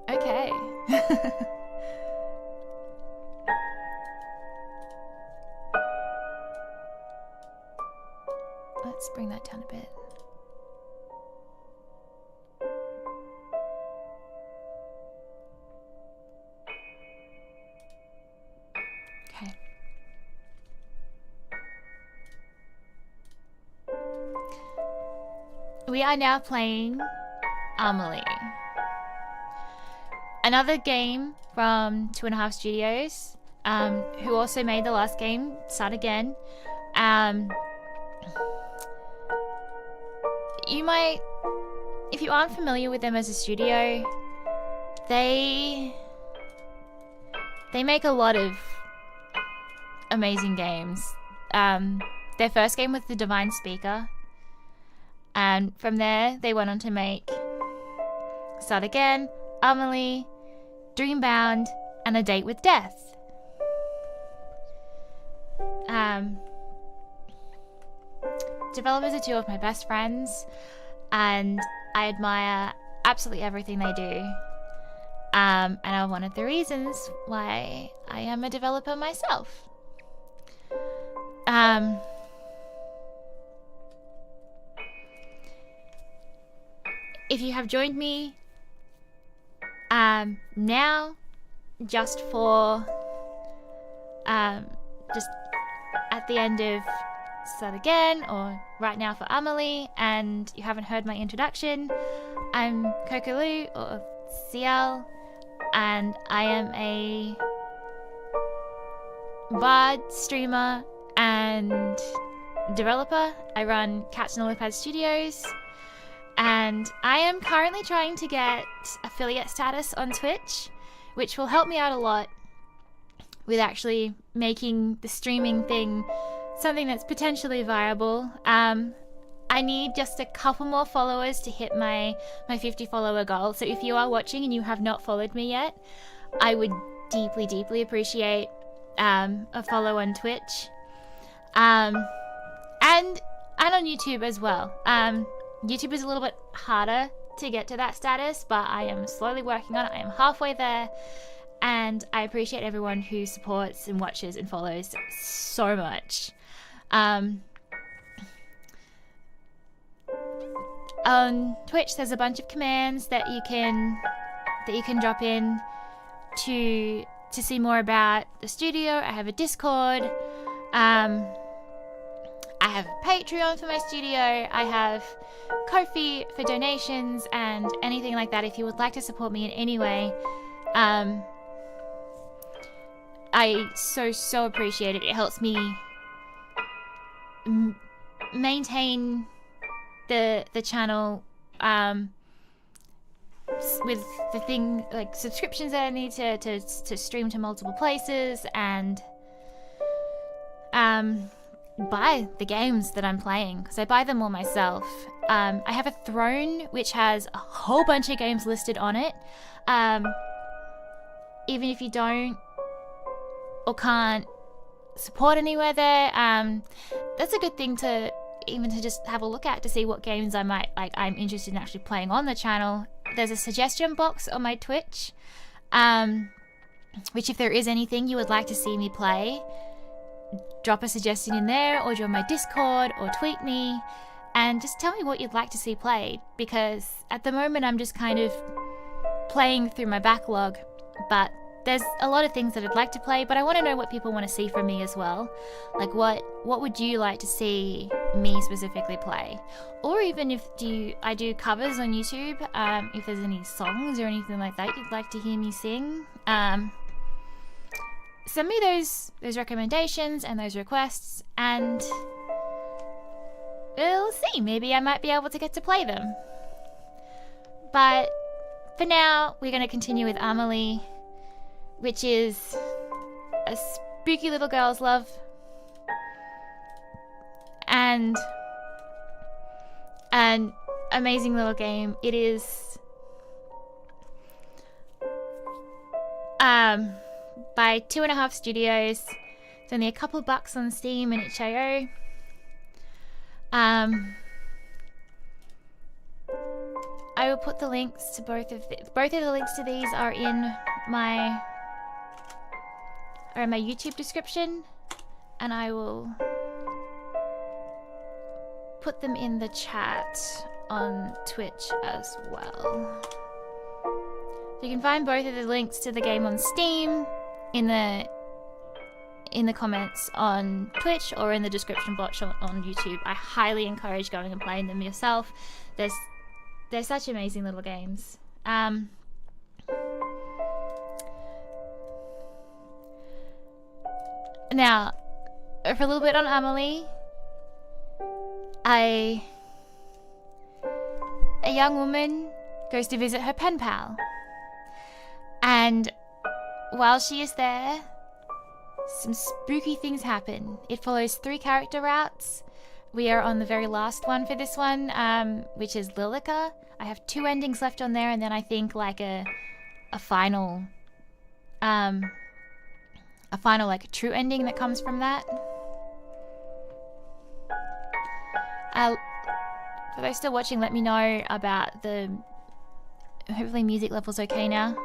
Okay. Let's bring that down a bit. Okay. we are now playing Amelie. Another game from 2.5 Studios, who also made the last game, Start Again. You might, if you aren't familiar with them as a studio, they make a lot of amazing games. Their first game was The Divine Speaker, and from there they went on to make Start Again, Amelie, Dreambound, and A Date with Death. Developers are two of my best friends, and I admire absolutely everything they do. And are one of the reasons why I am a developer myself. If you have joined me now, just for just at the end of Start Again, or right now for Amelie, and you haven't heard my introduction, I'm Kokoloo, or CL, and I am a bard, streamer, and developer. I run Cats and Lillipad Studios, and I am currently trying to get affiliate status on Twitch, which will help me out a lot with actually making the streaming thing something that's potentially viable. I need just a couple more followers to hit my 50 follower goal. So if you are watching and you have not followed me yet, I would deeply appreciate a follow on Twitch, and on YouTube as well. YouTube is a little bit harder to get to that status, but I am slowly working on it. I am halfway there, and I appreciate everyone who supports and watches and follows so much. On Twitch, there's a bunch of commands that you can drop in to see more about the studio. I have a Discord. I have Patreon for my studio. I have Ko-fi for donations and anything like that. If you would like to support me in any way, I so appreciate it. It helps me maintain the channel with the thing like subscriptions that I need to stream to multiple places, and buy the games that I'm playing, because I buy them all myself. I have a throne which has a whole bunch of games listed on it. Even if you don't or can't support anywhere there, that's a good thing to just have a look at, to see what games I'm interested in actually playing on the channel. There's a suggestion box on my Twitch, which if there is anything you would like to see me play, drop a suggestion in there, or join my Discord, or tweet me, and just tell me what you'd like to see played, because at the moment I'm just kind of playing through my backlog, but there's a lot of things that I'd like to play, but I want to know what people want to see from me as well. Like what would you like to see me specifically play? Or even if I do covers on YouTube, if there's any songs or anything like that you'd like to hear me sing, send me those recommendations and those requests, and we'll see. Maybe I might be able to get to play them. But for now, we're going to continue with Amelie, which is a spooky little girl's love, and an amazing little game. It is by 2.5 Studios. It's only a couple bucks on Steam and itch.io. I will put the links to both of the links to these are in my YouTube description, and I will put them in the chat on Twitch as well. You can find both of the links to the game on Steam in in the comments on Twitch or in the description box on YouTube. I highly encourage going and playing them yourself. They're such amazing little games. Now, for a little bit on Amelie, a young woman goes to visit her pen pal, and while she is there, some spooky things happen. It follows 3 character routes. We are on the very last one for this one, which is Lilica. I have 2 endings left on there, and then I think like a final like a true ending that comes from that. For those still watching, let me know about the... Hopefully music level's okay now.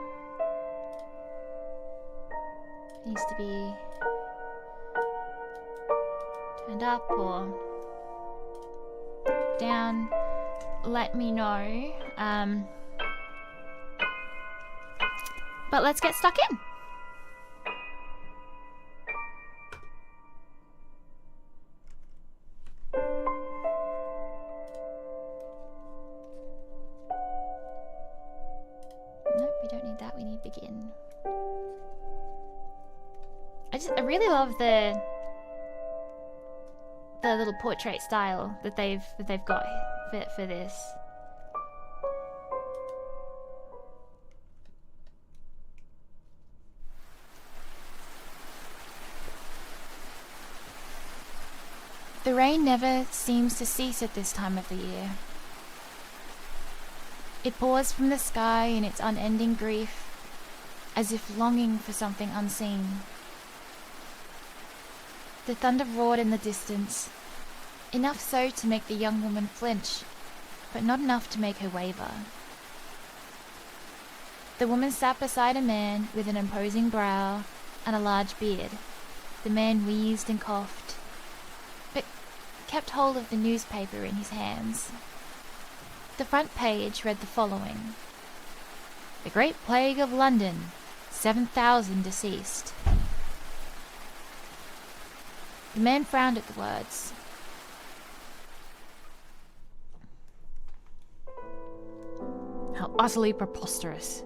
It needs to be turned up or down. Let me know. But let's get stuck in. Nope, we don't need that. We need begin. I really love the little portrait style that they've got for this. The rain never seems to cease at this time of the year. It pours from the sky in its unending grief, as if longing for something unseen. The thunder roared in the distance, enough so to make the young woman flinch, but not enough to make her waver. The woman sat beside a man with an imposing brow and a large beard. The man wheezed and coughed, but kept hold of the newspaper in his hands. The front page read the following: "The Great Plague of London, 7,000 deceased." The man frowned at the words. How utterly preposterous.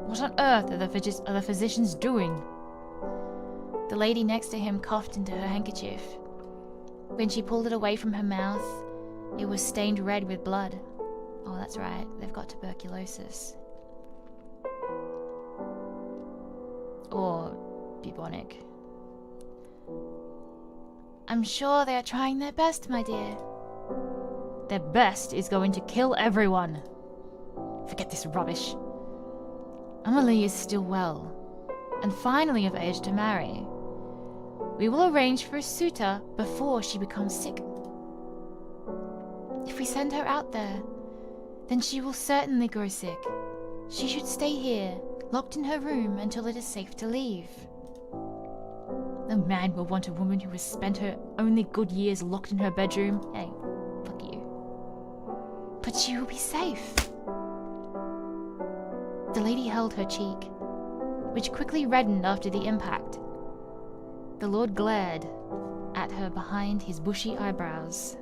What on earth are the physicians doing? The lady next to him coughed into her handkerchief. When she pulled it away from her mouth, it was stained red with blood. Oh, that's right, they've got tuberculosis. Or bubonic. I'm sure they are trying their best, my dear. Their best is going to kill everyone. Forget this rubbish. Amelie is still well, and finally of age to marry. We will arrange for a suitor before she becomes sick. If we send her out there, then she will certainly grow sick. She should stay here, locked in her room until it is safe to leave. No man will want a woman who has spent her only good years locked in her bedroom. Hey, fuck you. But she will be safe. The lady held her cheek, which quickly reddened after the impact. The Lord glared at her behind his bushy eyebrows.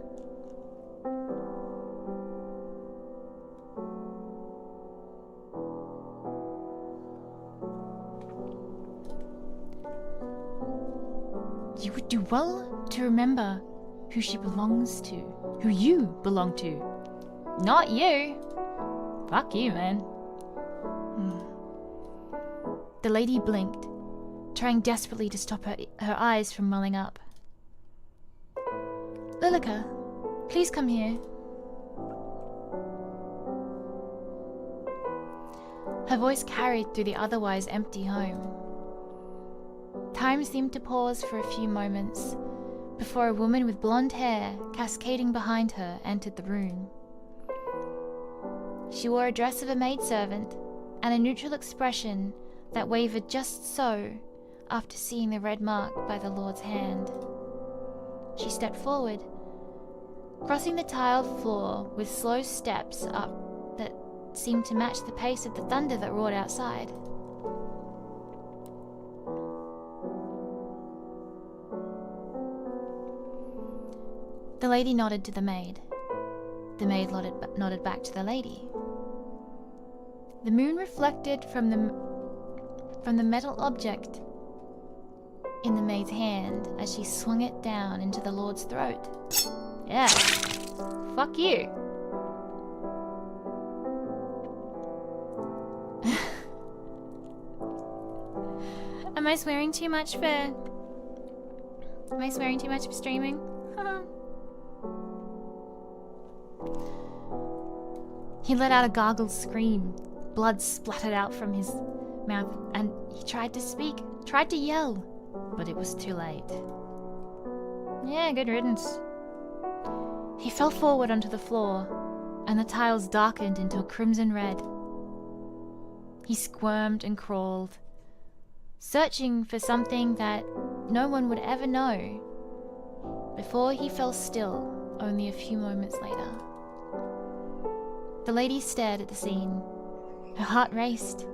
You would do well to remember who she belongs to, who you belong to. Not you. Fuck you, man. The lady blinked, trying desperately to stop her eyes from welling up. Lilica, please come here. Her voice carried through the otherwise empty home. Time seemed to pause for a few moments before a woman with blonde hair cascading behind her entered the room. She wore a dress of a maidservant and a neutral expression that wavered just so after seeing the red mark by the Lord's hand. She stepped forward, crossing the tiled floor with slow steps up that seemed to match the pace of the thunder that roared outside. The lady nodded to the maid. The maid nodded back to the lady. The moon reflected from the metal object in the maid's hand as she swung it down into the Lord's throat. Yeah. Fuck you. Am I swearing too much for streaming? He let out a gargled scream. Blood splattered out from his mouth, and he tried to speak, tried to yell, but it was too late. Yeah, good riddance. He fell forward onto the floor, and the tiles darkened into a crimson red. He squirmed and crawled, searching for something that no one would ever know, before he fell still only a few moments later. The lady stared at the scene. Her heart raced,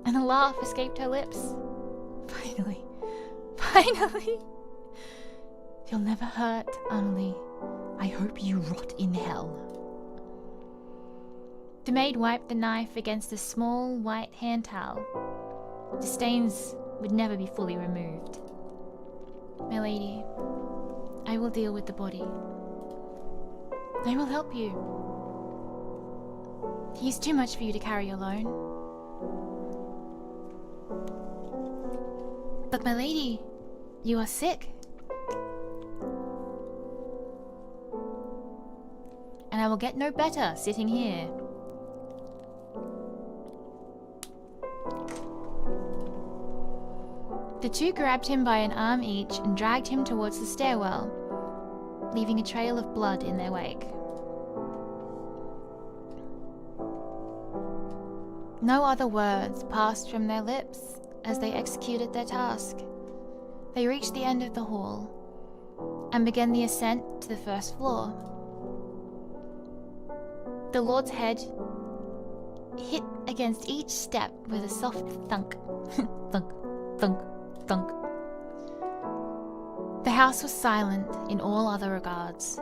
and a laugh escaped her lips. Finally! You'll never hurt, Amelie. I hope you rot in hell. The maid wiped the knife against a small white hand towel. The stains would never be fully removed. My lady, I will deal with the body. I will help you. He's too much for you to carry alone. But my lady, you are sick. And I will get no better sitting here. The two grabbed him by an arm each and dragged him towards the stairwell, leaving a trail of blood in their wake. No other words passed from their lips as they executed their task. They reached the end of the hall and began the ascent to the first floor. The Lord's head hit against each step with a soft thunk. Thunk, thunk, thunk. The house was silent in all other regards.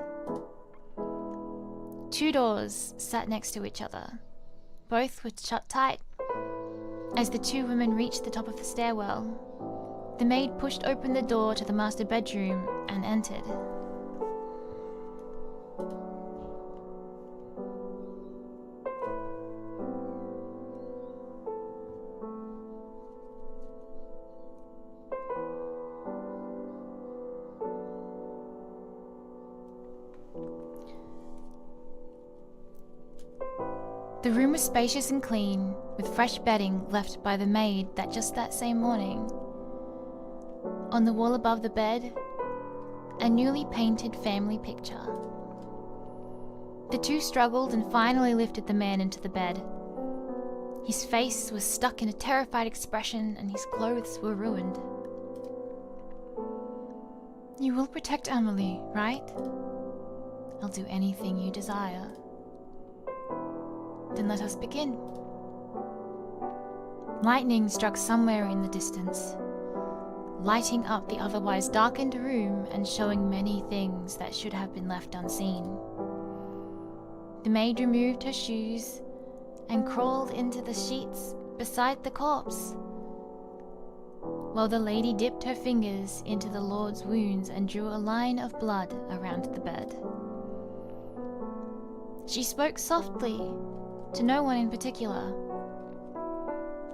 Two doors sat next to each other. Both were shut tight. As the two women reached the top of the stairwell, the maid pushed open the door to the master bedroom and entered. The room was spacious and clean, with fresh bedding left by the maid that same morning. On the wall above the bed, a newly painted family picture. The two struggled and finally lifted the man into the bed. His face was stuck in a terrified expression and his clothes were ruined. You will protect Amelie, right? I'll do anything you desire. Then let us begin. Lightning struck somewhere in the distance, lighting up the otherwise darkened room and showing many things that should have been left unseen. The maid removed her shoes and crawled into the sheets beside the corpse, while the lady dipped her fingers into the Lord's wounds and drew a line of blood around the bed. She spoke softly, to no one in particular,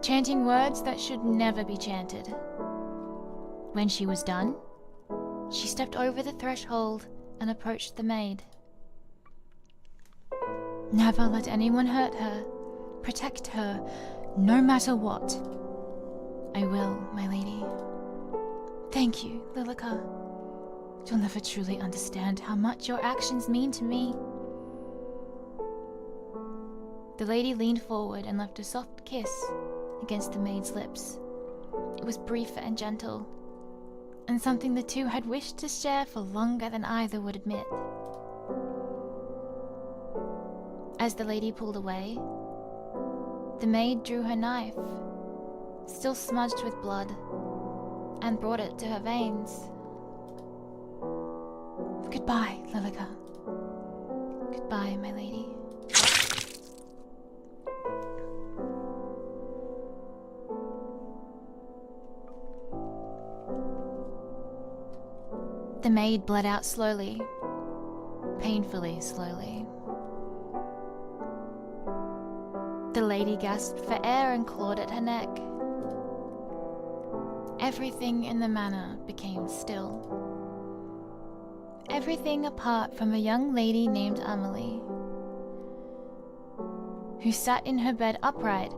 chanting words that should never be chanted. When she was done, she stepped over the threshold and approached the maid. Never let anyone hurt her. Protect her, no matter what. I will, my lady. Thank you, Lilica. You'll never truly understand how much your actions mean to me. The lady leaned forward and left a soft kiss against the maid's lips. It was brief and gentle, and something the two had wished to share for longer than either would admit. As the lady pulled away, the maid drew her knife, still smudged with blood, and brought it to her veins. Goodbye, Lilica. Goodbye, my lady. The maid bled out slowly, painfully slowly. The lady gasped for air and clawed at her neck. Everything in the manor became still. Everything apart from a young lady named Amelie, who sat in her bed upright,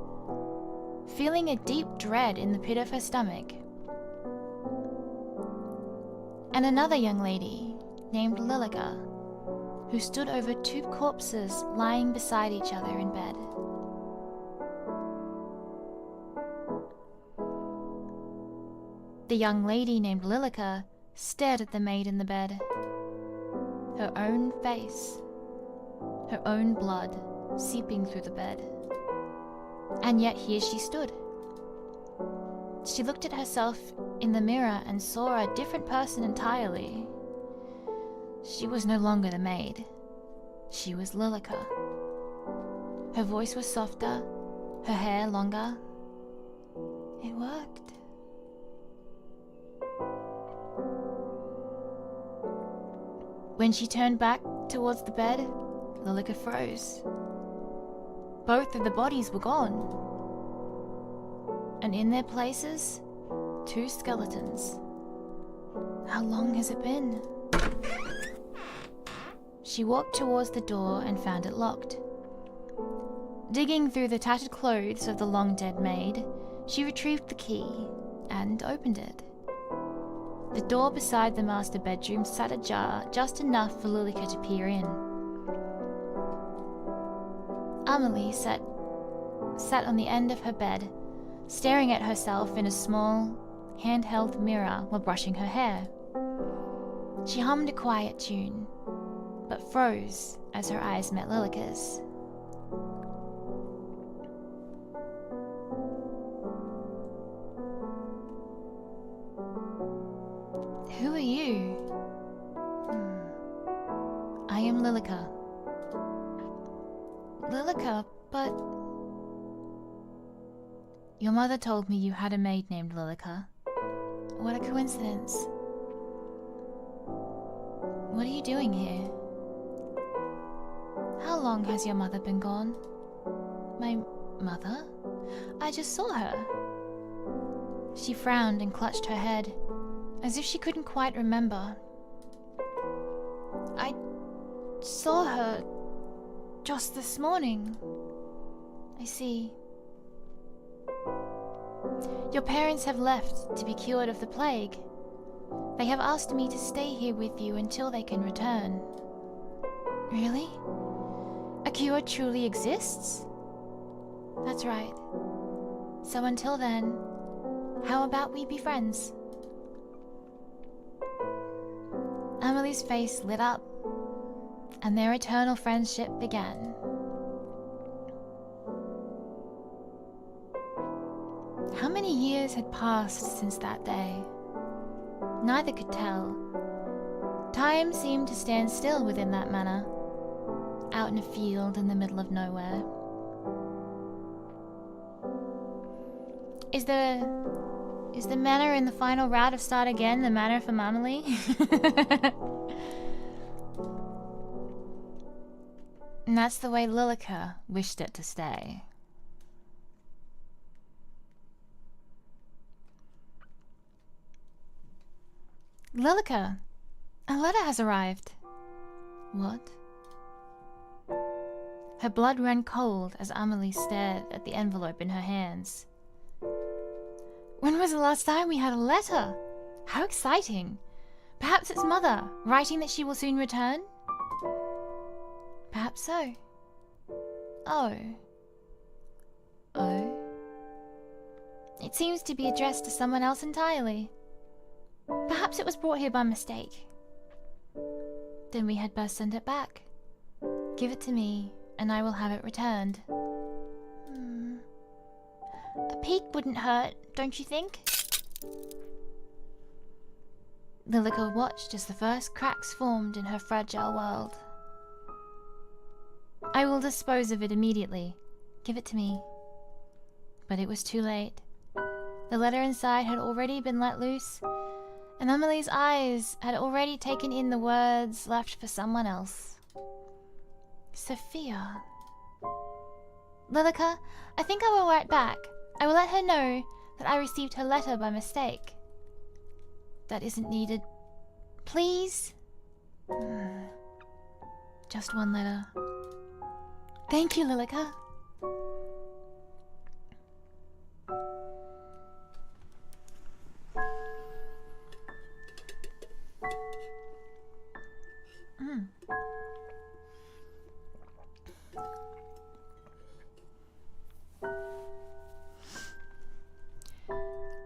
feeling a deep dread in the pit of her stomach. And another young lady named Lilica, who stood over two corpses lying beside each other in bed. The young lady named Lilica stared at the maid in the bed. Her own face, her own blood seeping through the bed. And yet here she stood. She looked at herself in the mirror and saw a different person entirely. She was no longer the maid. She was Lilica. Her voice was softer, her hair longer. It worked. When she turned back towards the bed, Lilica froze. Both of the bodies were gone. And in their places, two skeletons. How long has it been? She walked towards the door and found it locked. Digging through the tattered clothes of the long-dead maid, she retrieved the key and opened it. The door beside the master bedroom sat ajar just enough for Lilica to peer in. Amelie sat on the end of her bed, staring at herself in a small, handheld mirror while brushing her hair. She hummed a quiet tune, but froze as her eyes met Lilica's. Who are you? I am Lilica. Lilica, but... Your mother told me you had a maid named Lilica. What a coincidence. What are you doing here? How long has your mother been gone? My mother? I just saw her. She frowned and clutched her head, as if she couldn't quite remember. I saw her just this morning. I see. Your parents have left to be cured of the plague. They have asked me to stay here with you until they can return. Really? A cure truly exists? That's right. So until then, how about we be friends? Amelie's face lit up, and their eternal friendship began. How many years had passed since that day? Neither could tell. Time seemed to stand still within that manor, out in a field in the middle of nowhere. Is the manor in the final route of Start Again the manor for Amelie? And that's the way Lilica wished it to stay. Lilica, a letter has arrived. What? Her blood ran cold as Amelie stared at the envelope in her hands. When was the last time we had a letter? How exciting! Perhaps it's Mother, writing that she will soon return? Perhaps so. Oh. Oh? It seems to be addressed to someone else entirely. Perhaps it was brought here by mistake. Then we had best send it back. Give it to me, and I will have it returned. A peek wouldn't hurt, don't you think? Lilica watched as the first cracks formed in her fragile world. I will dispose of it immediately. Give it to me. But it was too late. The letter inside had already been let loose, and Emily's eyes had already taken in the words left for someone else. Sophia. Lilica, I think I will write back. I will let her know that I received her letter by mistake. That isn't needed. Please? Just one letter. Thank you, Lilica.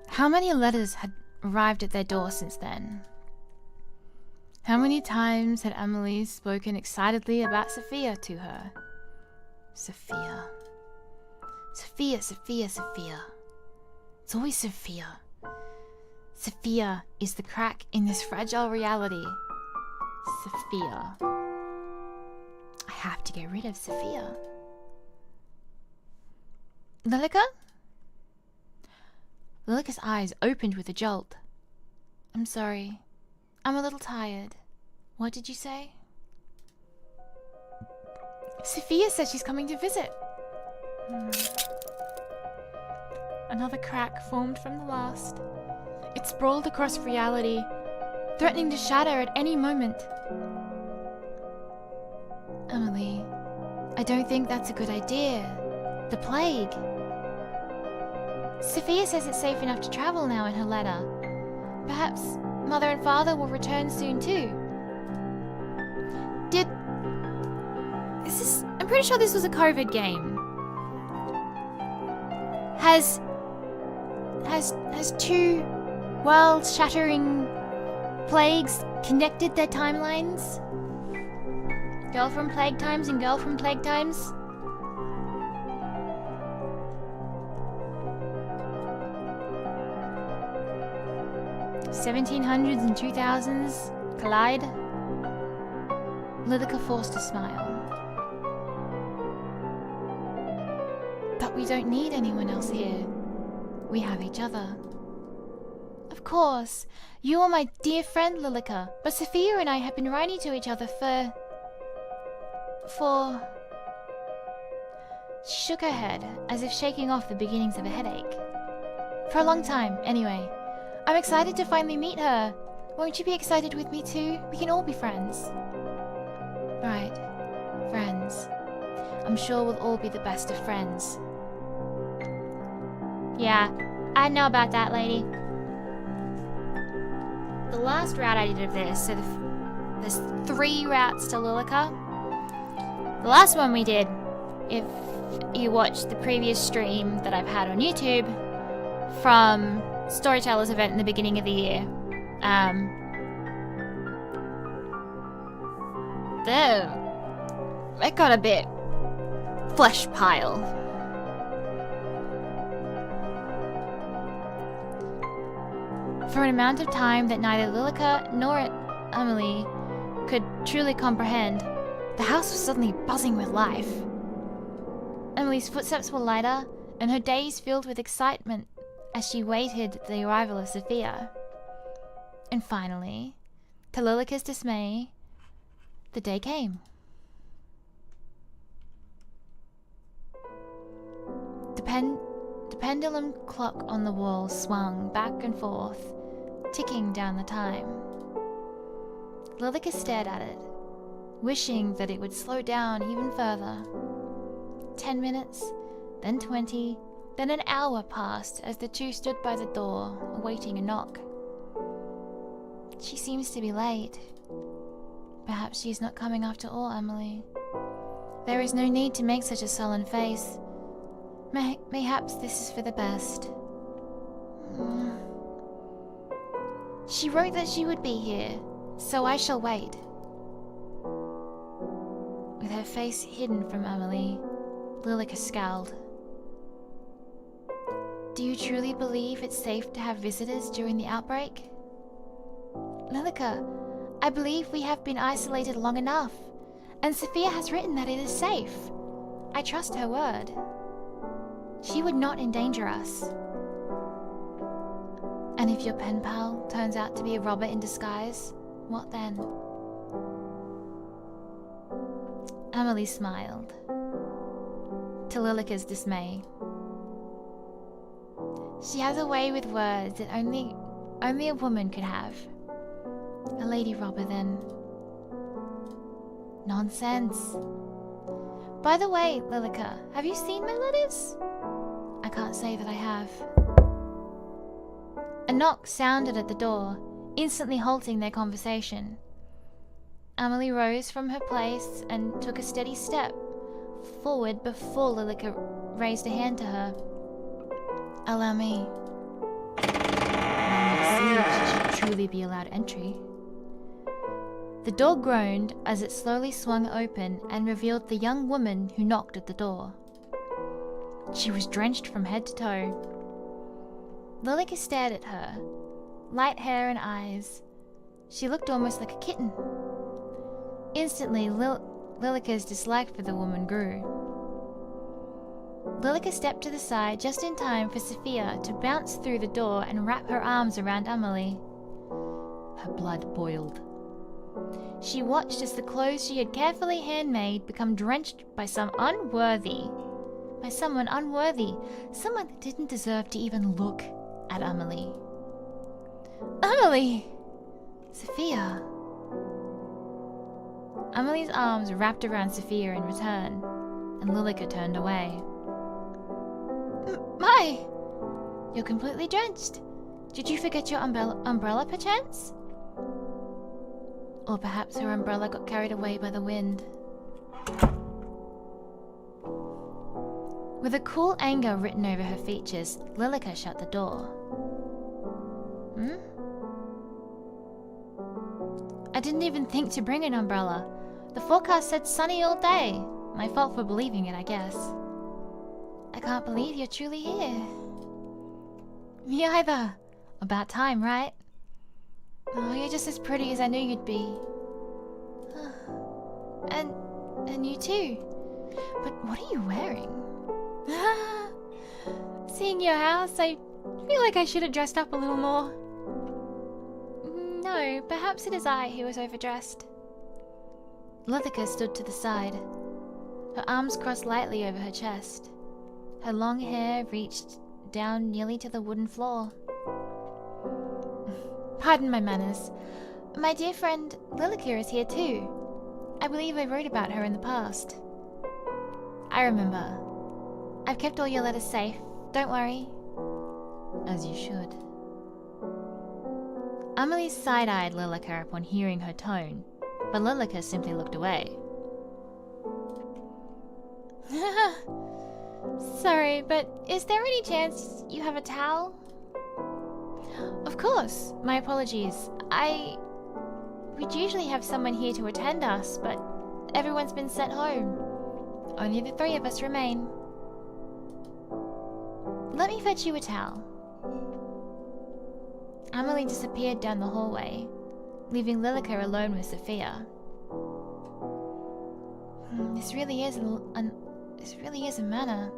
How many letters had arrived at their door since then? How many times had Emily spoken excitedly about Sophia to her? Sophia. Sophia, Sophia, Sophia. It's always Sophia. Sophia is the crack in this fragile reality. Sophia. I have to get rid of Sophia. Lilica? Lilica's eyes opened with a jolt. I'm sorry. I'm a little tired. What did you say? Sophia says she's coming to visit. Another crack formed from the last. It sprawled across reality, threatening to shatter at any moment. Emily, I don't think that's a good idea. The plague. Sophia says it's safe enough to travel now in her letter. Perhaps Mother and Father will return soon too. I'm pretty sure this was a COVID game. Has two world-shattering plagues connected their timelines? Girl from Plague Times and Girl from Plague Times? '1700s and 2000s collide. Lilica forced a smile. But we don't need anyone else here. We have each other. Of course, you are my dear friend Lilica, but Sophia and I have been writing to each other for... She shook her head, as if shaking off the beginnings of a headache. For a long time, anyway. I'm excited to finally meet her. Won't you be excited with me too? We can all be friends. Right. Friends. I'm sure we'll all be the best of friends. Yeah, I know about that, lady. The last route I did of this, so there's 3 routes to Lilica. The last one we did, if you watched the previous stream that I've had on YouTube from Storytellers event in the beginning of the year, it got a bit flesh pile. For an amount of time that neither Lilica nor Emily could truly comprehend, the house was suddenly buzzing with life. Emily's footsteps were lighter, and her days filled with excitement as she waited the arrival of Sophia. And finally, to Lilica's dismay, the day came. The pendulum clock on the wall swung back and forth, ticking down the time. Lilica stared at it, wishing that it would slow down even further. 10 minutes, then 20, then an hour passed as the two stood by the door, awaiting a knock. She seems to be late. Perhaps she is not coming after all, Emily. There is no need to make such a sullen face. Mayhaps this is for the best. She wrote that she would be here, so I shall wait. With her face hidden from Emily, Lilica scowled. Do you truly believe it's safe to have visitors during the outbreak? Lilica, I believe we have been isolated long enough, and Sophia has written that it is safe. I trust her word. She would not endanger us. And if your pen pal turns out to be a robber in disguise, what then? Amelie smiled, to Lilica's dismay. She has a way with words that only a woman could have. A lady robber, then. Nonsense. By the way, Lilica, have you seen my letters? I can't say that I have. A knock sounded at the door, instantly halting their conversation. Amelie rose from her place and took a steady step forward before Lilica raised a hand to her. Allow me. Allow me to see if she should truly be allowed entry. The door groaned as it slowly swung open and revealed the young woman who knocked at the door. She was drenched from head to toe. Lilica stared at her, light hair and eyes. She looked almost like a kitten. Instantly, Lilica's dislike for the woman grew. Lilica stepped to the side just in time for Sophia to bounce through the door and wrap her arms around Amelie. Her blood boiled. She watched as the clothes she had carefully handmade become drenched by someone unworthy, someone that didn't deserve to even look at Amelie. Amelie! Sophia! Amelie's arms wrapped around Sophia in return, and Lilica turned away. My! You're completely drenched. Did you forget your umbrella perchance? Or perhaps her umbrella got carried away by the wind. With a cool anger written over her features, Lilica shut the door. I didn't even think to bring an umbrella. The forecast said sunny all day. My fault for believing it, I guess. I can't believe you're truly here. Me either. About time, right? Oh, you're just as pretty as I knew you'd be. And you too. But what are you wearing? Seeing your house, I feel like I should have dressed up a little more. No, perhaps it is I who was overdressed. Lilica stood to the side, her arms crossed lightly over her chest. Her long hair reached down nearly to the wooden floor. Pardon my manners. My dear friend Lilica is here too. I believe I wrote about her in the past. I remember. I've kept all your letters safe. Don't worry. As you should. Amelie side-eyed Lilica upon hearing her tone, but Lilica simply looked away. Sorry, but is there any chance you have a towel? Of course. My apologies. We'd usually have someone here to attend us, but everyone's been sent home. Only the three of us remain. Let me fetch you a towel. Amelie disappeared down the hallway, leaving Lilica alone with Sophia. This really is a manor.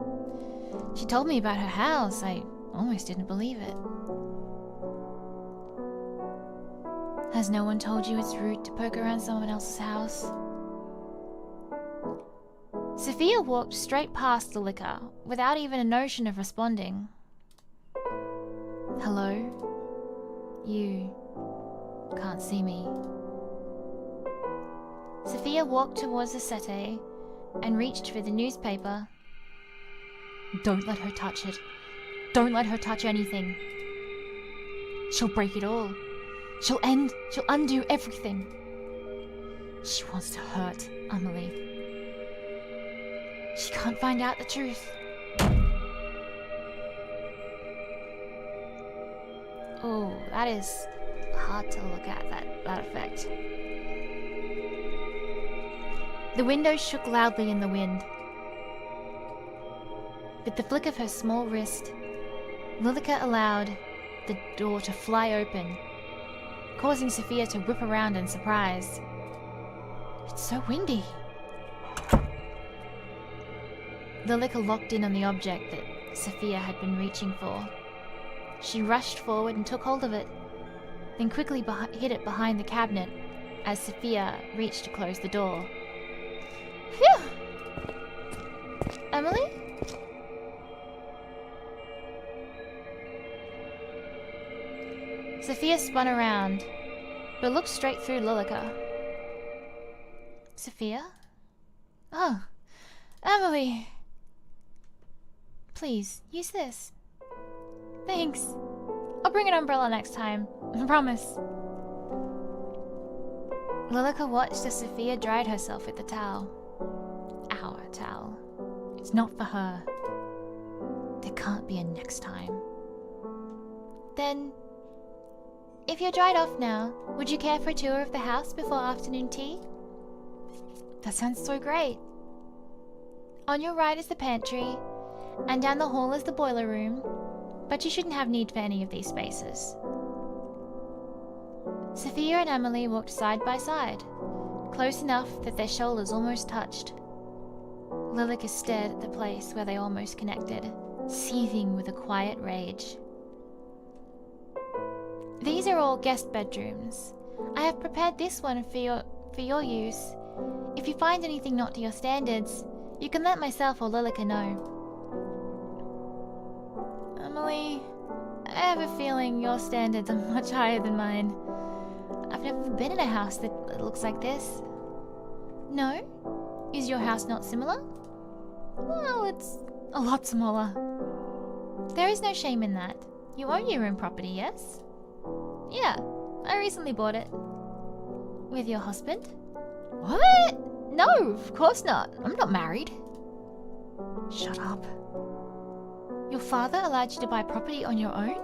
She told me about her house. I almost didn't believe it. Has no one told you it's rude to poke around someone else's house? Sophia walked straight past Lilica without even a notion of responding. Hello? You can't see me. Sophia walked towards the settee and reached for the newspaper. Don't let her touch it. Don't let her touch anything. She'll break it all. She'll undo everything. She wants to hurt Amelie. She can't find out the truth. Oh, that is hard to look at, that effect. The window shook loudly in the wind. With the flick of her small wrist, Lilica allowed the door to fly open, causing Sophia to whip around in surprise. It's so windy. Lilica locked in on the object that Sophia had been reaching for. She rushed forward and took hold of it, then quickly hid it behind the cabinet as Sophia reached to close the door. Phew! Emily? Sophia spun around, but looked straight through Lilica. Sophia? Oh, Emily! Please, use this. Thanks. I'll bring an umbrella next time. I promise. Lilica watched as Sophia dried herself with the towel. Our towel. It's not for her. There can't be a next time. Then, if you're dried off now, would you care for a tour of the house before afternoon tea? That sounds so great. On your right is the pantry, and down the hall is the boiler room, but you shouldn't have need for any of these spaces. Sophia and Emily walked side by side, close enough that their shoulders almost touched. Lilica stared at the place where they almost connected, seething with a quiet rage. These are all guest bedrooms. I have prepared this one for your use. If you find anything not to your standards, you can let myself or Lilica know. Emily, I have a feeling your standards are much higher than mine. I've never been in a house that looks like this. No? Is your house not similar? Well, it's a lot smaller. There is no shame in that. You own your own property, yes? Yeah, I recently bought it. With your husband? What? No, of course not. I'm not married. Shut up. Your father allowed you to buy property on your own?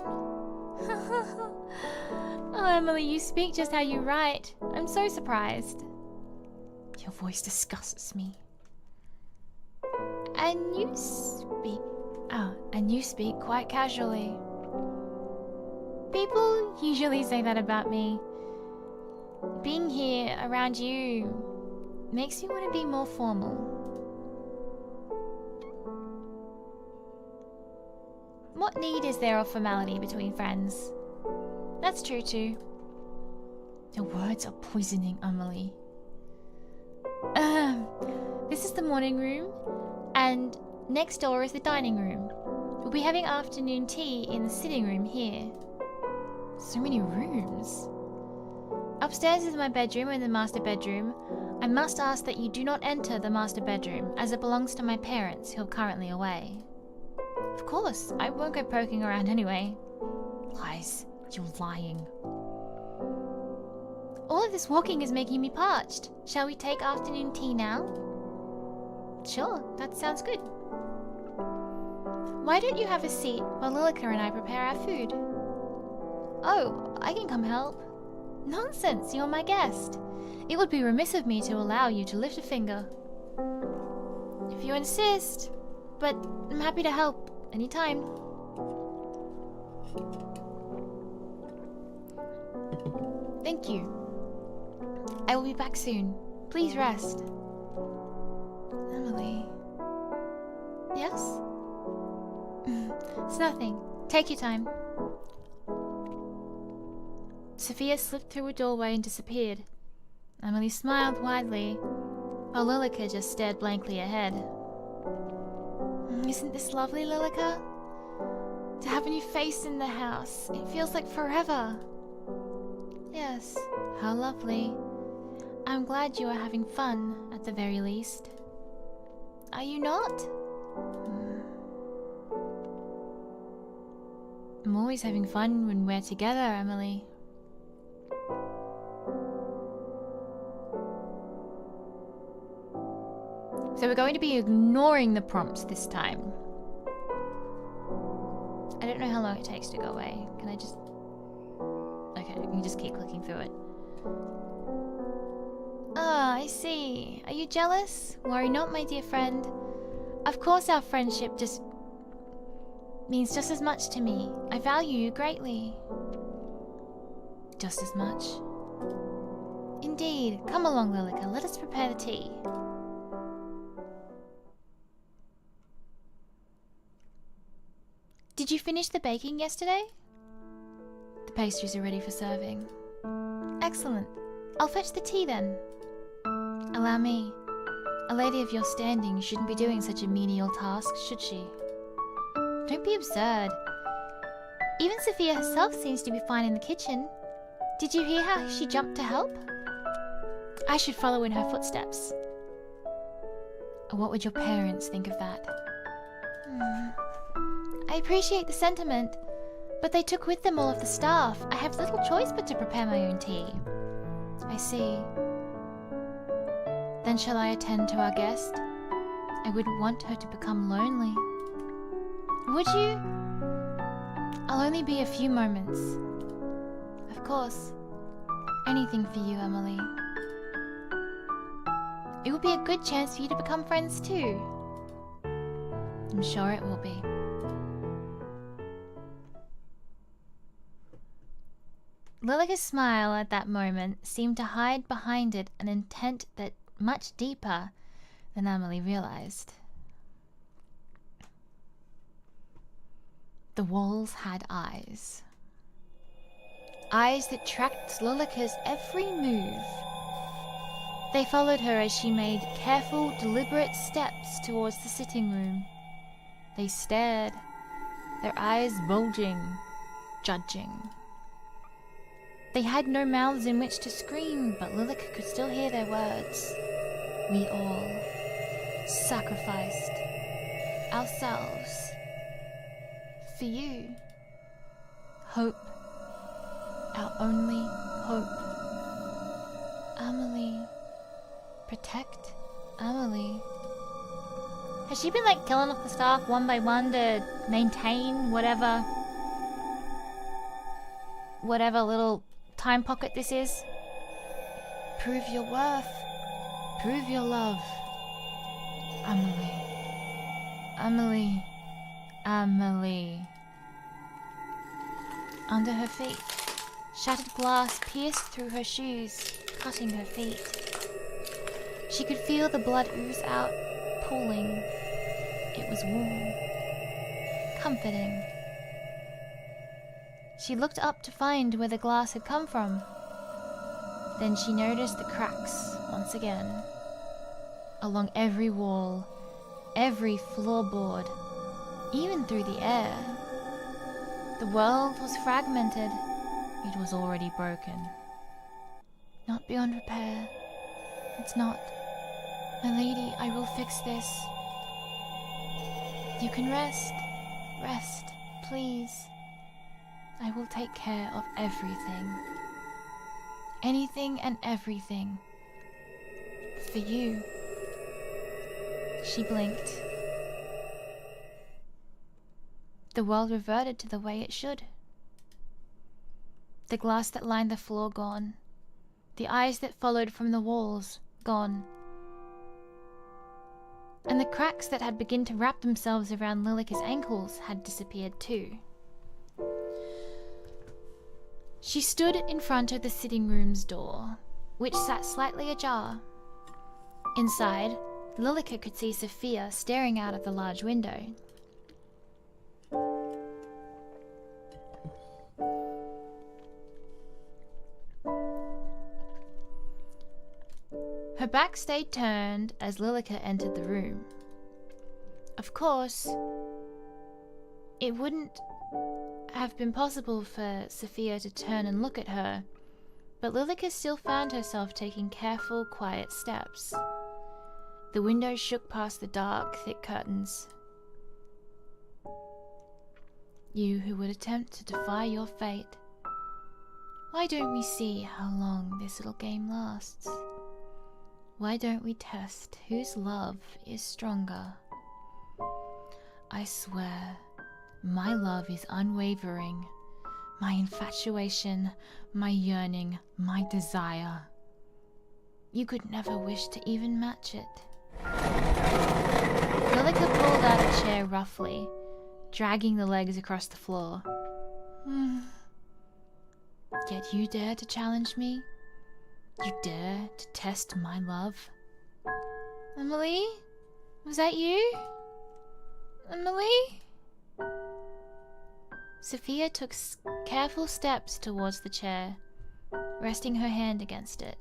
Oh, Emily, you speak just how you write. I'm so surprised. Your voice disgusts me. And you speak quite casually. People usually say that about me. Being here around you makes me want to be more formal. What need is there of formality between friends? That's true too. Your words are poisoning, Emily. This is the morning room, and next door is the dining room. We'll be having afternoon tea in the sitting room here. So many rooms. Upstairs is my bedroom and the master bedroom. I must ask that you do not enter the master bedroom, as it belongs to my parents, who are currently away. Of course, I won't go poking around anyway. Lies. You're lying. All of this walking is making me parched. Shall we take afternoon tea now? Sure, that sounds good. Why don't you have a seat while Lilica and I prepare our food? Oh, I can come help. Nonsense, you're my guest. It would be remiss of me to allow you to lift a finger. If you insist, but I'm happy to help anytime. Thank you. I will be back soon. Please rest. Emily. Yes? It's nothing. Take your time. Sophia slipped through a doorway and disappeared. Emily smiled widely, while Lilica just stared blankly ahead. Isn't this lovely, Lilica? To have a new face in the house. It feels like forever. Yes, how lovely. I'm glad you are having fun, at the very least. Are you not? I'm always having fun when we're together, Emily. So we're going to be ignoring the prompts this time. I don't know how long it takes to go away. Can I just... Okay, I can just keep clicking through it. Ah, I see. Are you jealous? Worry not, my dear friend. Of course our friendship just... means just as much to me. I value you greatly. just as much. Indeed. Come along, Lilica. Let us prepare the tea. Did you finish the baking yesterday? The pastries are ready for serving. Excellent. I'll fetch the tea then. Allow me. A lady of your standing shouldn't be doing such a menial task, should she? Don't be absurd. Even Sophia herself seems to be fine in the kitchen. Did you hear how she jumped to help? I should follow in her footsteps. What would your parents think of that? I appreciate the sentiment, but they took with them all of the staff. I have little choice but to prepare my own tea. I see. Then shall I attend to our guest? I wouldn't want her to become lonely. Would you? I'll only be a few moments. Of course. Anything for you, Emily. It will be a good chance for you to become friends too. I'm sure it will be. Lilica's smile at that moment seemed to hide behind it an intent that much deeper than Emily realized. The walls had eyes. Eyes that tracked Lilica's every move. They followed her as she made careful, deliberate steps towards the sitting room. They stared, their eyes bulging, judging. They had no mouths in which to scream, but Lilica could still hear their words. We all sacrificed ourselves for you. Hope, our only hope. Amelie, protect Amelie. Has she been like killing off the staff one by one to maintain whatever little time pocket this is? Prove your worth. Prove your love. Amelie. Amelie. Amelie. Under her feet, shattered glass pierced through her shoes, cutting her feet. She could feel the blood ooze out, pooling. It was warm, comforting. She looked up to find where the glass had come from. Then she noticed the cracks once again. Along every wall, every floorboard, even through the air. The world was fragmented. It was already broken. Not beyond repair. It's not. My lady, I will fix this. You can rest. Rest, please. I will take care of everything. Anything and everything. For you. She blinked. The world reverted to the way it should. The glass that lined the floor gone. The eyes that followed from the walls gone. And the cracks that had begun to wrap themselves around Lilica's ankles had disappeared too. She stood in front of the sitting room's door, which sat slightly ajar. Inside, Lilica could see Sophia staring out of the large window. Her back stayed turned as Lilica entered the room. Of course, it wouldn't have been possible for Sophia to turn and look at her, but Lilica still found herself taking careful, quiet steps. The window shook past the dark, thick curtains. You who would attempt to defy your fate. Why don't we see how long this little game lasts? Why don't we test whose love is stronger? I swear, my love is unwavering. My infatuation, my yearning, my desire. You could never wish to even match it. Lilica pulled out a chair roughly, dragging the legs across the floor. Yet you dare to challenge me? You dare to test my love? Emily? Was that you? Emily? Sophia took careful steps towards the chair, resting her hand against it.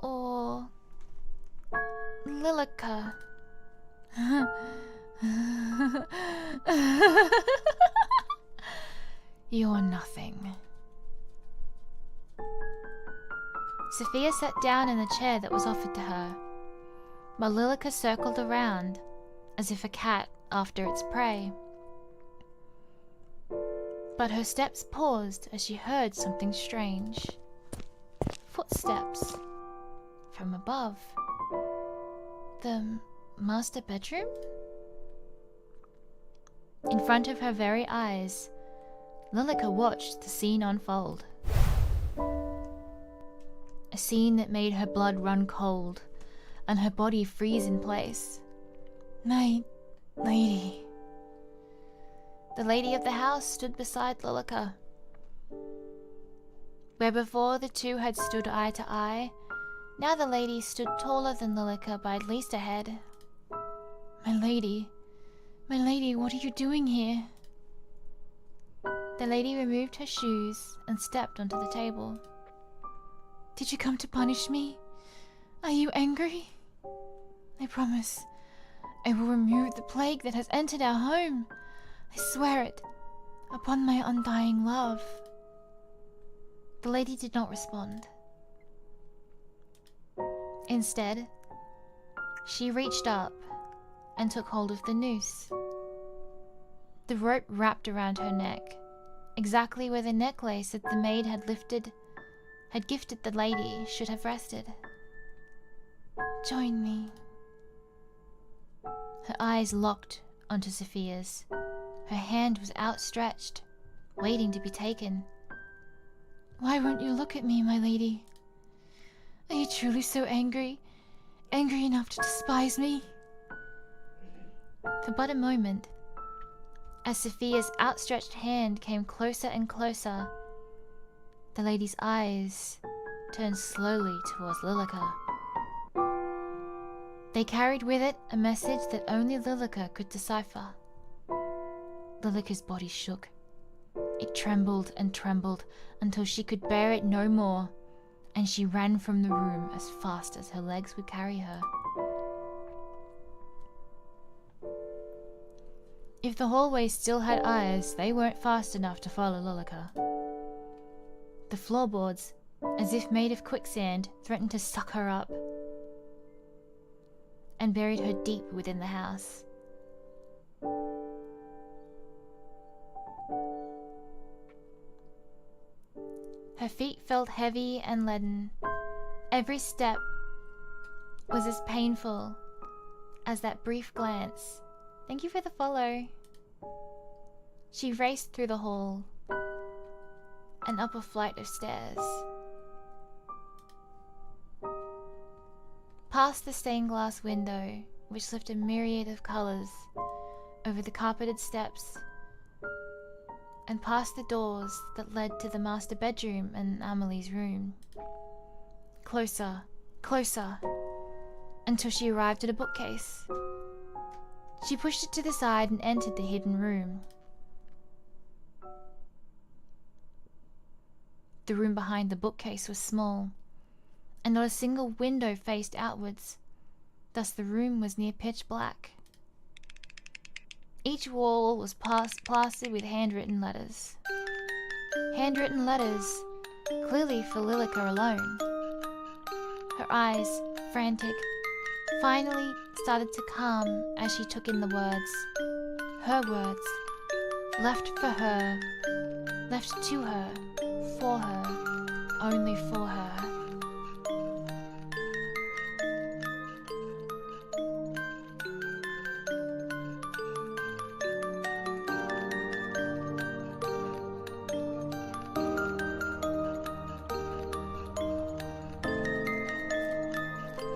Or Lilica? You're nothing. Sophia sat down in the chair that was offered to her, while Lilica circled around, as if a cat after its prey. But her steps paused as she heard something strange. Footsteps from above. The master bedroom? In front of her very eyes, Lilica watched the scene unfold. A scene that made her blood run cold and her body freeze in place. My lady. The lady of the house stood beside Lilica. Where before the two had stood eye to eye, now the lady stood taller than Lilica by at least a head. My lady, what are you doing here? The lady removed her shoes and stepped onto the table. Did you come to punish me? Are you angry? I promise, I will remove the plague that has entered our home. I swear it, upon my undying love. The lady did not respond. Instead, she reached up and took hold of the noose. The rope wrapped around her neck, exactly where the necklace that the maid had gifted the lady should have rested. Join me. Her eyes locked onto Sophia's. Her hand was outstretched, waiting to be taken. Why won't you look at me, my lady? Are you truly so angry? Angry enough to despise me? For but a moment, as Sophia's outstretched hand came closer and closer, the lady's eyes turned slowly towards Lilica. They carried with it a message that only Lilica could decipher. Lilica's body shook. It trembled and trembled until she could bear it no more, and she ran from the room as fast as her legs would carry her. If the hallway still had eyes, they weren't fast enough to follow Lilica. The floorboards, as if made of quicksand, threatened to suck her up and buried her deep within the house. Her feet felt heavy and leaden. Every step was as painful as that brief glance. Thank you for the follow. She raced through the hall and up a flight of stairs. Past the stained glass window, which left a myriad of colours over the carpeted steps, and past the doors that led to the master bedroom and Amelie's room. Closer, closer, until she arrived at a bookcase. She pushed it to the side and entered the hidden room. The room behind the bookcase was small, and not a single window faced outwards, thus the room was near pitch black. Each wall was plastered with handwritten letters. Handwritten letters, clearly for Lilica alone. Her eyes, frantic, finally started to calm as she took in the words. Her words. Left for her. Left to her. For her. Only for her.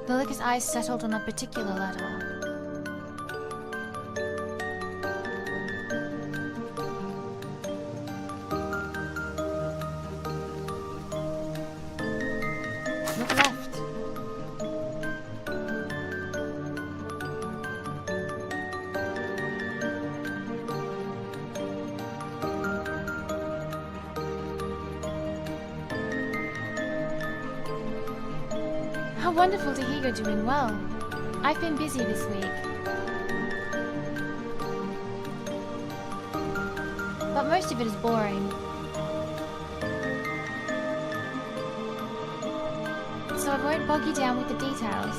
Lilica's eyes settled on a particular letter. How wonderful to hear you're doing well. I've been busy this week. But most of it is boring. So I won't bog you down with the details.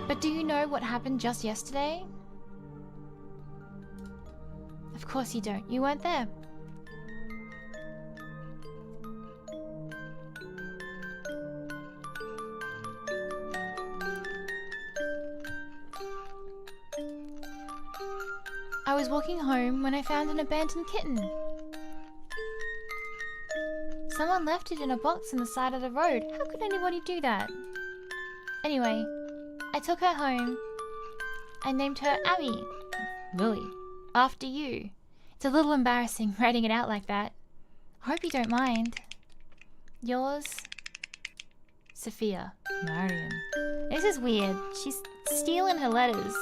But do you know what happened just yesterday? Of course you don't. You weren't there. I was walking home when I found an abandoned kitten. Someone left it in a box on the side of the road. How could anybody do that? Anyway, I took her home. I named her Abby. Lily. After you. It's a little embarrassing writing it out like that. I hope you don't mind. Yours, Sophia. Marion. This is weird. She's stealing her letters.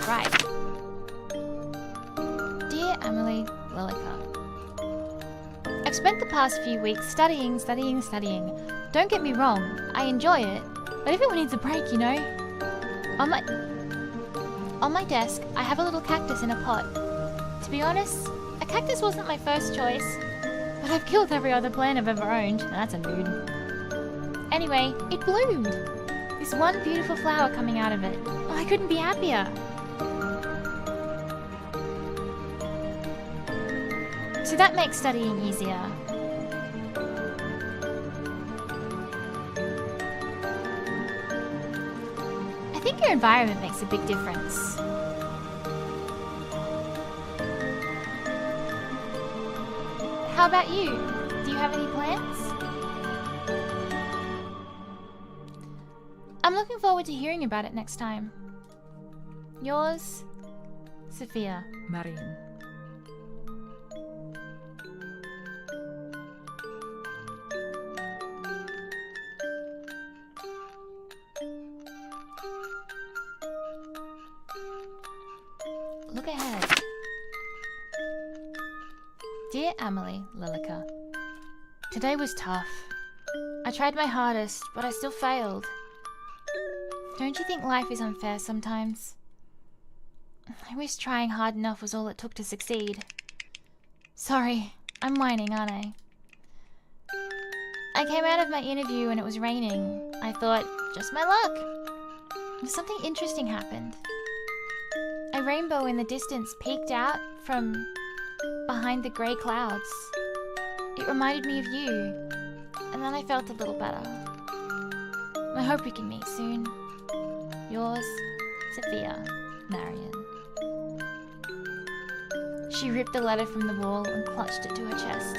Right. Dear Emily Lilica, I've spent the past few weeks studying. Don't get me wrong, I enjoy it, but everyone needs a break, you know? On my desk, I have a little cactus in a pot. To be honest, a cactus wasn't my first choice, but I've killed every other plant I've ever owned, and that's a mood. Anyway, it bloomed. This one beautiful flower coming out of it. Oh, I couldn't be happier. So that makes studying easier. I think your environment makes a big difference. How about you? Do you have any plans? I'm looking forward to hearing about it next time. Yours, Sophia. Marion. Look ahead. Dear Emily Lilica, today was tough. I tried my hardest, but I still failed. Don't you think life is unfair sometimes? I wish trying hard enough was all it took to succeed. Sorry, I'm whining, aren't I? I came out of my interview and it was raining. I thought, just my luck. And something interesting happened. A rainbow in the distance peeked out from behind the grey clouds. It reminded me of you, and then I felt a little better. I hope we can meet soon. Yours, Sophia. Marion. She ripped the letter from the wall and clutched it to her chest,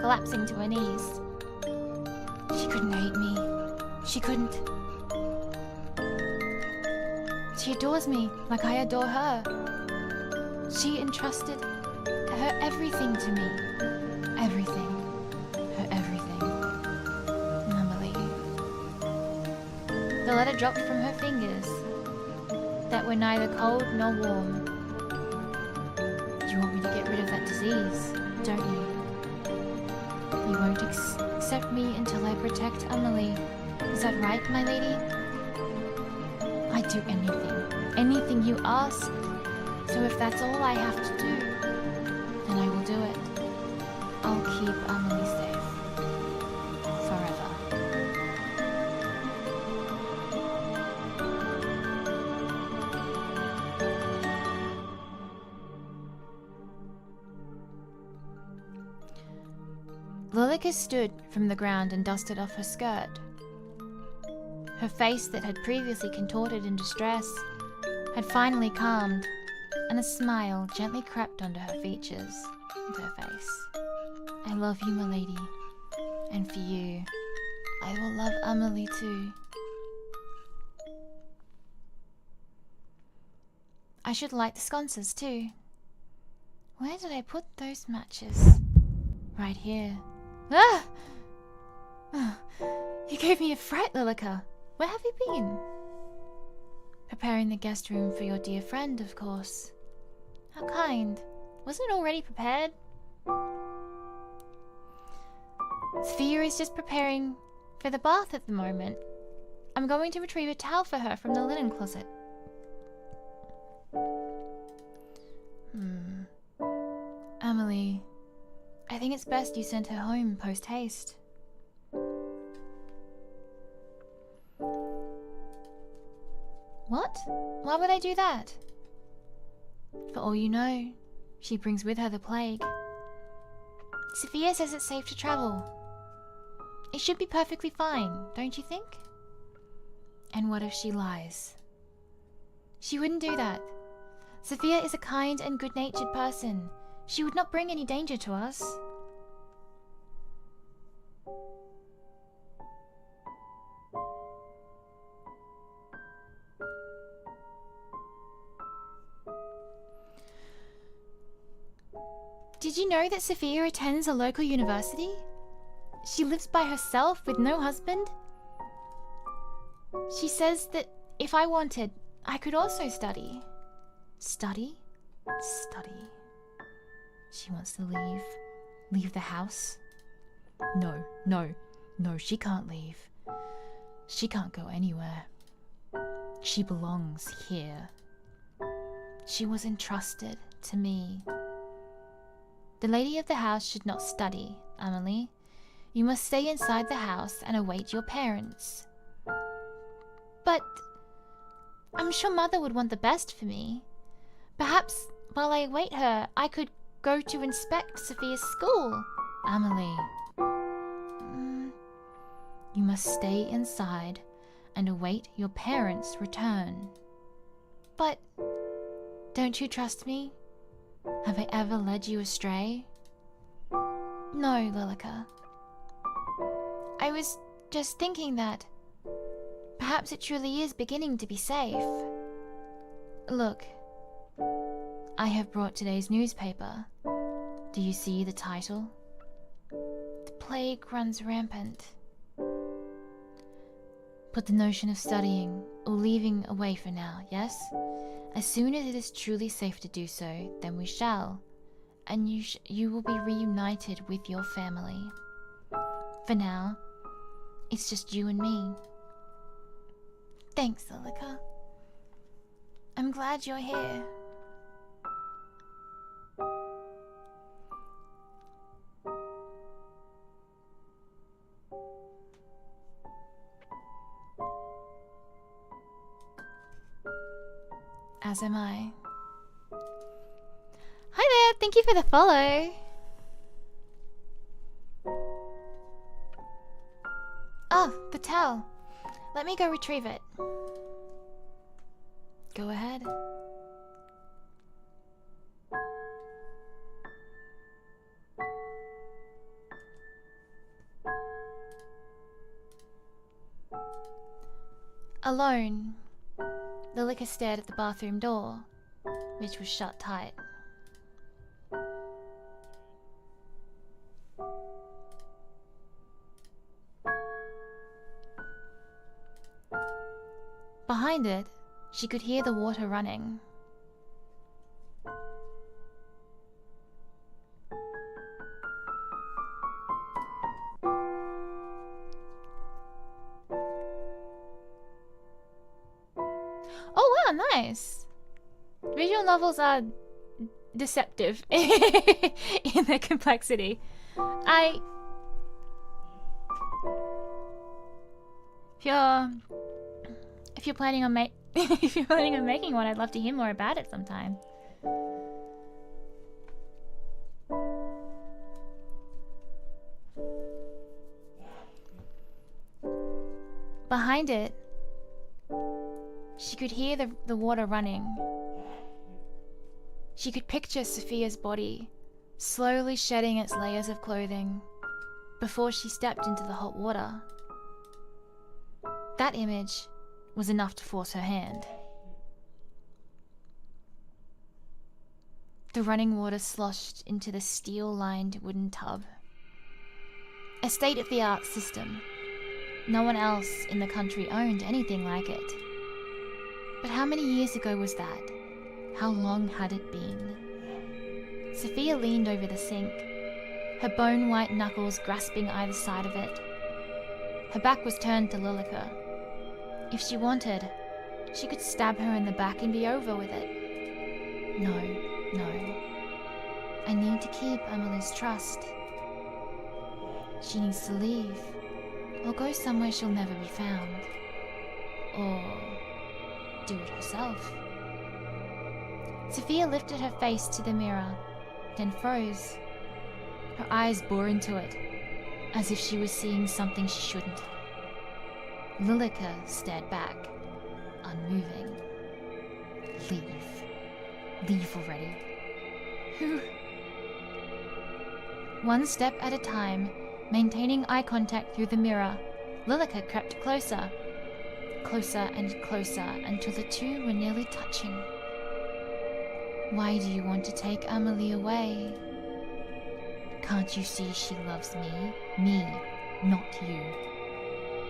collapsing to her knees. She couldn't hate me. She couldn't. She adores me like I adore her. She entrusted her everything to me. Everything. Her everything. Emily. The letter dropped from her fingers that were neither cold nor warm. You want me to get rid of that disease, don't you? You won't accept me until I protect Emily. Is that right, my lady? I'd do anything you ask. So if that's all I have to do, then I will do it. I'll keep Emily safe. Forever. Lilica stood from the ground and dusted off her skirt. Her face that had previously contorted in distress had finally calmed, and a smile gently crept onto her features and her face. I love you, my lady, and for you, I will love Emily too. I should light the sconces too. Where did I put those matches? Right here. Ah! You gave me a fright, Lilica. Where have you been? Preparing the guest room for your dear friend, of course. How kind. Wasn't it already prepared? Sophia is just preparing for the bath at the moment. I'm going to retrieve a towel for her from the linen closet. Emily, I think it's best you send her home post-haste. What? Why would I do that? For all you know, she brings with her the plague. Sophia says it's safe to travel. It should be perfectly fine, don't you think? And what if she lies? She wouldn't do that. Sophia is a kind and good-natured person. She would not bring any danger to us. Did you know that Sophia attends a local university? She lives by herself with no husband. She says that if I wanted, I could also study. Study? Study. She wants to leave. Leave the house? No, she can't leave. She can't go anywhere. She belongs here. She was entrusted to me. The lady of the house should not study, Amelie. You must stay inside the house and await your parents. But I'm sure Mother would want the best for me. Perhaps while I await her, I could go to inspect Sophia's school. Amelie. You must stay inside and await your parents' return. But don't you trust me? Have I ever led you astray? No, Lilica. I was just thinking that perhaps it truly is beginning to be safe. Look, I have brought today's newspaper. Do you see the title? The plague runs rampant. Put the notion of studying or leaving away for now, yes? As soon as it is truly safe to do so, then we shall, and you will be reunited with your family. For now, it's just you and me. Thanks, Lilica. I'm glad you're here. As am I. Hi there, thank you for the follow. Oh, the towel. Let me go retrieve it. Go ahead. Alone, Lilica stared at the bathroom door, which was shut tight. Behind it, she could hear the water running. Oh wow, nice! Visual novels are deceptive in their complexity. If you're planning on making one, I'd love to hear more about it sometime. Behind it, she could hear the water running. She could picture Sophia's body slowly shedding its layers of clothing before she stepped into the hot water. That image was enough to force her hand. The running water sloshed into the steel-lined wooden tub. A state-of-the-art system. No one else in the country owned anything like it. But how many years ago was that? How long had it been? Sophia leaned over the sink, her bone-white knuckles grasping either side of it. Her back was turned to Lilica. If she wanted, she could stab her in the back and be over with it. No. I need to keep Emily's trust. She needs to leave, or go somewhere she'll never be found. Or do it herself. Sophia lifted her face to the mirror, then froze. Her eyes bore into it, as if she was seeing something she shouldn't. Lilica stared back, unmoving. Leave already. Who? One step at a time, maintaining eye contact through the mirror, Lilica crept closer. Closer and closer until the two were nearly touching. Why do you want to take Amelie away? Can't you see she loves me? Me, not you.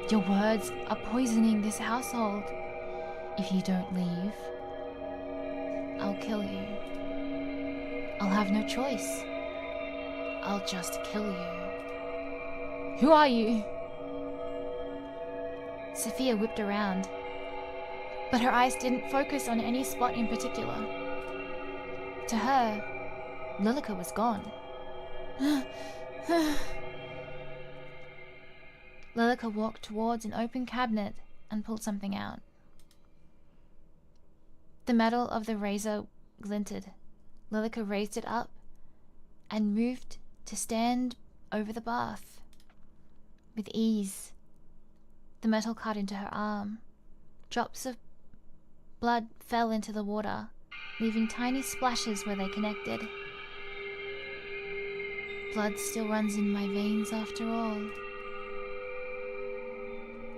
Your words are poisoning this household. If you don't leave, I'll kill you. I'll have no choice. I'll just kill you. Who are you? Sophia whipped around, but her eyes didn't focus on any spot in particular. To her, Lilica was gone. Lilica walked towards an open cabinet and pulled something out. The metal of the razor glinted. Lilica raised it up and moved to stand over the bath. With ease, the metal cut into her arm. Drops of blood fell into the water, leaving tiny splashes where they connected. Blood still runs in my veins after all.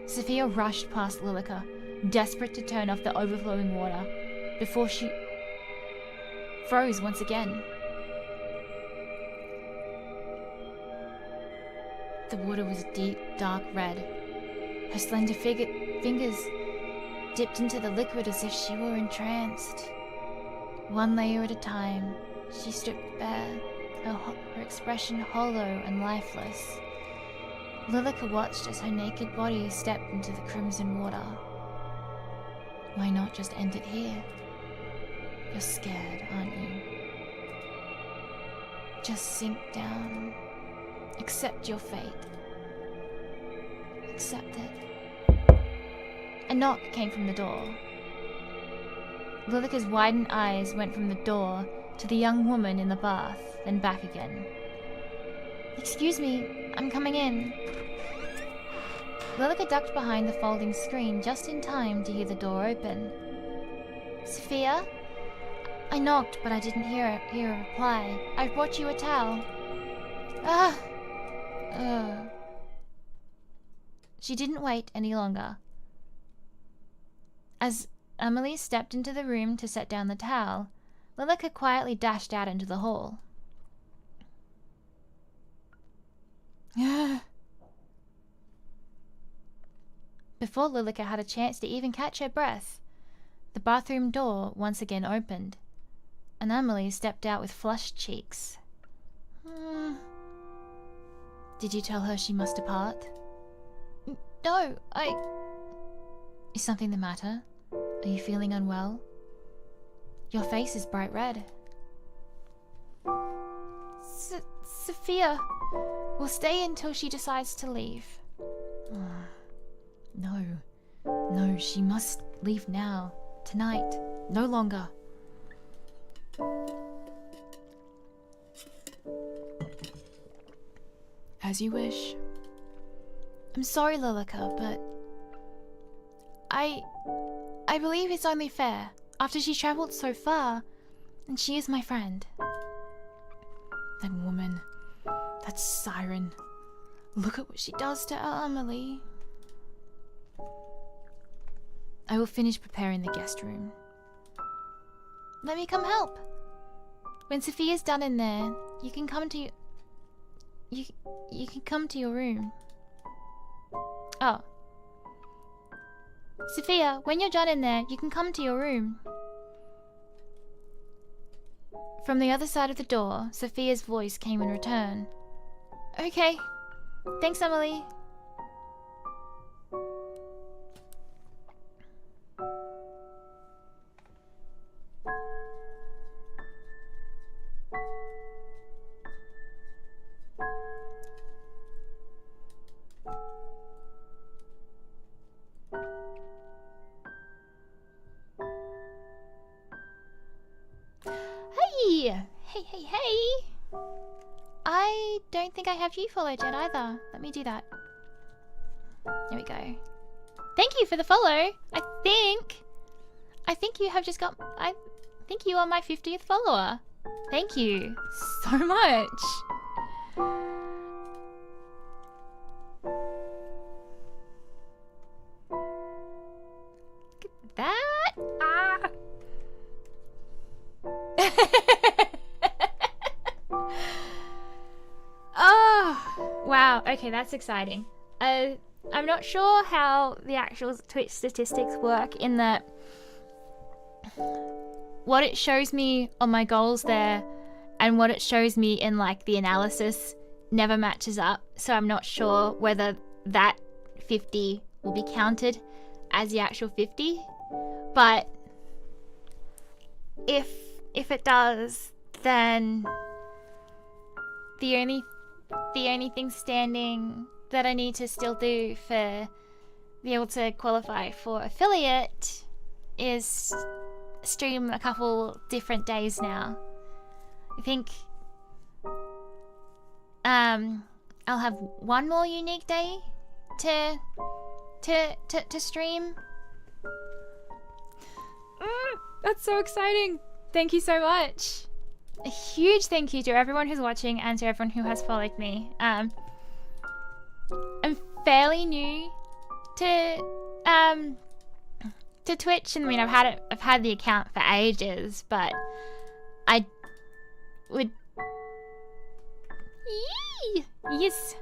Sophia rushed past Lilica, desperate to turn off the overflowing water, before she froze once again. The water was deep, dark red. Her slender fingers dipped into the liquid as if she were entranced. One layer at a time, she stripped bare, her expression hollow and lifeless. Lilica watched as her naked body stepped into the crimson water. Why not just end it here? You're scared, aren't you? Just sink down. Accept your fate. Accept it. A knock came from the door. Lilica's widened eyes went from the door to the young woman in the bath, then back again. Excuse me, I'm coming in. Lilica ducked behind the folding screen just in time to hear the door open. Sophia? I knocked, but I didn't hear a reply. I brought you a towel. She didn't wait any longer. As Amelie stepped into the room to set down the towel, Lilica quietly dashed out into the hall. Before Lilica had a chance to even catch her breath, the bathroom door once again opened, and Amelie stepped out with flushed cheeks. Did you tell her she must depart? No, Is something the matter? Are you feeling unwell? Your face is bright red. Sophia will stay until she decides to leave. No, she must leave now. Tonight. No longer. As you wish. I'm sorry, Lilica, but I believe it's only fair, after she travelled so far, and she is my friend. That woman, that siren, look at what she does to Amelie. I will finish preparing the guest room. Let me come help. When Sophia's done in there, you can come to you can come to your room. Oh. Sophia, when you're done in there, you can come to your room. From the other side of the door, Sophia's voice came in return. Okay. Thanks, Emily. Hey! I don't think I have you followed yet either. Let me do that. There we go. Thank you for the follow. I think you have just got... I think you are my 50th follower. Thank you so much. Look at that. Ah. Oh, wow. Okay, that's exciting. I'm not sure how the actual Twitch statistics work in that what it shows me on my goals there and what it shows me in like the analysis never matches up. So I'm not sure whether that 50 will be counted as the actual 50. But if it does, then the only thing standing that I need to still do for be able to qualify for affiliate is stream a couple different days now. I think I'll have one more unique day to stream. That's so exciting. Thank you so much. A huge thank you to everyone who's watching and to everyone who has followed me. I'm fairly new to Twitch, and I mean I've had the account for ages, but I would yes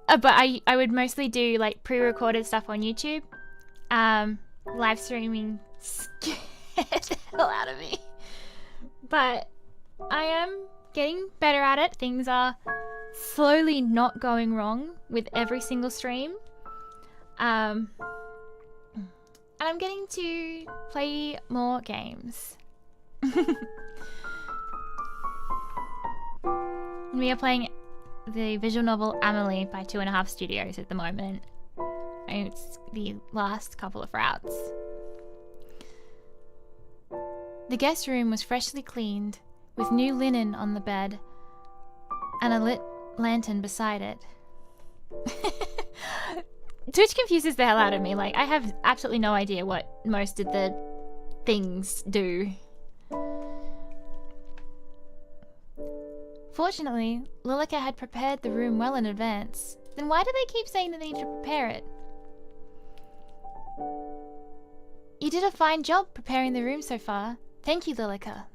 but I would mostly do like pre-recorded stuff on YouTube. Live streaming scared the hell out of me, but I am getting better at it. Things are slowly not going wrong with every single stream. And I'm getting to play more games. We are playing the visual novel Amelie by 2.5 Studios at the moment. And it's the last couple of routes. The guest room was freshly cleaned, with new linen on the bed and a lit lantern beside it. Twitch confuses the hell out of me. Like, I have absolutely no idea what most of the things do. Fortunately, Lilica had prepared the room well in advance. Then why do they keep saying that they need to prepare it? You did a fine job preparing the room so far. Thank you, Lilica.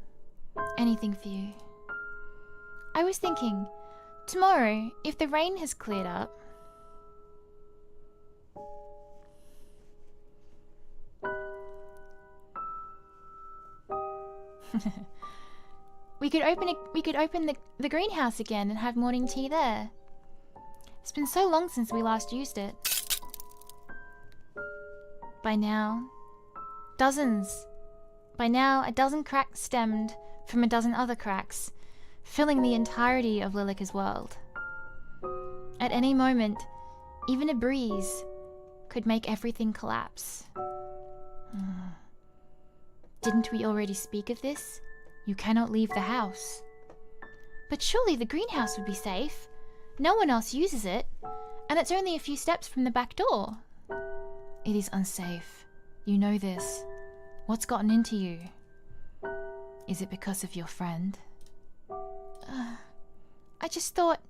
Anything for you. I was thinking, tomorrow, if the rain has cleared up... we could open the greenhouse again and have morning tea there. It's been so long since we last used it. By now, a dozen cracks stemmed from a dozen other cracks, filling the entirety of Lilica's world. At any moment, even a breeze could make everything collapse. Didn't we already speak of this? You cannot leave the house. But surely the greenhouse would be safe. No one else uses it, and it's only a few steps from the back door. It is unsafe. You know this. What's gotten into you? Is it because of your friend? I just thought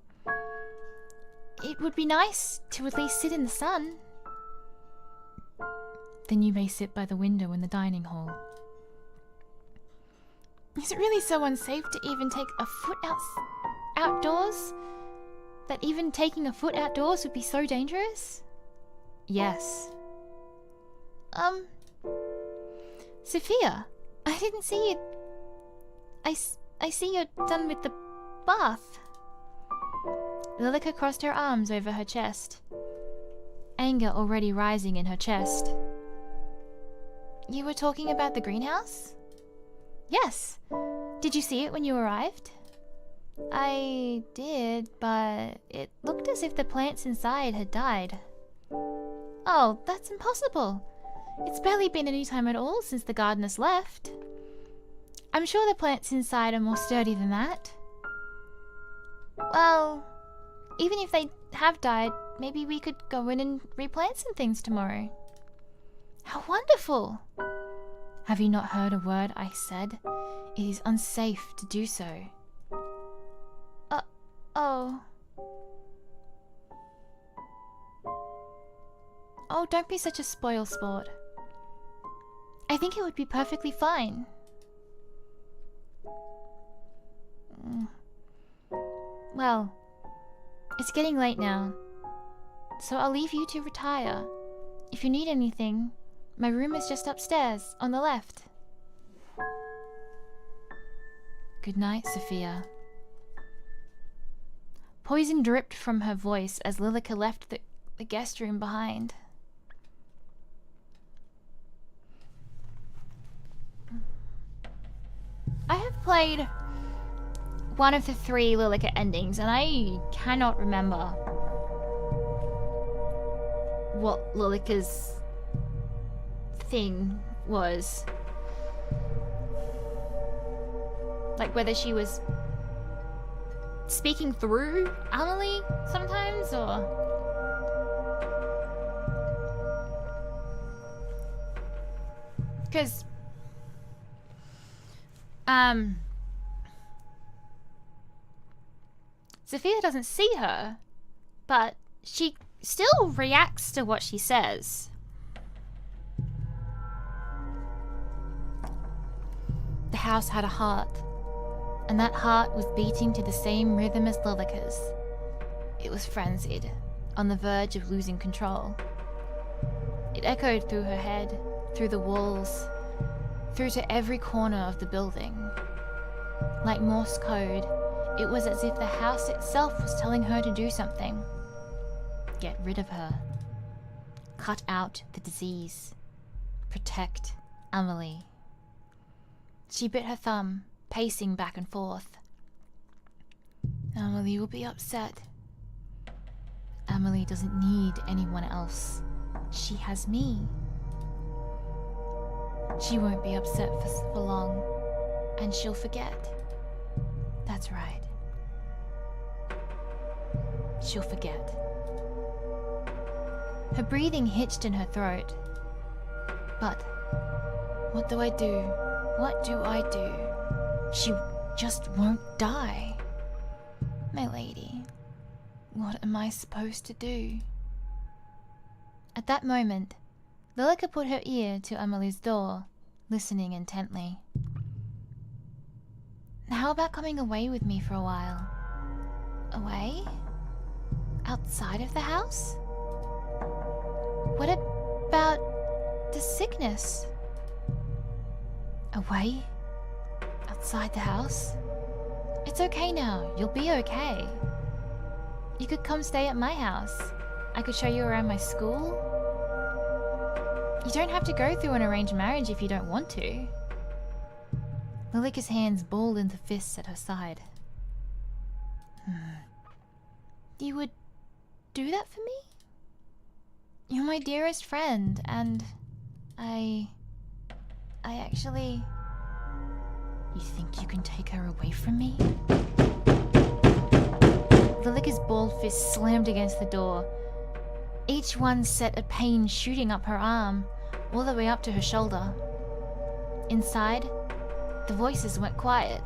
it would be nice to at least sit in the sun. Then you may sit by the window in the dining hall. Is it really so unsafe to even take a foot outdoors? That even taking a foot outdoors would be so dangerous? Yes. Sophia, I didn't see you. I see you're done with the bath. Lilika crossed her arms over her chest, anger already rising in her chest. You were talking about the greenhouse? Yes. Did you see it when you arrived? I did, but it looked as if the plants inside had died. Oh, that's impossible. It's barely been any time at all since the gardeners left. I'm sure the plants inside are more sturdy than that. Well, even if they have died, maybe we could go in and replant some things tomorrow. How wonderful! Have you not heard a word I said? It is unsafe to do so. Oh. Oh, don't be such a spoil sport. I think it would be perfectly fine. Well, it's getting late now, so I'll leave you to retire. If you need anything, my room is just upstairs, on the left. Good night, Sophia. Poison dripped from her voice as Lilika left the guest room behind. I have played one of the 3 Lilika endings, and I cannot remember what Lilika's thing was. Like whether she was speaking through Amelie sometimes, or... Because... Sophia doesn't see her, but she still reacts to what she says. The house had a heart, and that heart was beating to the same rhythm as Lilika's. It was frenzied, on the verge of losing control. It echoed through her head, through the walls, through to every corner of the building. Like Morse code, it was as if the house itself was telling her to do something. Get rid of her. Cut out the disease. Protect Amelie. She bit her thumb, pacing back and forth. Amelie will be upset. Amelie doesn't need anyone else. She has me. She won't be upset for long, and she'll forget. That's right. She'll forget. Her breathing hitched in her throat. But what do I do? What do I do? She just won't die. My lady, what am I supposed to do? At that moment, Lilika put her ear to Amelie's door, listening intently. How about coming away with me for a while? Away? Outside of the house? What about the sickness? Away? Outside the house? It's okay now. You'll be okay. You could come stay at my house. I could show you around my school. You don't have to go through an arranged marriage if you don't want to. Lilika's hands balled into fists at her side. You would do that for me? You're my dearest friend, and I actually... You think you can take her away from me? Lilika's balled fist slammed against the door. Each one set a pain shooting up her arm, all the way up to her shoulder. Inside, the voices went quiet.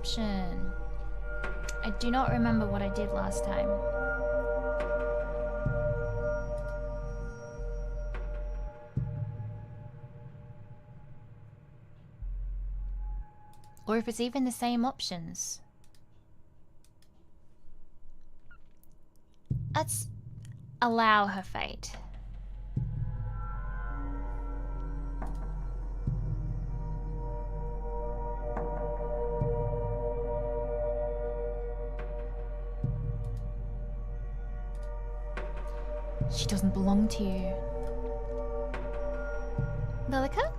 option. I do not remember what I did last time. Or if it's even the same options. Let's allow her fate. She doesn't belong to you. Lilica?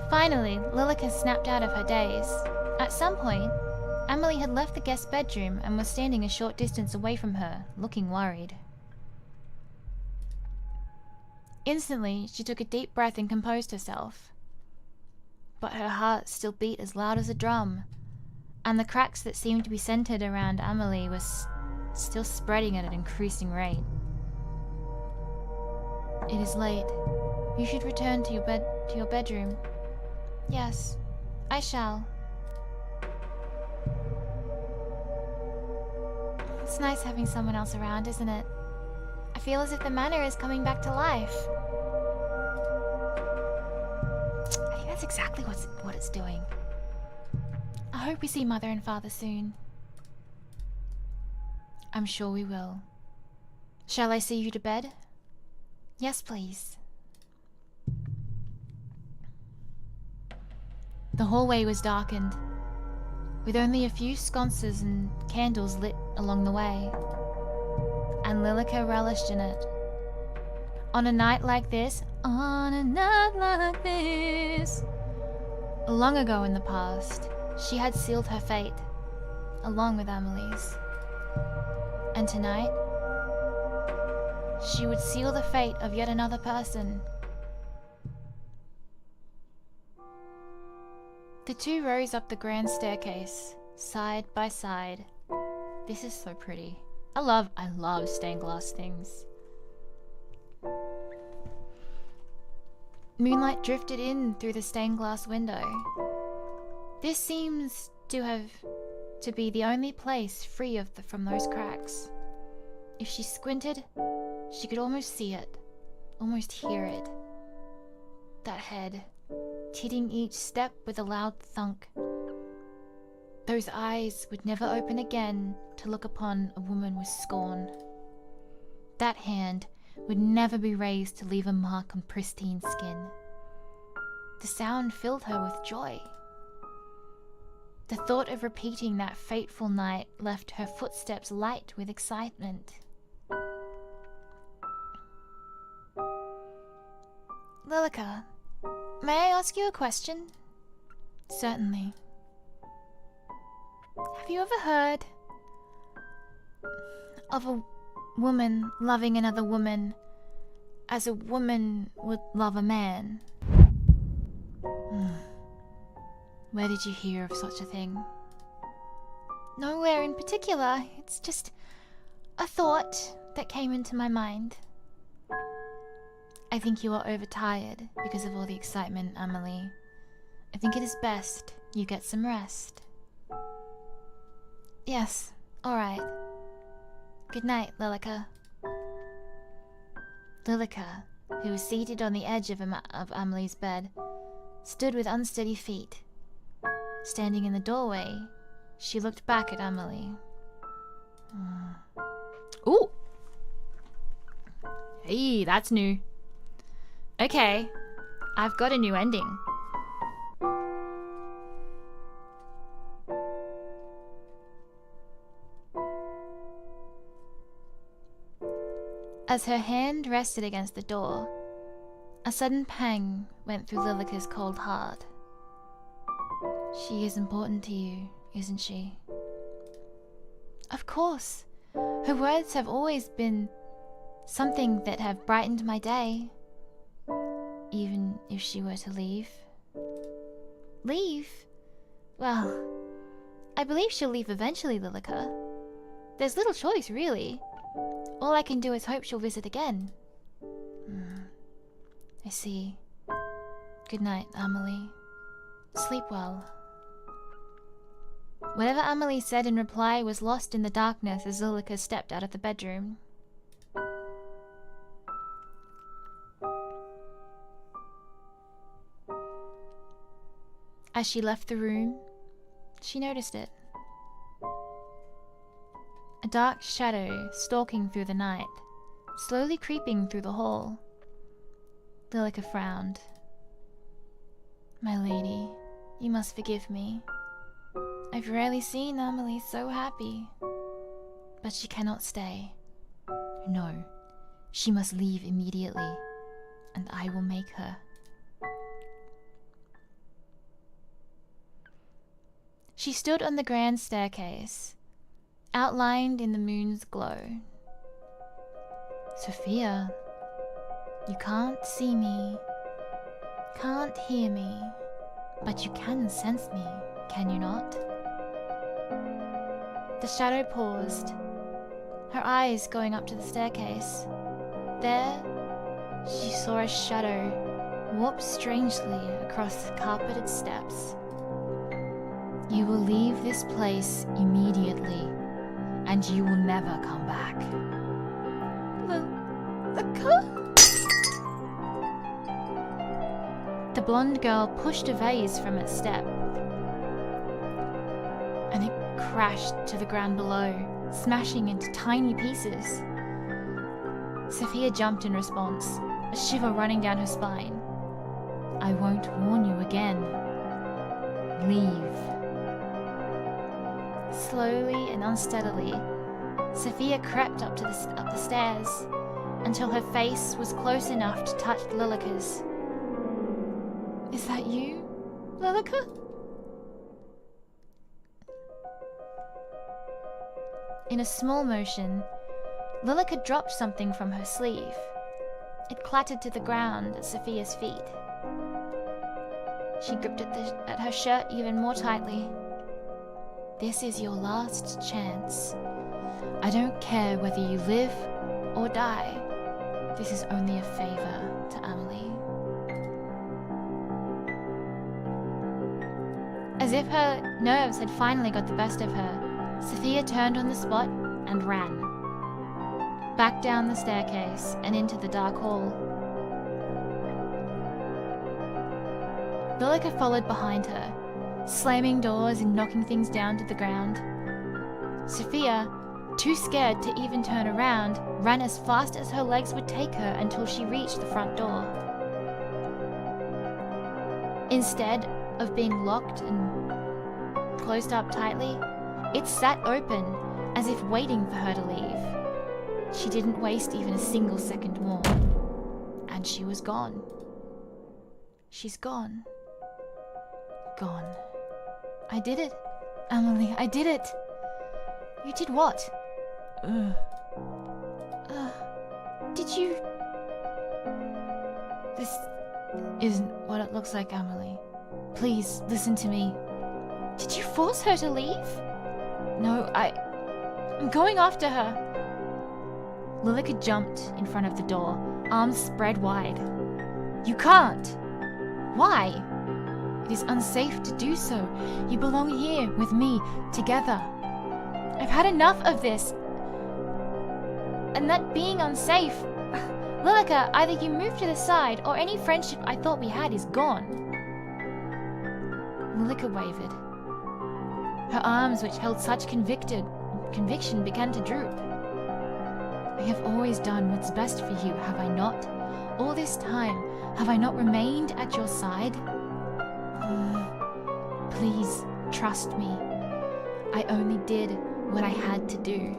Finally, Lilica snapped out of her daze. At some point, Amelie had left the guest bedroom and was standing a short distance away from her, looking worried. Instantly, she took a deep breath and composed herself. But her heart still beat as loud as a drum, and the cracks that seemed to be centered around Amelie was still spreading at an increasing rate. It is late. You should return to your bedroom. Yes, I shall. It's nice having someone else around, isn't it? I feel as if the manor is coming back to life. I think that's exactly what it's doing. I hope we see Mother and Father soon. I'm sure we will. Shall I see you to bed? Yes, please. The hallway was darkened, with only a few sconces and candles lit along the way, and Lilica relished in it. On a night like this, long ago in the past, she had sealed her fate, along with Amelie's. And tonight, she would seal the fate of yet another person. The two rose up the grand staircase, side by side. This is so pretty. I love stained glass things. Moonlight drifted in through the stained glass window. This seems to be the only place free from those cracks. If she squinted, she could almost see it, almost hear it. That head, hitting each step with a loud thunk. Those eyes would never open again to look upon a woman with scorn. That hand would never be raised to leave a mark on pristine skin. The sound filled her with joy. The thought of repeating that fateful night left her footsteps light with excitement. Lilica, may I ask you a question? Certainly. Have you ever heard of a woman loving another woman as a woman would love a man? Where did you hear of such a thing? Nowhere in particular. It's just a thought that came into my mind. I think you are overtired because of all the excitement, Amelie. I think it is best you get some rest. Yes, alright. Good night, Lilica. Lilica, who was seated on the edge of Amelie's bed, stood with unsteady feet. Standing in the doorway, she looked back at Amelie. Ooh! Hey, that's new. Okay, I've got a new ending. As her hand rested against the door, a sudden pang went through Lilica's cold heart. She is important to you, isn't she? Of course. Her words have always been something that have brightened my day. Even if she were to leave. Leave? Well, I believe she'll leave eventually, Lilica. There's little choice, really. All I can do is hope she'll visit again. I see. Good night, Amelie. Sleep well. Whatever Amelie said in reply was lost in the darkness as Lilika stepped out of the bedroom. As she left the room, she noticed it. A dark shadow stalking through the night, slowly creeping through the hall. Lilika frowned. "My lady, you must forgive me. I've rarely seen Amelie so happy. But she cannot stay. No, she must leave immediately, and I will make her." She stood on the grand staircase, outlined in the moon's glow. "Sophia, you can't see me, can't hear me, but you can sense me, can you not?" The shadow paused, her eyes going up to the staircase. There, she saw a shadow warp strangely across the carpeted steps. "You will leave this place immediately, and you will never come back." The blonde girl pushed a vase from its step, and it crashed to the ground below, smashing into tiny pieces. Sophia jumped in response, a shiver running down her spine. "I won't warn you again. Leave." Slowly and unsteadily, Sophia crept up the stairs until her face was close enough to touch Lilika's. "Is that you, Lilika?" In a small motion, Lilika dropped something from her sleeve. It clattered to the ground at Sophia's feet. She gripped at her shirt even more tightly. "This is your last chance. I don't care whether you live or die. This is only a favor to Amelie." As if her nerves had finally got the best of her, Sophia turned on the spot and ran. Back down the staircase and into the dark hall. Lilika followed behind her, slamming doors and knocking things down to the ground. Sophia, too scared to even turn around, ran as fast as her legs would take her until she reached the front door. Instead of being locked and closed up tightly, it sat open as if waiting for her to leave. She didn't waste even a single second more, and she was gone. She's gone. Gone. "I did it, Amelie, I did it." "You did what?" Did you... This isn't what it looks like, Amelie. Please, listen to me. Did you force her to leave?" "No, I'm going after her." Lilika jumped in front of the door, arms spread wide. "You can't." "Why?" "It is unsafe to do so. You belong here with me, together. I've had enough of this. And that being unsafe... Lilika, either you move to the side or any friendship I thought we had is gone." Lilika wavered. Her arms, which held such conviction, began to droop. "I have always done what's best for you, have I not? All this time, have I not remained at your side? Please, trust me. I only did what I had to do."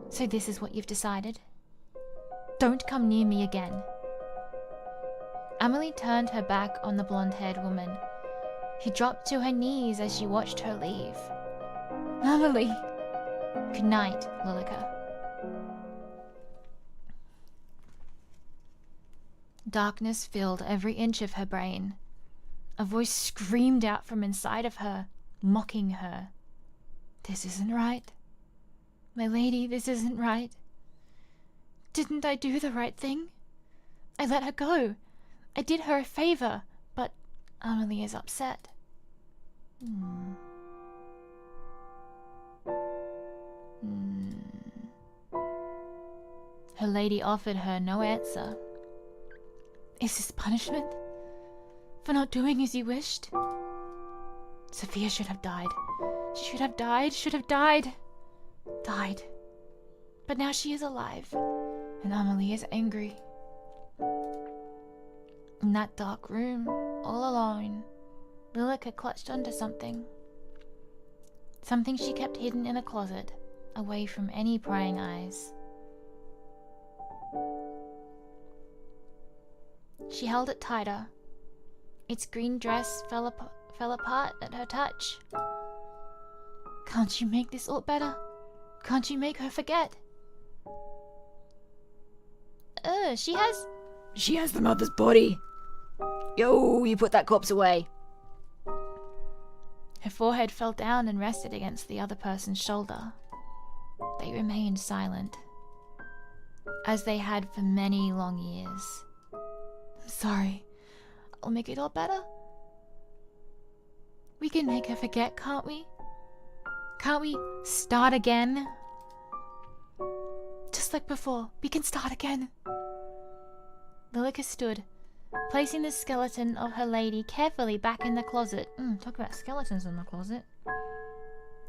"So this is what you've decided? Don't come near me again." Amelie turned her back on the blonde-haired woman, who dropped to her knees as she watched her leave. "Amelie!" "Good night, Lilika." Darkness filled every inch of her brain. A voice screamed out from inside of her, mocking her. "This isn't right. My lady, this isn't right. Didn't I do the right thing? I let her go. I did her a favor, but Amelie is upset. Her lady offered her no answer. Is this punishment? For not doing as you wished? Sophia should have died. She should have died, Died. But now she is alive, and Amelie is angry. In that dark room, all alone, Lilica clutched onto something. Something she kept hidden in a closet, away from any prying eyes. She held it tighter. Its green dress fell apart at her touch. Can't you make this all better? Can't you make her forget? She has the mother's body. Yo, you put that corpse away. Her forehead fell down and rested against the other person's shoulder. They remained silent, as they had for many long years. I'm sorry. I'll make it all better. We can make her forget, can't we? Can't we start again? Just like before, we can start again. Lilica stood, placing the skeleton of her lady carefully back in the closet. Talk about skeletons in the closet.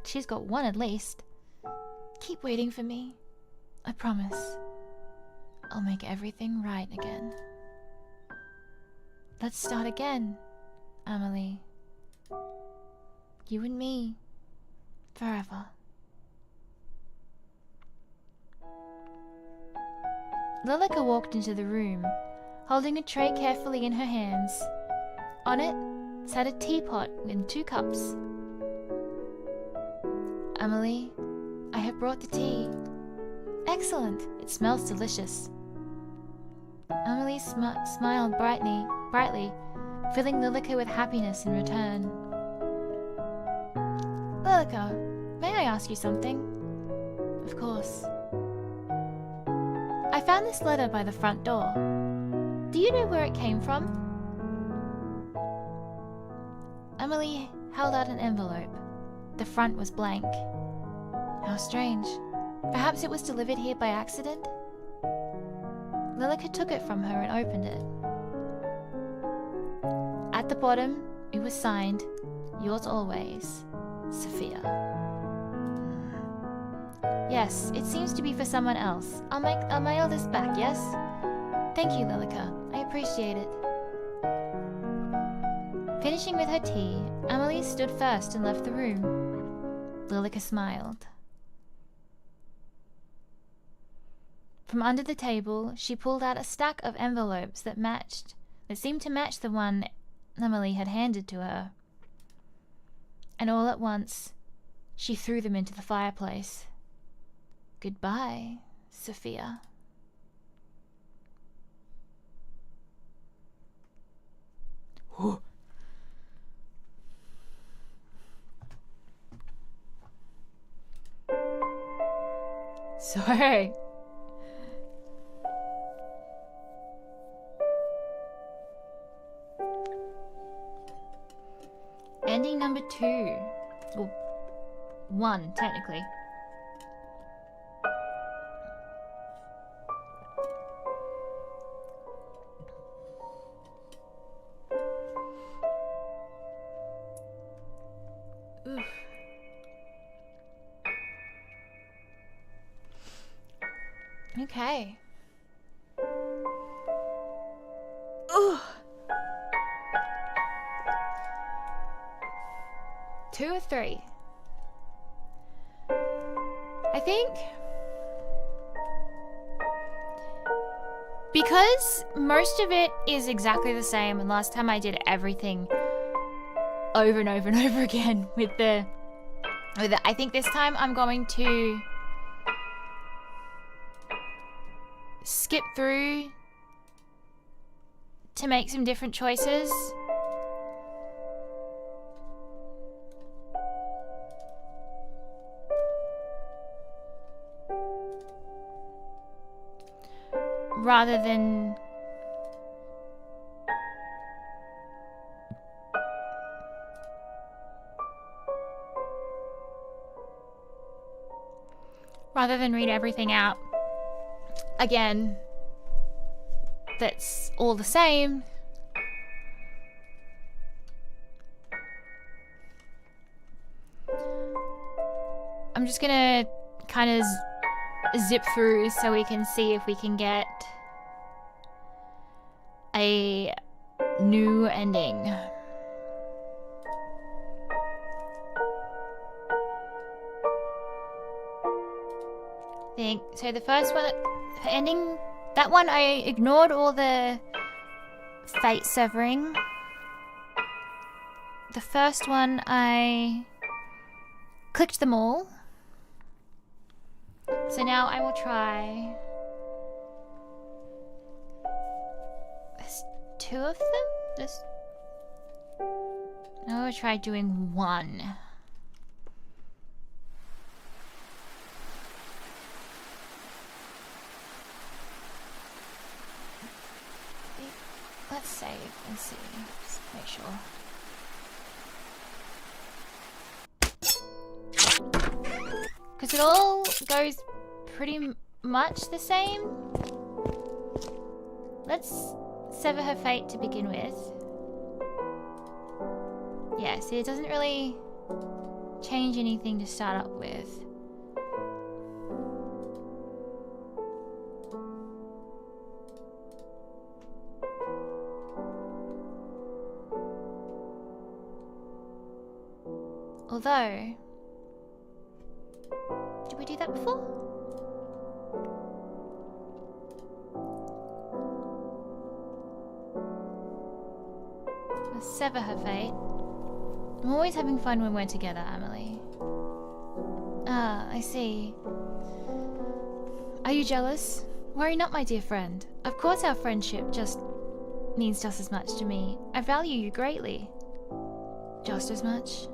She's got one at least. Keep waiting for me. I promise. I'll make everything right again. Let's start again, Amelie. You and me. Forever. Lilica walked into the room, holding a tray carefully in her hands. On it sat a teapot with 2 cups. Amelie, I have brought the tea. Excellent. It smells delicious. Amelie smiled brightly, filling Lilica with happiness in return. Lilica, may I ask you something? Of course. I found this letter by the front door. Do you know where it came from? Amelie held out an envelope. The front was blank. How strange. Perhaps it was delivered here by accident? Lilica took it from her and opened it. At the bottom, it was signed, Yours always, Sophia. Yes, it seems to be for someone else. I'll mail this back, yes? Thank you, Lilica. I appreciate it. Finishing with her tea, Amelie stood first and left the room. Lilica smiled. From under the table, she pulled out a stack of envelopes that seemed to match the one Amelie had handed to her. And all at once, she threw them into the fireplace. Goodbye, Sophia. Ooh. Sorry. Ending number 2. Well, 1, technically. Oof. Okay. Ugh. 2 or 3? I think because most of it is exactly the same, and last time I did everything over and over and over again with the I think this time I'm going to skip through to make some different choices. Rather than rather than read everything out again that's all the same, I'm just gonna kind of zip through so we can see if we can get a new ending. So the first one, ending, that one I ignored all the fate severing. The first one I clicked them all. So now I will try. There's 2 of them? I will try doing 1. Let's save and see. Just make sure. Because it all goes pretty much the same. Let's sever her fate to begin with. Yeah, see, it doesn't really change anything to start up with. Although, did we do that before? Let's sever her fate. I'm always having fun when we're together, Amelie. Ah, I see. Are you jealous? Worry not, my dear friend. Of course our friendship just means just as much to me. I value you greatly. Just as much?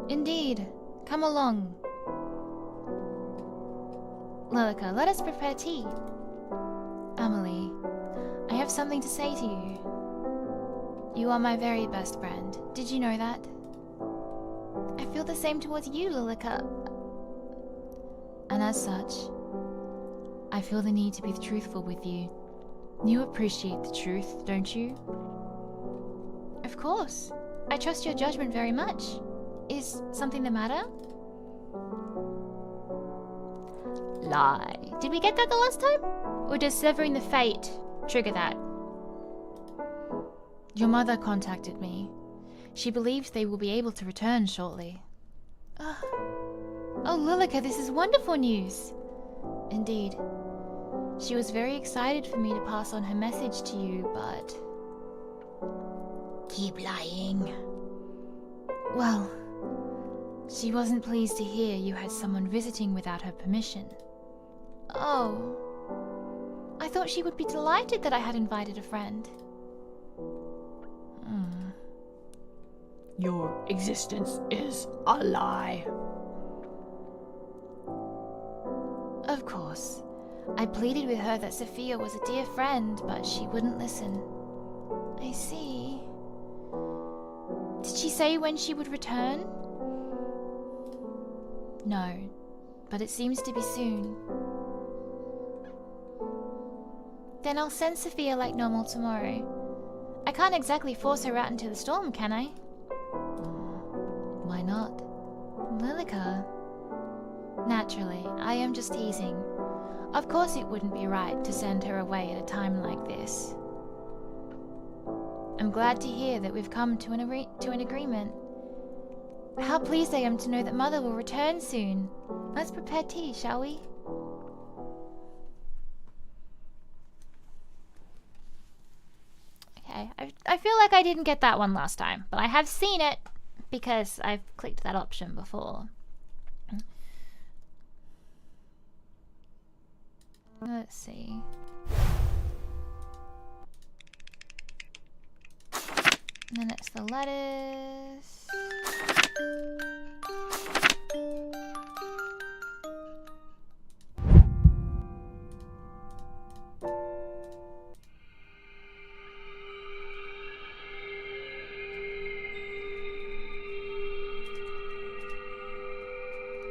Indeed. Come along. Lilica, let us prepare tea. Amelie, I have something to say to you. You are my very best friend. Did you know that? I feel the same towards you, Lilica. And as such, I feel the need to be truthful with you. You appreciate the truth, don't you? Of course. I trust your judgment very much. Is something the matter? Lie. Did we get that the last time? Or does severing the fate trigger that? Your mother contacted me. She believes they will be able to return shortly. Oh, Lilica, this is wonderful news. Indeed. She was very excited for me to pass on her message to you, but... Keep lying. Well, she wasn't pleased to hear you had someone visiting without her permission. Oh. I thought she would be delighted that I had invited a friend. Your existence is a lie. Of course. I pleaded with her that Sophia was a dear friend, but she wouldn't listen. I see. Did she say when she would return? No, but it seems to be soon. Then I'll send Sophia like normal tomorrow. I can't exactly force her out into the storm, can I? Why not? Lilica. Naturally, I am just teasing. Of course it wouldn't be right to send her away at a time like this. I'm glad to hear that we've come to an agreement. How pleased I am to know that Mother will return soon. Let's prepare tea, shall we? Okay, I feel like I didn't get that one last time, but I have seen it because I've clicked that option before. Let's see. And then it's the lettuce.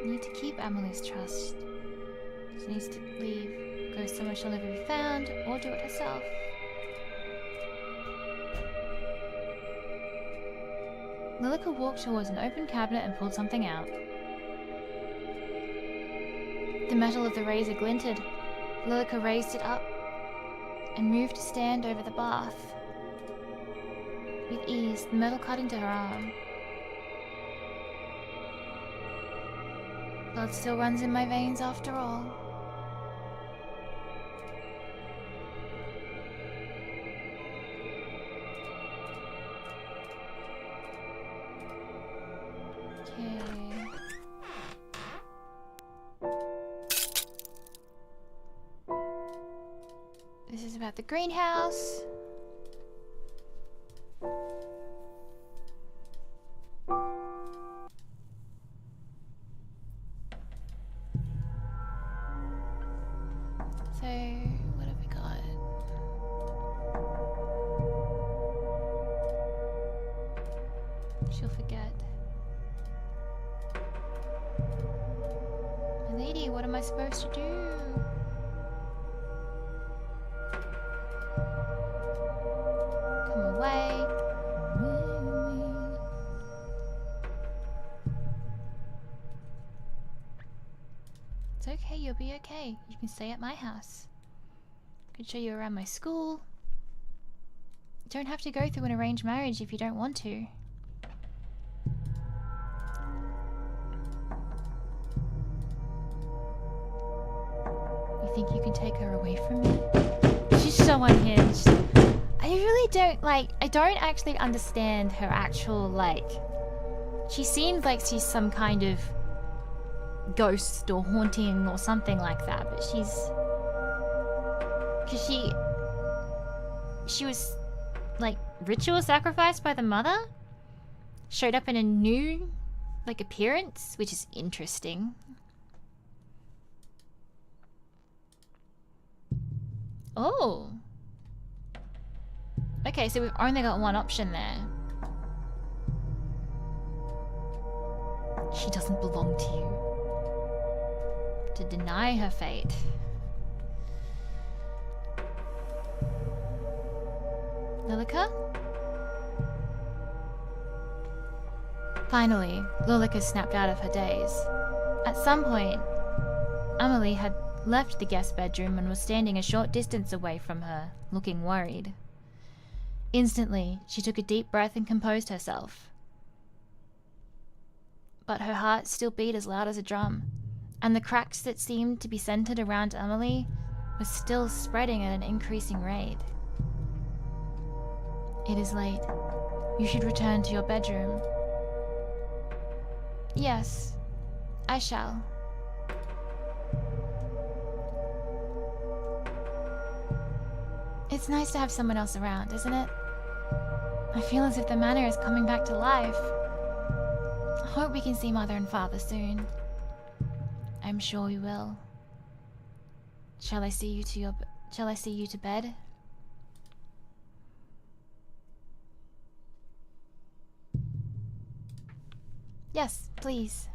Need to keep Amelie's trust. She needs to leave, go somewhere she'll never be found, or do it herself. Lilica walked towards an open cabinet and pulled something out. The metal of the razor glinted. Lilica raised it up and moved to stand over the bath. With ease, the metal cut into her arm. Blood still runs in my veins after all. Okay. This is about the greenhouse. So, what have we got? She'll forget. My lady, what am I supposed to do? Come away. It's okay, you'll be okay. You can stay at my house. I can show you around my school. You don't have to go through an arranged marriage if you don't want to. You think you can take her away from me? She's so unhinged. I really don't, like, I don't actually understand her actual, like... She seems like she's some kind of ghost or haunting or something like that, but she's... Because she was, like, ritual sacrificed by the mother? Showed up in a new, like, appearance, which is interesting. Oh. Okay, so we've only got one option there. She doesn't belong to you. To deny her fate. Lilica? Finally, Lilica snapped out of her daze. At some point, Amelie had left the guest bedroom and was standing a short distance away from her, looking worried. Instantly, she took a deep breath and composed herself. But her heart still beat as loud as a drum, and the cracks that seemed to be centered around Amelie were still spreading at an increasing rate. It is late. You should return to your bedroom. Yes, I shall. It's nice to have someone else around, isn't it? I feel as if the manor is coming back to life. I hope we can see Mother and Father soon. I'm sure we will. Shall I see you to bed? Yes, please.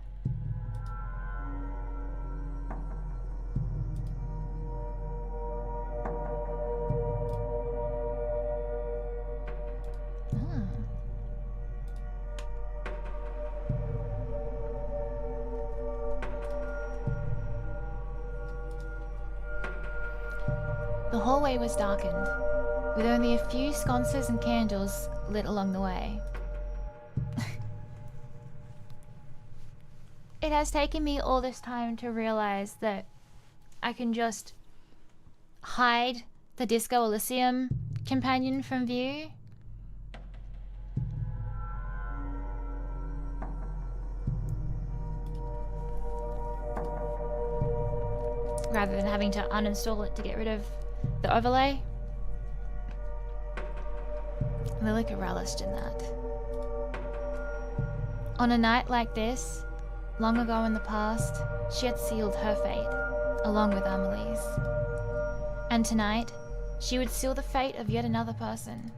The hallway was darkened, with only a few sconces and candles lit along the way. It has taken me all this time to realize that I can just hide the Disco Elysium companion from view. Rather than having to uninstall it to get rid of the overlay. Lilica relished in that. On a night like this, long ago in the past, she had sealed her fate, along with Amelie's. And tonight, she would seal the fate of yet another person.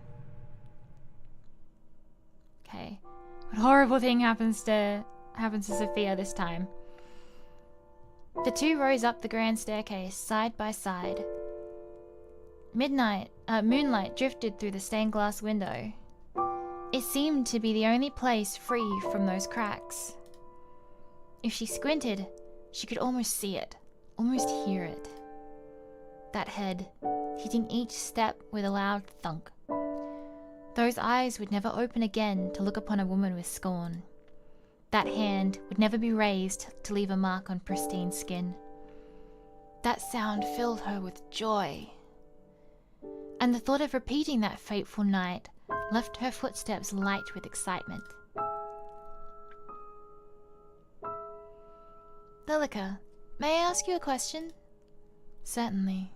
Okay. What horrible thing happens to Sophia this time? The two rose up the grand staircase side by side. Moonlight drifted through the stained glass window. It seemed to be the only place free from those cracks. If she squinted, she could almost see it, almost hear it. That head, hitting each step with a loud thunk. Those eyes would never open again to look upon a woman with scorn. That hand would never be raised to leave a mark on pristine skin. That sound filled her with joy. And the thought of repeating that fateful night left her footsteps light with excitement. Lilica, may I ask you a question? Certainly.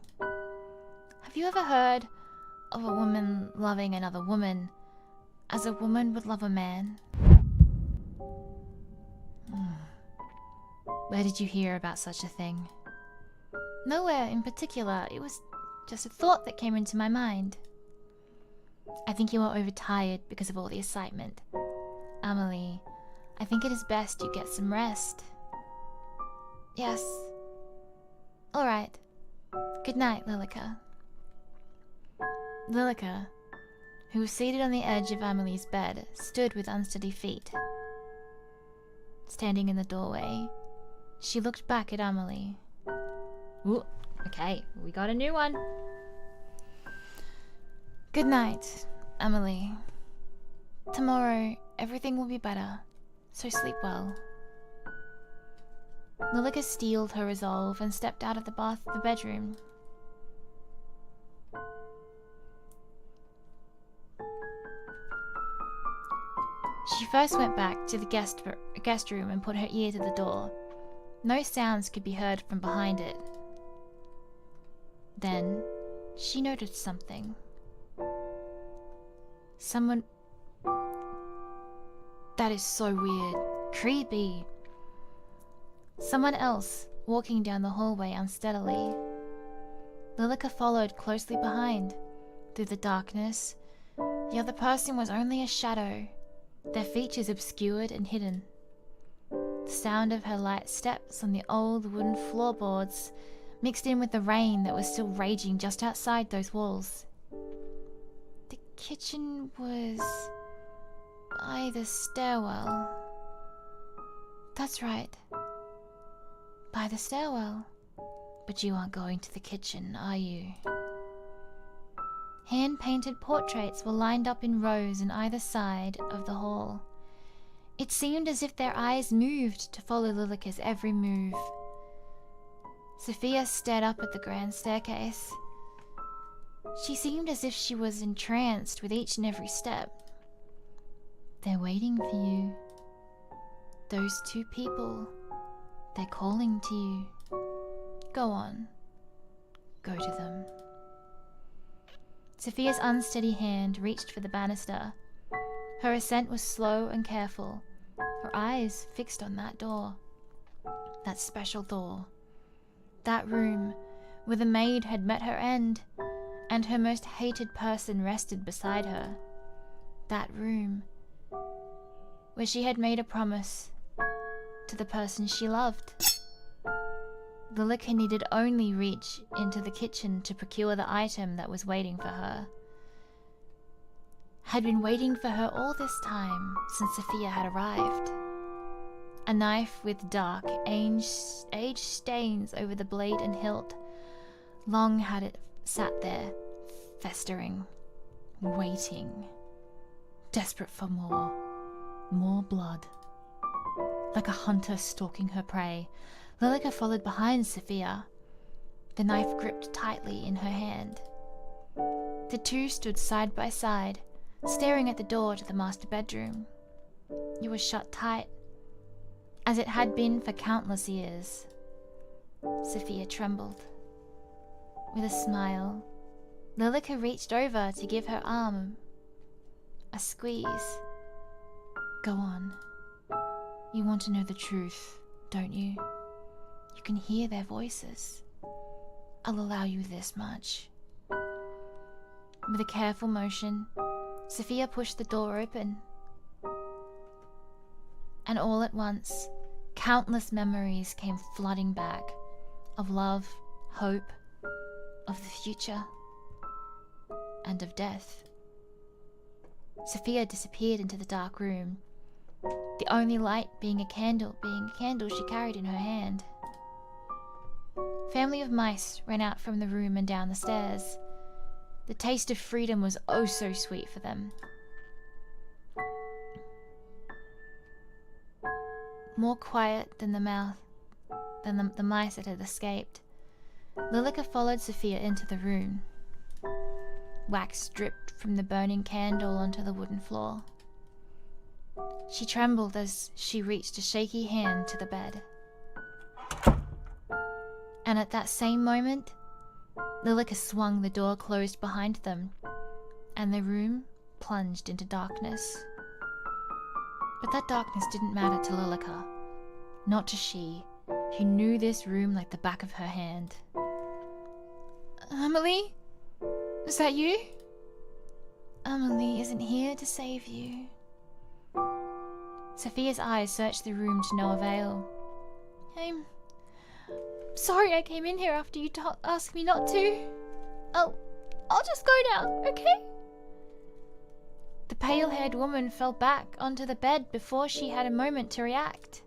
Have you ever heard of a woman loving another woman as a woman would love a man? Where did you hear about such a thing? Nowhere in particular. It was just a thought that came into my mind. I think you are overtired because of all the excitement. Amelie, I think it is best you get some rest. Yes. All right. Good night, Lilica. Lilica, who was seated on the edge of Amelie's bed, stood with unsteady feet. Standing in the doorway, she looked back at Amelie. Ooh, okay, we got a new one. Good night, Amelie. Tomorrow, everything will be better, so sleep well. Lilica steeled her resolve and stepped out of the bedroom. She first went back to the guest room and put her ear to the door. No sounds could be heard from behind it. Then, she noticed something. Someone... That is so weird. Creepy. Someone else walking down the hallway unsteadily. Lilica followed closely behind. Through the darkness, the other person was only a shadow, their features obscured and hidden. The sound of her light steps on the old wooden floorboards mixed in with the rain that was still raging just outside those walls. The kitchen was by the stairwell. That's right. By the stairwell. But you aren't going to the kitchen, are you? Hand-painted portraits were lined up in rows on either side of the hall. It seemed as if their eyes moved to follow Lilica's every move. Sophia stared up at the grand staircase. She seemed as if she was entranced with each and every step. They're waiting for you. Those two people. They're calling to you. Go on. Go to them. Sophia's unsteady hand reached for the banister. Her ascent was slow and careful, her eyes fixed on that door. That special door. That room where the maid had met her end, and her most hated person rested beside her. That room where she had made a promise to the person she loved. Lilica needed only reach into the kitchen to procure the item that was waiting for her. Had been waiting for her all this time since Sophia had arrived. A knife with dark, age stains over the blade and hilt. Long had it sat there, festering, waiting, desperate for more. More blood. Like a hunter stalking her prey, Lilica followed behind Sophia, the knife gripped tightly in her hand. The two stood side by side, staring at the door to the master bedroom. It was shut tight, as it had been for countless years. Sophia trembled. With a smile, Lilica reached over to give her arm a squeeze. Go on. You want to know the truth, don't you? You can hear their voices. I'll allow you this much. With a careful motion, Sophia pushed the door open. And all at once, Countless memories came flooding back of love, hope, of the future, and of death. Sophia disappeared into the dark room, the only light being a candle she carried in her hand. Family of mice ran out from the room and down the stairs. The taste of freedom was oh so sweet for them. More quiet than the mice that had escaped, Lilica followed Sophia into the room. Wax dripped from the burning candle onto the wooden floor. She trembled as she reached a shaky hand to the bed. And at that same moment, Lilica swung the door closed behind them, and the room plunged into darkness. But that darkness didn't matter to Lilica, not to she, who knew this room like the back of her hand. Amelie? Is that you? Amelie isn't here to save you. Sophia's eyes searched the room to no avail. I'm sorry I came in here after you asked me not to. I'll just go now, okay? The pale-haired woman fell back onto the bed before she had a moment to react.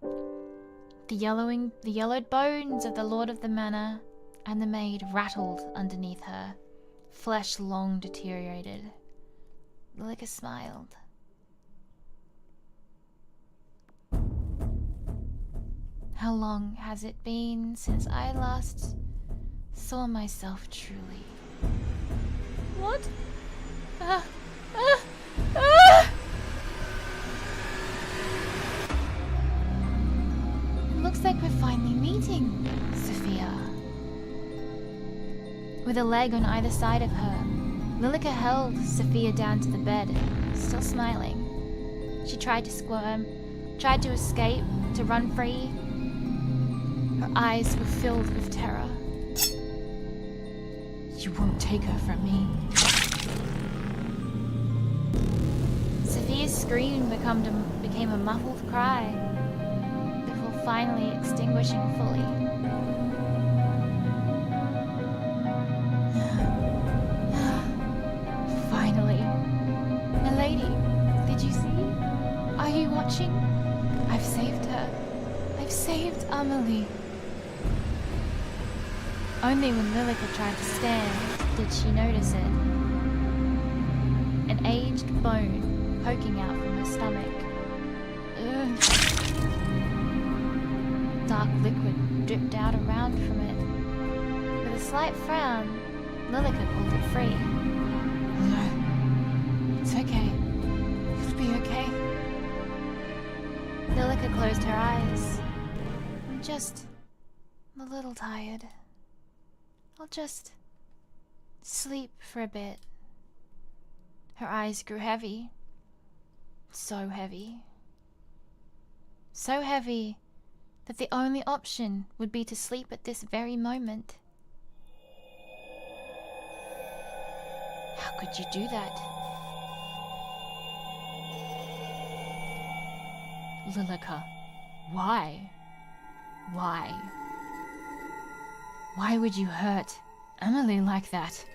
The yellowed bones of the lord of the manor and the maid rattled underneath her, flesh long deteriorated. Lilica smiled. How long has it been since I last saw myself truly? What? Looks like we're finally meeting, Sophia. With a leg on either side of her, Lilica held Sophia down to the bed, still smiling. She tried to squirm, tried to escape, to run free. Her eyes were filled with terror. You won't take her from me. Sophia's scream became a muffled cry, before finally extinguishing fully. Finally. Milady, did you see? Are you watching? I've saved her. I've saved Amelie. Only when Lilica tried to stand did she notice it. An aged bone poking out from her stomach. Dark liquid dripped out around from it. With a slight frown, Lilica pulled it free. No. It's okay. It'll be okay. Lilica closed her eyes. I'm just a little tired. I'll just sleep for a bit. Her eyes grew heavy. So heavy. So heavy that the only option would be to sleep at this very moment. How could you do that? Lilica, why? Why? Why would you hurt Amelie like that?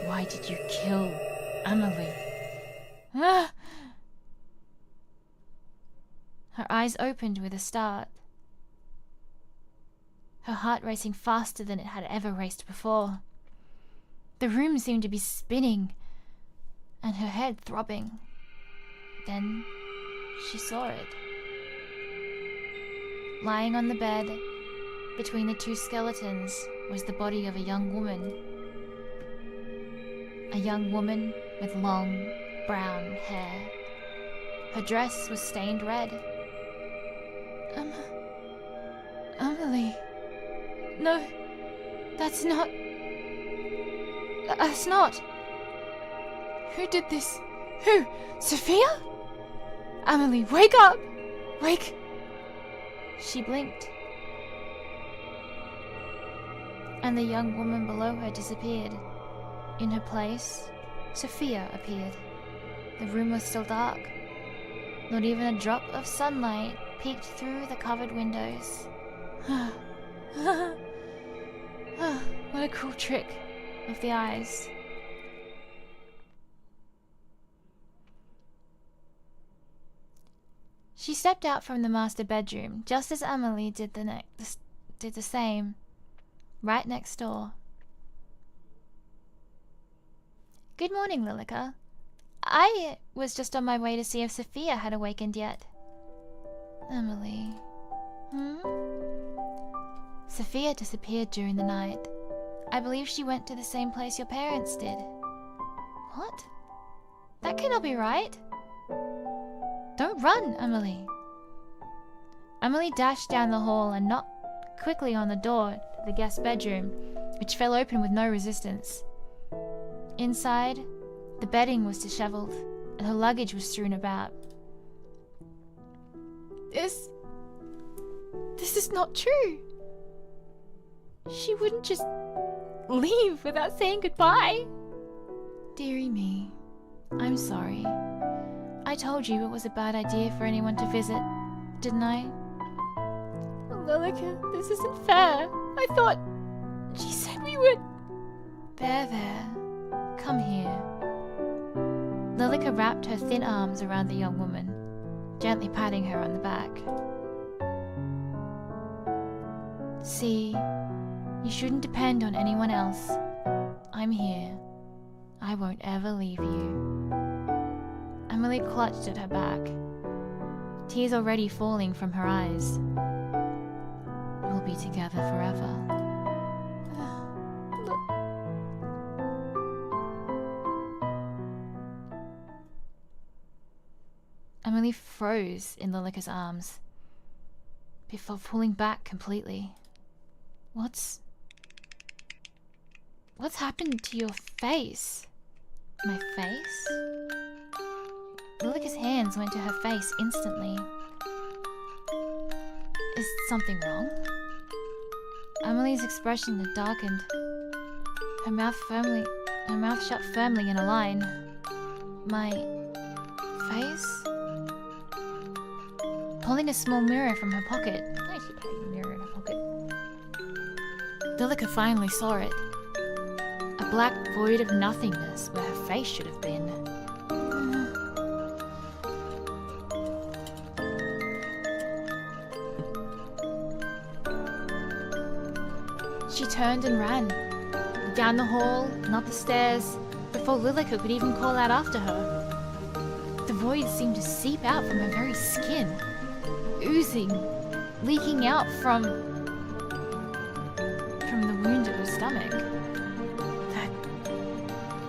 Why did you kill Amelie? Ah! Her eyes opened with a start. Her heart racing faster than it had ever raced before. The room seemed to be spinning, and her head throbbing. Then she saw it. Lying on the bed, between the two skeletons, was the body of a young woman. A young woman with long, brown hair. Her dress was stained red. Amelie. No, that's not. That's not. Who did this? Who? Sophia? Amelie, wake up! Wake. She blinked, and the young woman below her disappeared. In her place, Sophia appeared. The room was still dark, Not even a drop of sunlight peeked through the covered windows. What a cool trick of the eyes. She stepped out from the master bedroom just as Emily did the same, right next door. Good morning, Lilica. I was just on my way to see if Sophia had awakened yet. Emily. Sophia disappeared during the night. I believe she went to the same place your parents did. What? That cannot be right. Don't run, Emily. Emily dashed down the hall and knocked quickly on the door to the guest bedroom, which fell open with no resistance. Inside, the bedding was disheveled, and her luggage was strewn about. This is not true. She wouldn't just leave without saying goodbye. Dearie me, I'm sorry. I told you it was a bad idea for anyone to visit, didn't I? Lilica, this isn't fair. I thought she said we would. There. Come here. Lilica wrapped her thin arms around the young woman, gently patting her on the back. See, you shouldn't depend on anyone else. I'm here. I won't ever leave you. Emily clutched at her back, tears already falling from her eyes. We'll be together forever. Emily froze in Lilica's arms before pulling back completely. What's happened to your face? My face? Lilica's hands went to her face instantly. Is something wrong? Emily's expression had darkened. Her mouth shut firmly in a line. My face? Pulling a small mirror from her pocket. Why is she carrying a mirror in her pocket? Lilica finally saw it. A black void of nothingness where her face should have been. She turned and ran. Down the hall and up the stairs, before Lilica could even call out after her. The void seemed to seep out from her very skin, oozing, leaking out from the wound at her stomach.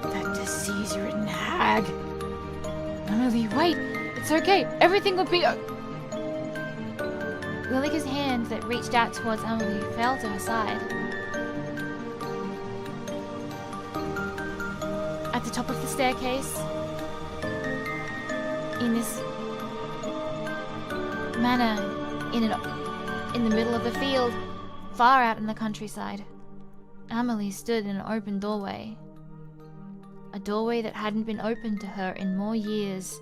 That disease-ridden hag. Emily, wait! It's okay! Everything will be Lilica's hand that reached out towards Emily fell to her side. At the top of the staircase, in this manor, in the middle of a field, far out in the countryside, Emily stood in an open doorway. A doorway that hadn't been opened to her in more years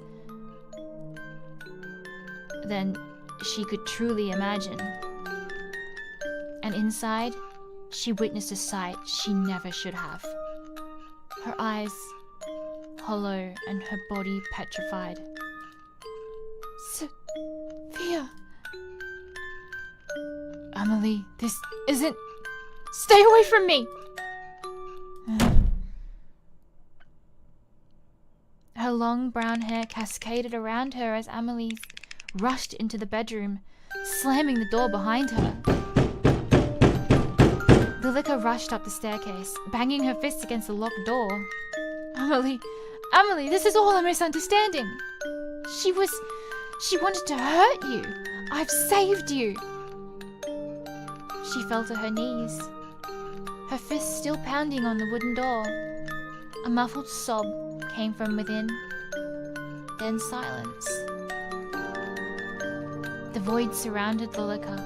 than she could truly imagine. And inside, she witnessed a sight she never should have. Her eyes hollow and her body petrified. Sophia. Emily, this isn't... Stay away from me! Her long brown hair cascaded around her as Emily rushed into the bedroom, slamming the door behind her. Lilica rushed up the staircase, banging her fists against the locked door. Emily, this is all a misunderstanding. She wanted to hurt you. I've saved you. She fell to her knees, her fists still pounding on the wooden door. A muffled sob came from within, then silence. The void surrounded Lilica,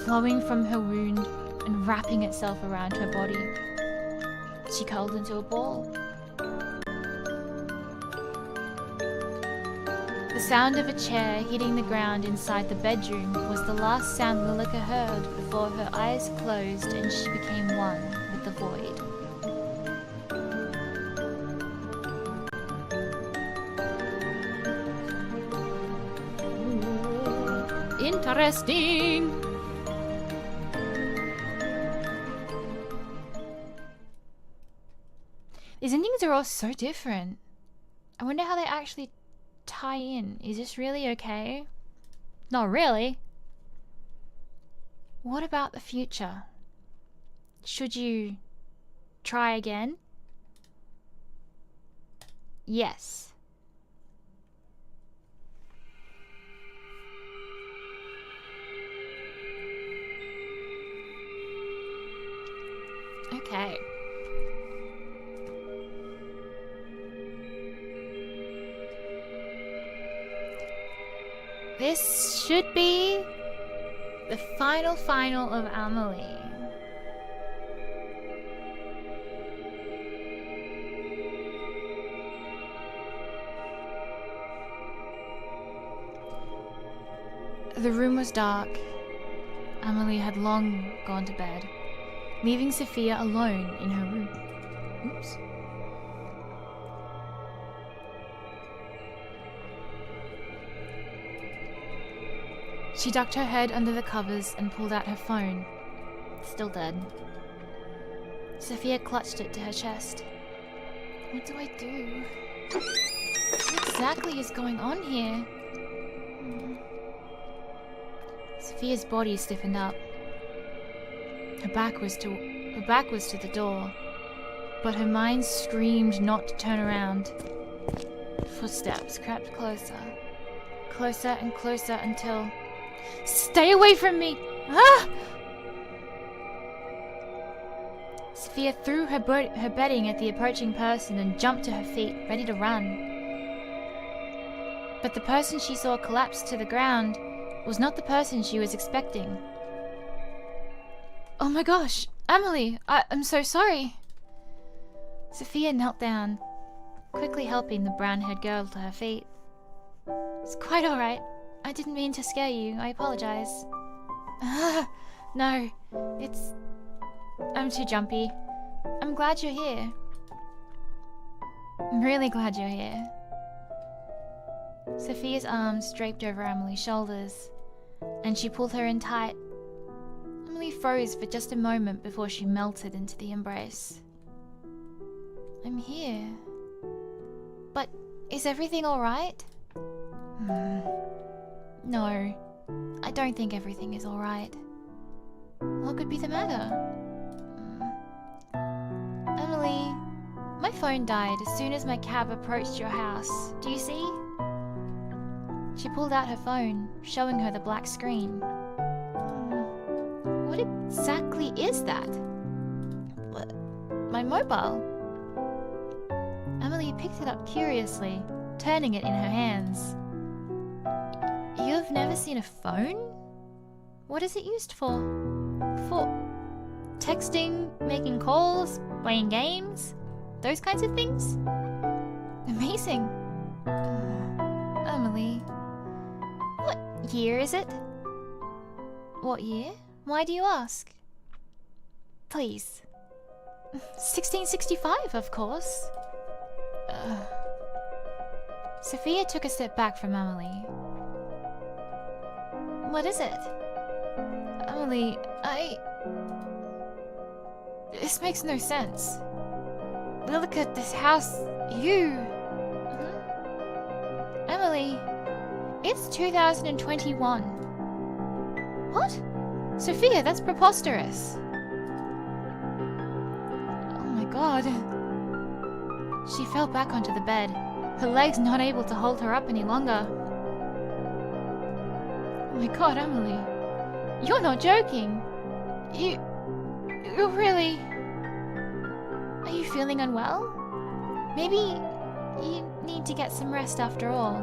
flowing from her wound and wrapping itself around her body. She curled into a ball. The sound of a chair hitting the ground inside the bedroom was the last sound Lilica heard before her eyes closed and she became one with the void. Interesting! These endings are all so different. I wonder how they actually tie in. Is this really okay? Not really. What about the future? Should you try again? Yes. Okay. This should be the final of Amelie. The room was dark. Amelie had long gone to bed, leaving Sophia alone in her room. Oops. She ducked her head under the covers and pulled out her phone. Still dead. Sophia clutched it to her chest. What do I do? What exactly is going on here? Sophia's body stiffened up. Her back was to the door, but her mind screamed not to turn around. Footsteps crept closer and closer until... Stay away from me! Ah! Sophia threw her bedding at the approaching person and jumped to her feet, ready to run. But the person she saw collapse to the ground was not the person she was expecting. Oh my gosh, Amelie, I'm so sorry. Sophia knelt down, quickly helping the brown-haired girl to her feet. It's quite alright. I didn't mean to scare you. I apologize. No, I'm too jumpy. I'm glad you're here. I'm really glad you're here. Sophia's arms draped over Amelie's shoulders, and she pulled her in tight. Amelie froze for just a moment before she melted into the embrace. I'm here. But is everything alright? No, I don't think everything is alright. What could be the matter? Amelie, my phone died as soon as my cab approached your house. Do you see? She pulled out her phone, showing her the black screen. What exactly is that? My mobile. Amelie picked it up curiously, turning it in her hands. You've never seen a phone? What is it used for? For texting, making calls, playing games? Those kinds of things? Amazing. Amelie. What year is it? What year? Why do you ask? Please. 1665, of course. Sophia took a step back from Amelie. What is it? Amelie, This makes no sense. Lilica, this house, you... Amelie, it's 2021. What? Sophia, that's preposterous. Oh my god. She fell back onto the bed, her legs not able to hold her up any longer. Oh my god, Amelie. You're not joking. You're really... Are you feeling unwell? Maybe you need to get some rest after all.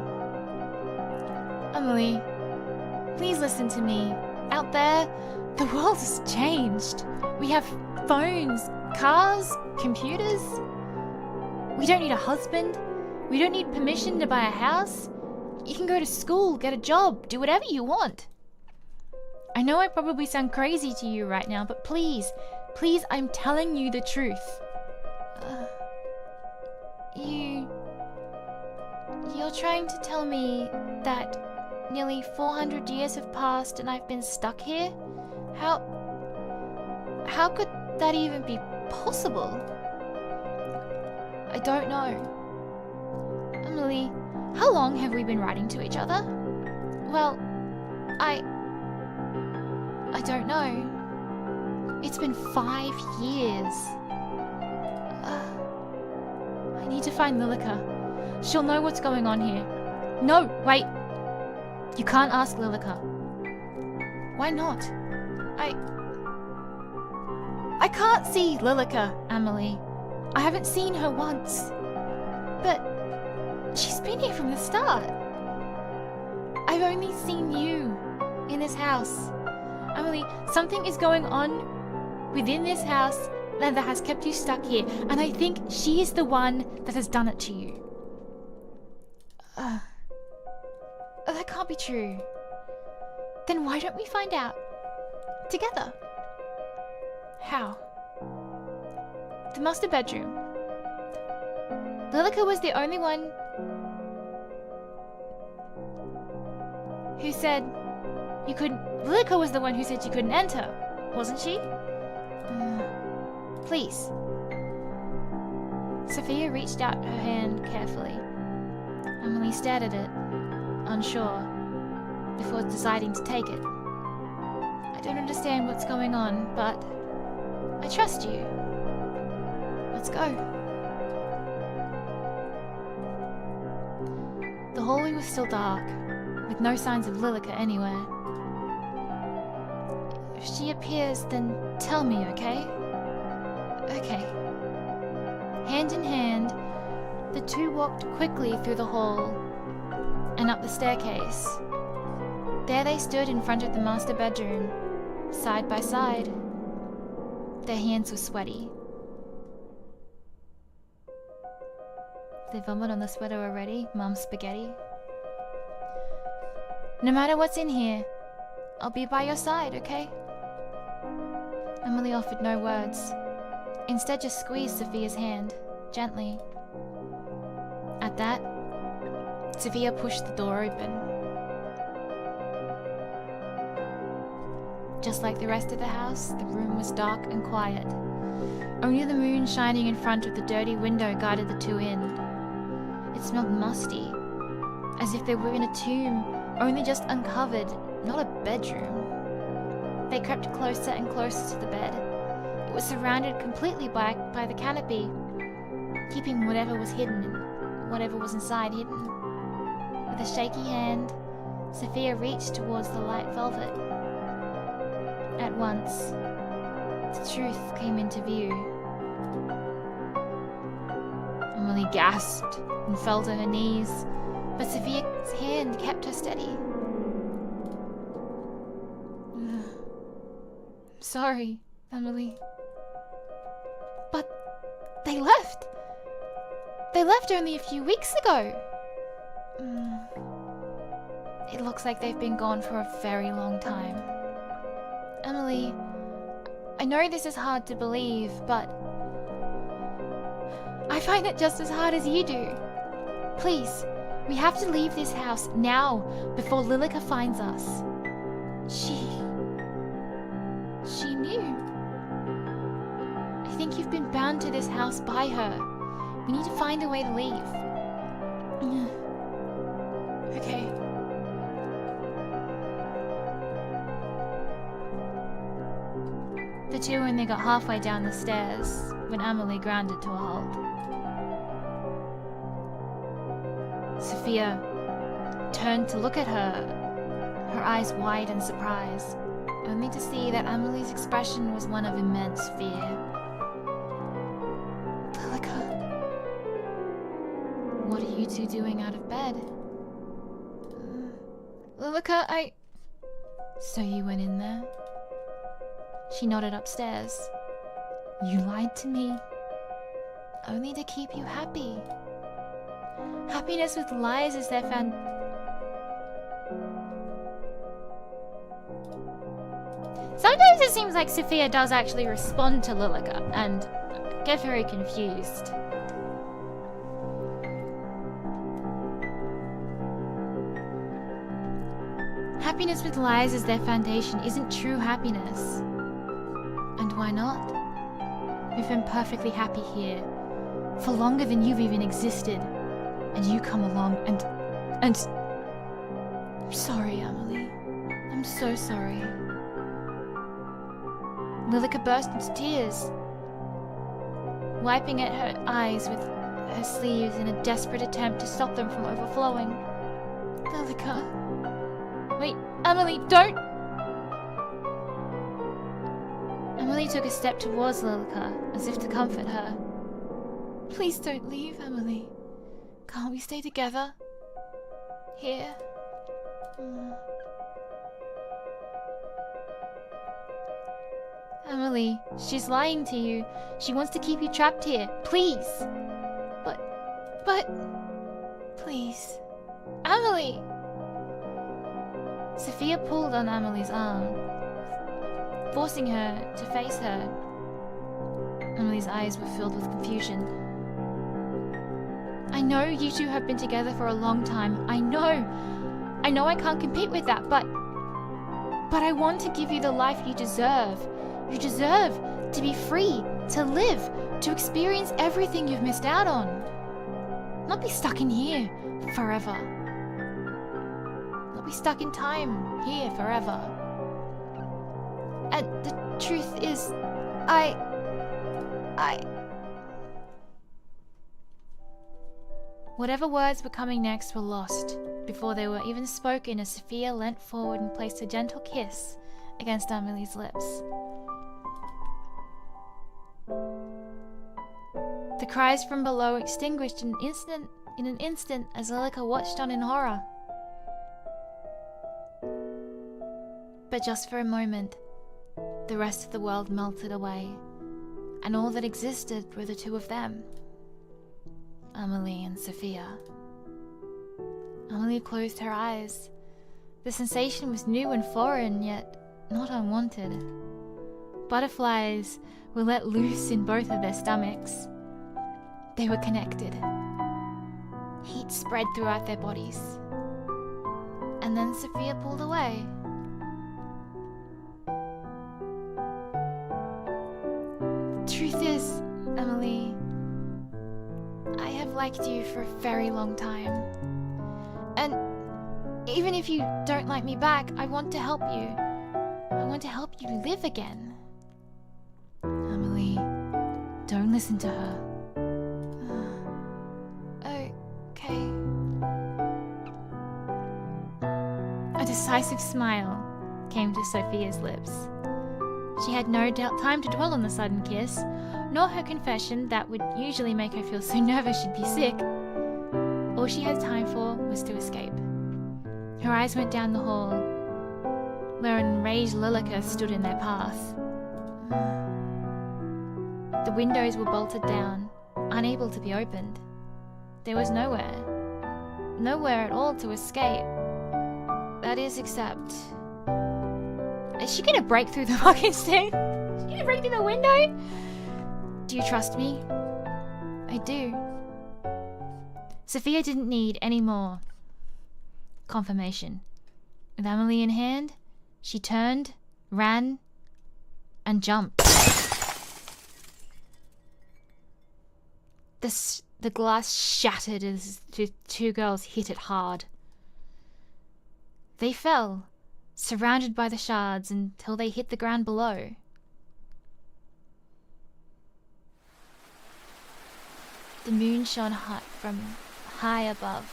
Amelie, please listen to me. Out there, the world has changed. We have phones, cars, computers. We don't need a husband. We don't need permission to buy a house. You can go to school, get a job, do whatever you want. I know I probably sound crazy to you right now, but please, I'm telling you the truth. You're trying to tell me that nearly 400 years have passed and I've been stuck here? How could that even be possible? I don't know. Emily, how long have we been writing to each other? Well, I don't know. It's been 5 years. I need to find Lilica. She'll know what's going on here. No, wait. You can't ask Lilica. Why not? I can't see Lilica, Emily. I haven't seen her once. But she's been here from the start. I've only seen you in this house. Emily, something is going on within this house that has kept you stuck here, and I think she is the one that has done it to you. That can't be true. Then why don't we find out together? How? The master bedroom. Lilica was the only one who said you couldn't. Lilica was the one who said you couldn't enter, wasn't she? Please. Sophia reached out her hand carefully. Emily stared at it, unsure, before deciding to take it. I don't understand what's going on, but I trust you. Let's go. The hallway was still dark, with no signs of Lilica anywhere. If she appears, then tell me, okay? Okay. Hand in hand, the two walked quickly through the hall and up the staircase. There they stood in front of the master bedroom, side by side. Their hands were sweaty. They vomit on the sweater already, Mum's spaghetti. No matter what's in here, I'll be by your side, okay? Emily offered no words. Instead, just squeezed Sophia's hand, gently. At that, Sophia pushed the door open. Just like the rest of the house, the room was dark and quiet. Only the moon shining in front of the dirty window guided the two in. It smelled musty, as if they were in a tomb, only just uncovered, not a bedroom. They crept closer and closer to the bed. It was surrounded completely by the canopy, keeping whatever was hidden and whatever was inside hidden. With a shaky hand, Sophia reached towards the light velvet. At once, the truth came into view. Emily gasped and fell to her knees, but Sophia's hand kept her steady. Sorry, Emily. But they left. They left only a few weeks ago. It looks like they've been gone for a very long time. Emily, I know this is hard to believe, but I find it just as hard as you do. Please, we have to leave this house now before Lilica finds us. She knew. I think you've been bound to this house by her. We need to find a way to leave. Okay. The two only got halfway down the stairs when Emily grounded to a halt. Sophia turned to look at her, her eyes wide in surprise, only to see that Emily's expression was one of immense fear. Lilica, what are you two doing out of bed? Lilica, So you went in there? She nodded upstairs. You lied to me. Only to keep you happy. Happiness with lies is their Sometimes it seems like Sophia does actually respond to Lilica and get very confused. Happiness with lies as their foundation isn't true happiness. And why not? We've been perfectly happy here for longer than you've even existed. And you come along and... I'm sorry, Emily. I'm so sorry. Lilica burst into tears, wiping at her eyes with her sleeves in a desperate attempt to stop them from overflowing. Lilica... Wait, Emily, don't! Emily took a step towards Lilica, as if to comfort her. Please don't leave, Emily. Can't we stay together? Here? Emily, she's lying to you. She wants to keep you trapped here. Please! But... Please. Emily! Sophia pulled on Emily's arm, forcing her to face her. Emily's eyes were filled with confusion. I know you two have been together for a long time. I know I can't compete with that, but I want to give you the life you deserve. You deserve to be free, to live, to experience everything you've missed out on. Not be stuck in here forever. Not be stuck in time here forever. And the truth is, I... Whatever words were coming next were lost before they were even spoken as Sophia leant forward and placed a gentle kiss against Emily's lips. The cries from below extinguished in an instant as Lilica watched on in horror. But just for a moment, the rest of the world melted away, and all that existed were the two of them, Emily and Sophia. Emily closed her eyes. The sensation was new and foreign, yet not unwanted. Butterflies were let loose in both of their stomachs. They were connected. Heat spread throughout their bodies. And then Sophia pulled away. Truth is, Emily, I have liked you for a very long time. And even if you don't like me back, I want to help you. I want to help you live again. Emily, don't listen to her. Okay. A decisive smile came to Sophia's lips. She had no time to dwell on the sudden kiss, nor her confession that would usually make her feel so nervous she'd be sick. All she had time for was to escape. Her eyes went down the hall, where an enraged Lilica stood in their path. The windows were bolted down, unable to be opened. There was nowhere at all to escape. That is, except... Is she gonna break through the fucking thing? Is she gonna break through the window? Do you trust me? I do. Sophia didn't need any more confirmation. With Emily in hand, she turned, ran, and jumped. The glass shattered as the two girls hit it hard. They fell, surrounded by the shards, until they hit the ground below. The moon shone hot from high above,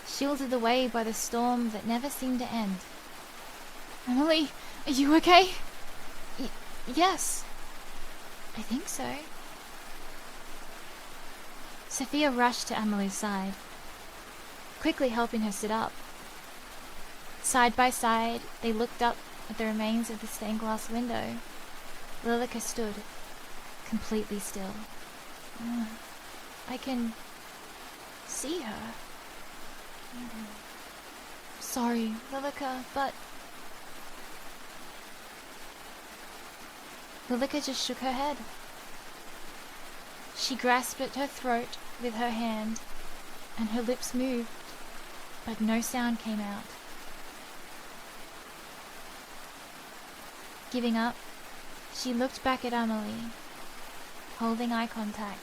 shielded away by the storm that never seemed to end. Emily, are you okay? Yes. I think so. Sophia rushed to Emily's side, quickly helping her sit up. Side by side, they looked up at the remains of the stained glass window. Lilica stood, completely still. I can see her. Sorry, Lilica, but Lilica just shook her head. She grasped at her throat with her hand, and her lips moved, but no sound came out. Giving up, she looked back at Amelie, holding eye contact.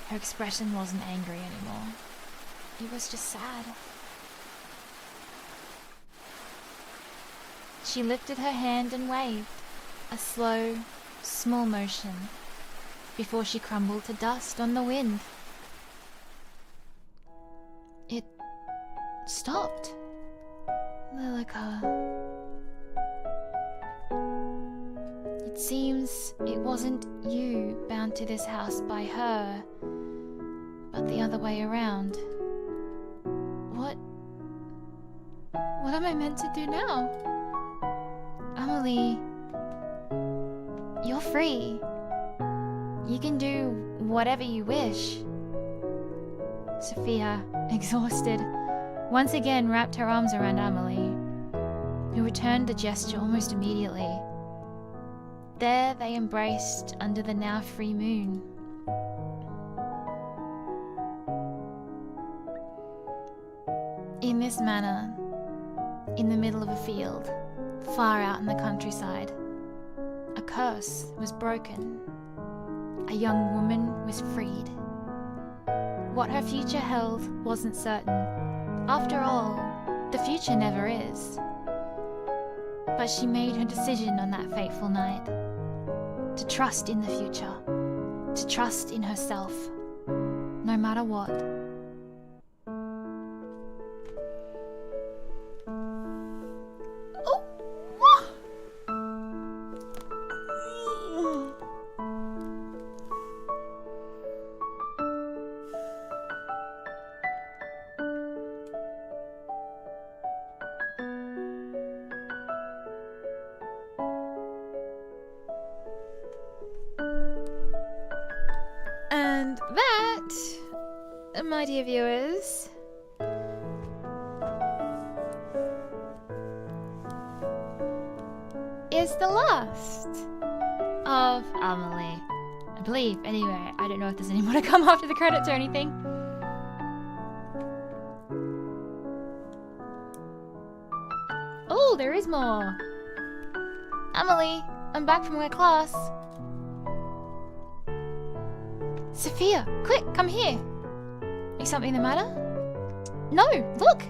Her expression wasn't angry anymore. It was just sad. She lifted her hand and waved, a slow, small motion, before she crumbled to dust on the wind. It stopped. Lilica. It seems it wasn't you bound to this house by her, but the other way around. What am I meant to do now? Amelie, you're free. You can do whatever you wish. Sophia, exhausted, once again wrapped her arms around Amelie, who returned the gesture almost immediately. There they embraced under the now free moon. In this manner, in the middle of a field, far out in the countryside, a curse was broken. A young woman was freed. What her future held wasn't certain. After all, the future never is. But she made her decision on that fateful night. To trust in the future. To trust in herself. No matter what. And that, my dear viewers, is the last of Amelie. I believe, anyway. I don't know if there's any more to come after the credits or anything. Oh, there is more. Amelie, I'm back from my class. Sophia, quick, come here. Is something the matter? No, look!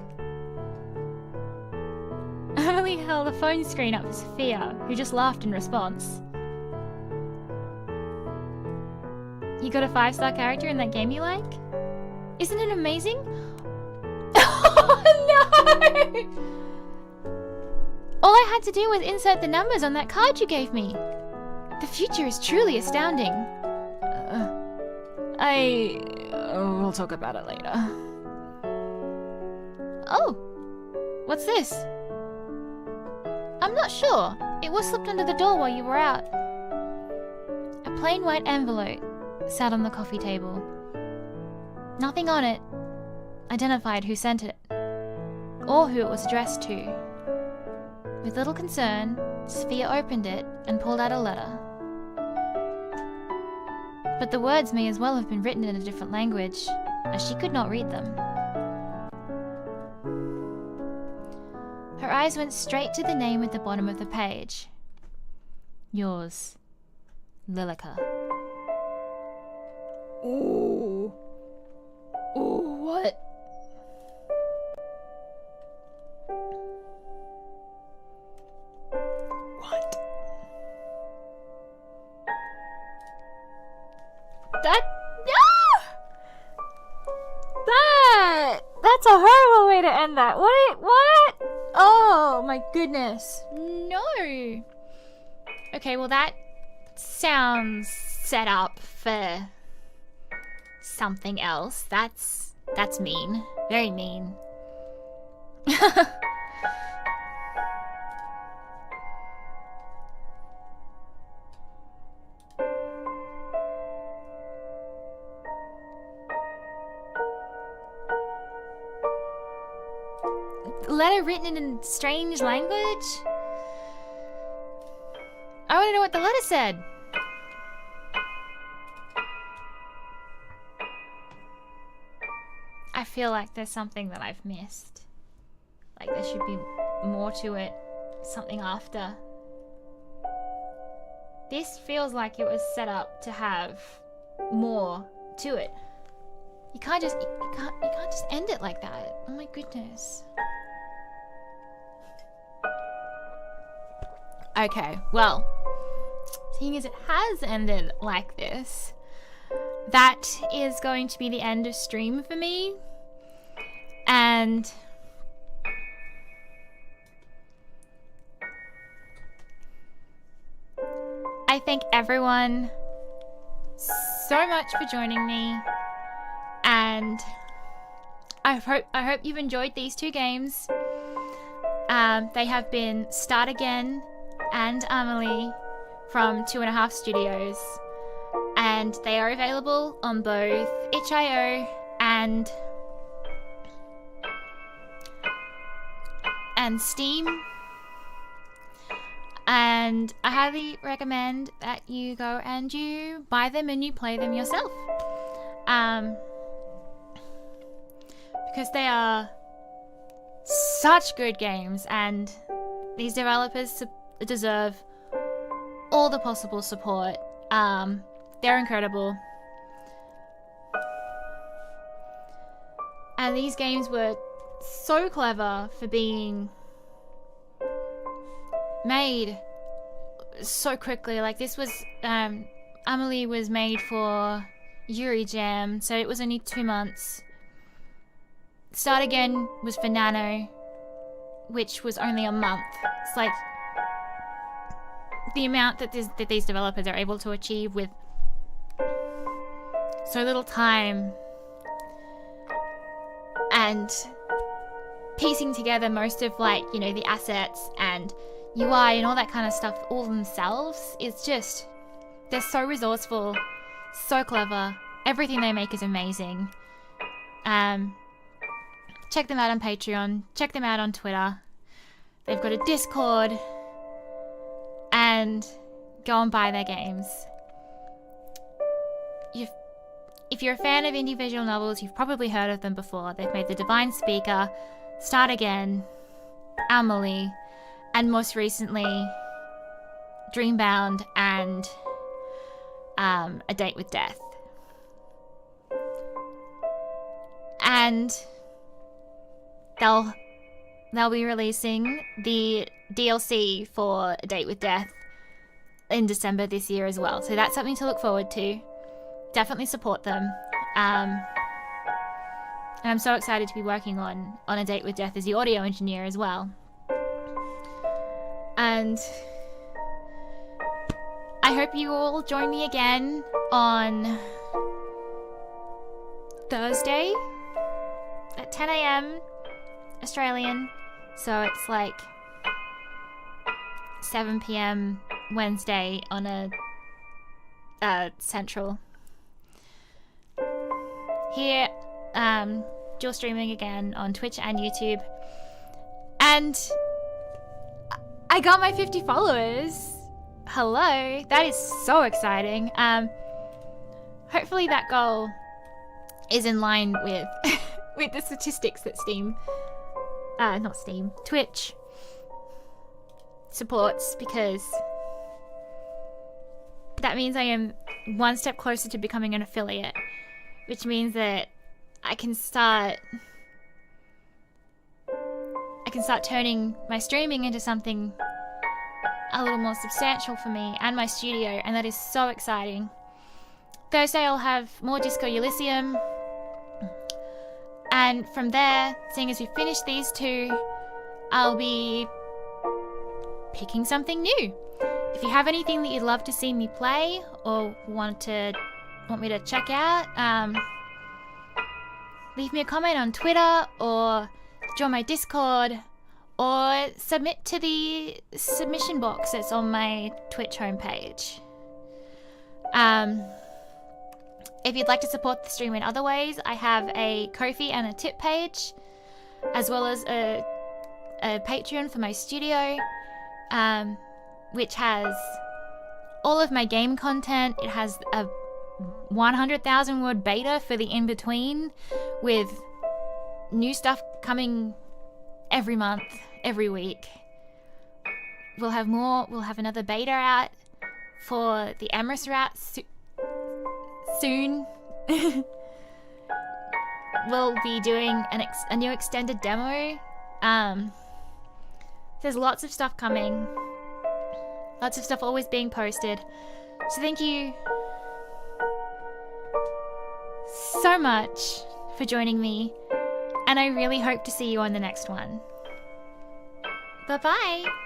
Amelie held a phone screen up for Sophia, who just laughed in response. You got a 5-star character in that game you like? Isn't it amazing? Oh no! All I had to do was insert the numbers on that card you gave me. The future is truly astounding. We'll talk about it later. Oh, what's this? I'm not sure. It was slipped under the door while you were out. A plain white envelope sat on the coffee table. Nothing on it identified who sent it, or who it was addressed to. With little concern, Sophia opened it and pulled out a letter. But the words may as well have been written in a different language, as she could not read them. Her eyes went straight to the name at the bottom of the page. Yours, Lilica. Ooh. Ooh, what? What? That's a horrible way to end that. What? Oh my goodness. No. Okay, well that sounds set up for something else. That's mean. Very mean. Letter written in a strange language? I want to know what the letter said. I feel like there's something that I've missed. Like there should be more to it. Something after. This feels like it was set up to have more to it. You can't just end it like that. Oh my goodness. Okay, well, seeing as it has ended like this, that is going to be the end of stream for me. And I thank everyone so much for joining me, and I hope you've enjoyed these two games. They have been Start Again and Amelie from 2.5 Studios, and they are available on both itch.io and Steam. And I highly recommend that you go and you buy them and you play them yourself. Because they are such good games, and these developers deserve all the possible support. They're incredible. And these games were so clever for being made so quickly. Like this was Amelie was made for Yuri Jam, so it was only 2 months. Start Again was for Nano, which was only a month. It's like the amount that these developers are able to achieve with so little time, and piecing together most of, like, you know, the assets and UI and all that kind of stuff all themselves. It's just, they're so resourceful, so clever. Everything they make is amazing. Check them out on Patreon. Check them out on Twitter. They've got a Discord. And go and buy their games. If you're a fan of indie visual novels, you've probably heard of them before. They've made The Divine Speaker, Start Again, Amelie, and most recently, Dreambound and A Date with Death. And they'll be releasing the DLC for A Date with Death in December this year as well. So that's something to look forward to. Definitely support them. And I'm so excited to be working on A Date with Death as the audio engineer as well. And I hope you all join me again on Thursday at 10 a.m. Australian. So it's like 7 p.m. Wednesday on a Central. Here, dual streaming again on Twitch and YouTube. And I got my 50 followers. Hello. That is so exciting. Hopefully that goal is in line with with the statistics that Twitch supports, because that means I am one step closer to becoming an affiliate, which means that I can start turning my streaming into something a little more substantial for me and my studio, and that is so exciting. Thursday I'll have more Disco Elysium, and from there, seeing as we finish these two, I'll be picking something new. If you have anything that you'd love to see me play or want me to check out, leave me a comment on Twitter or join my Discord or submit to the submission box that's on my Twitch homepage. If you'd like to support the stream in other ways, I have a Ko-fi and a tip page, as well as a Patreon for my studio, which has all of my game content. It has a 100,000 word beta for the in-between, with new stuff coming every month, every week. We'll have more. We'll have another beta out for the Amherst route soon. We'll be doing a new extended demo. There's lots of stuff coming. Lots of stuff always being posted. So thank you so much for joining me. And I really hope to see you on the next one. Bye-bye.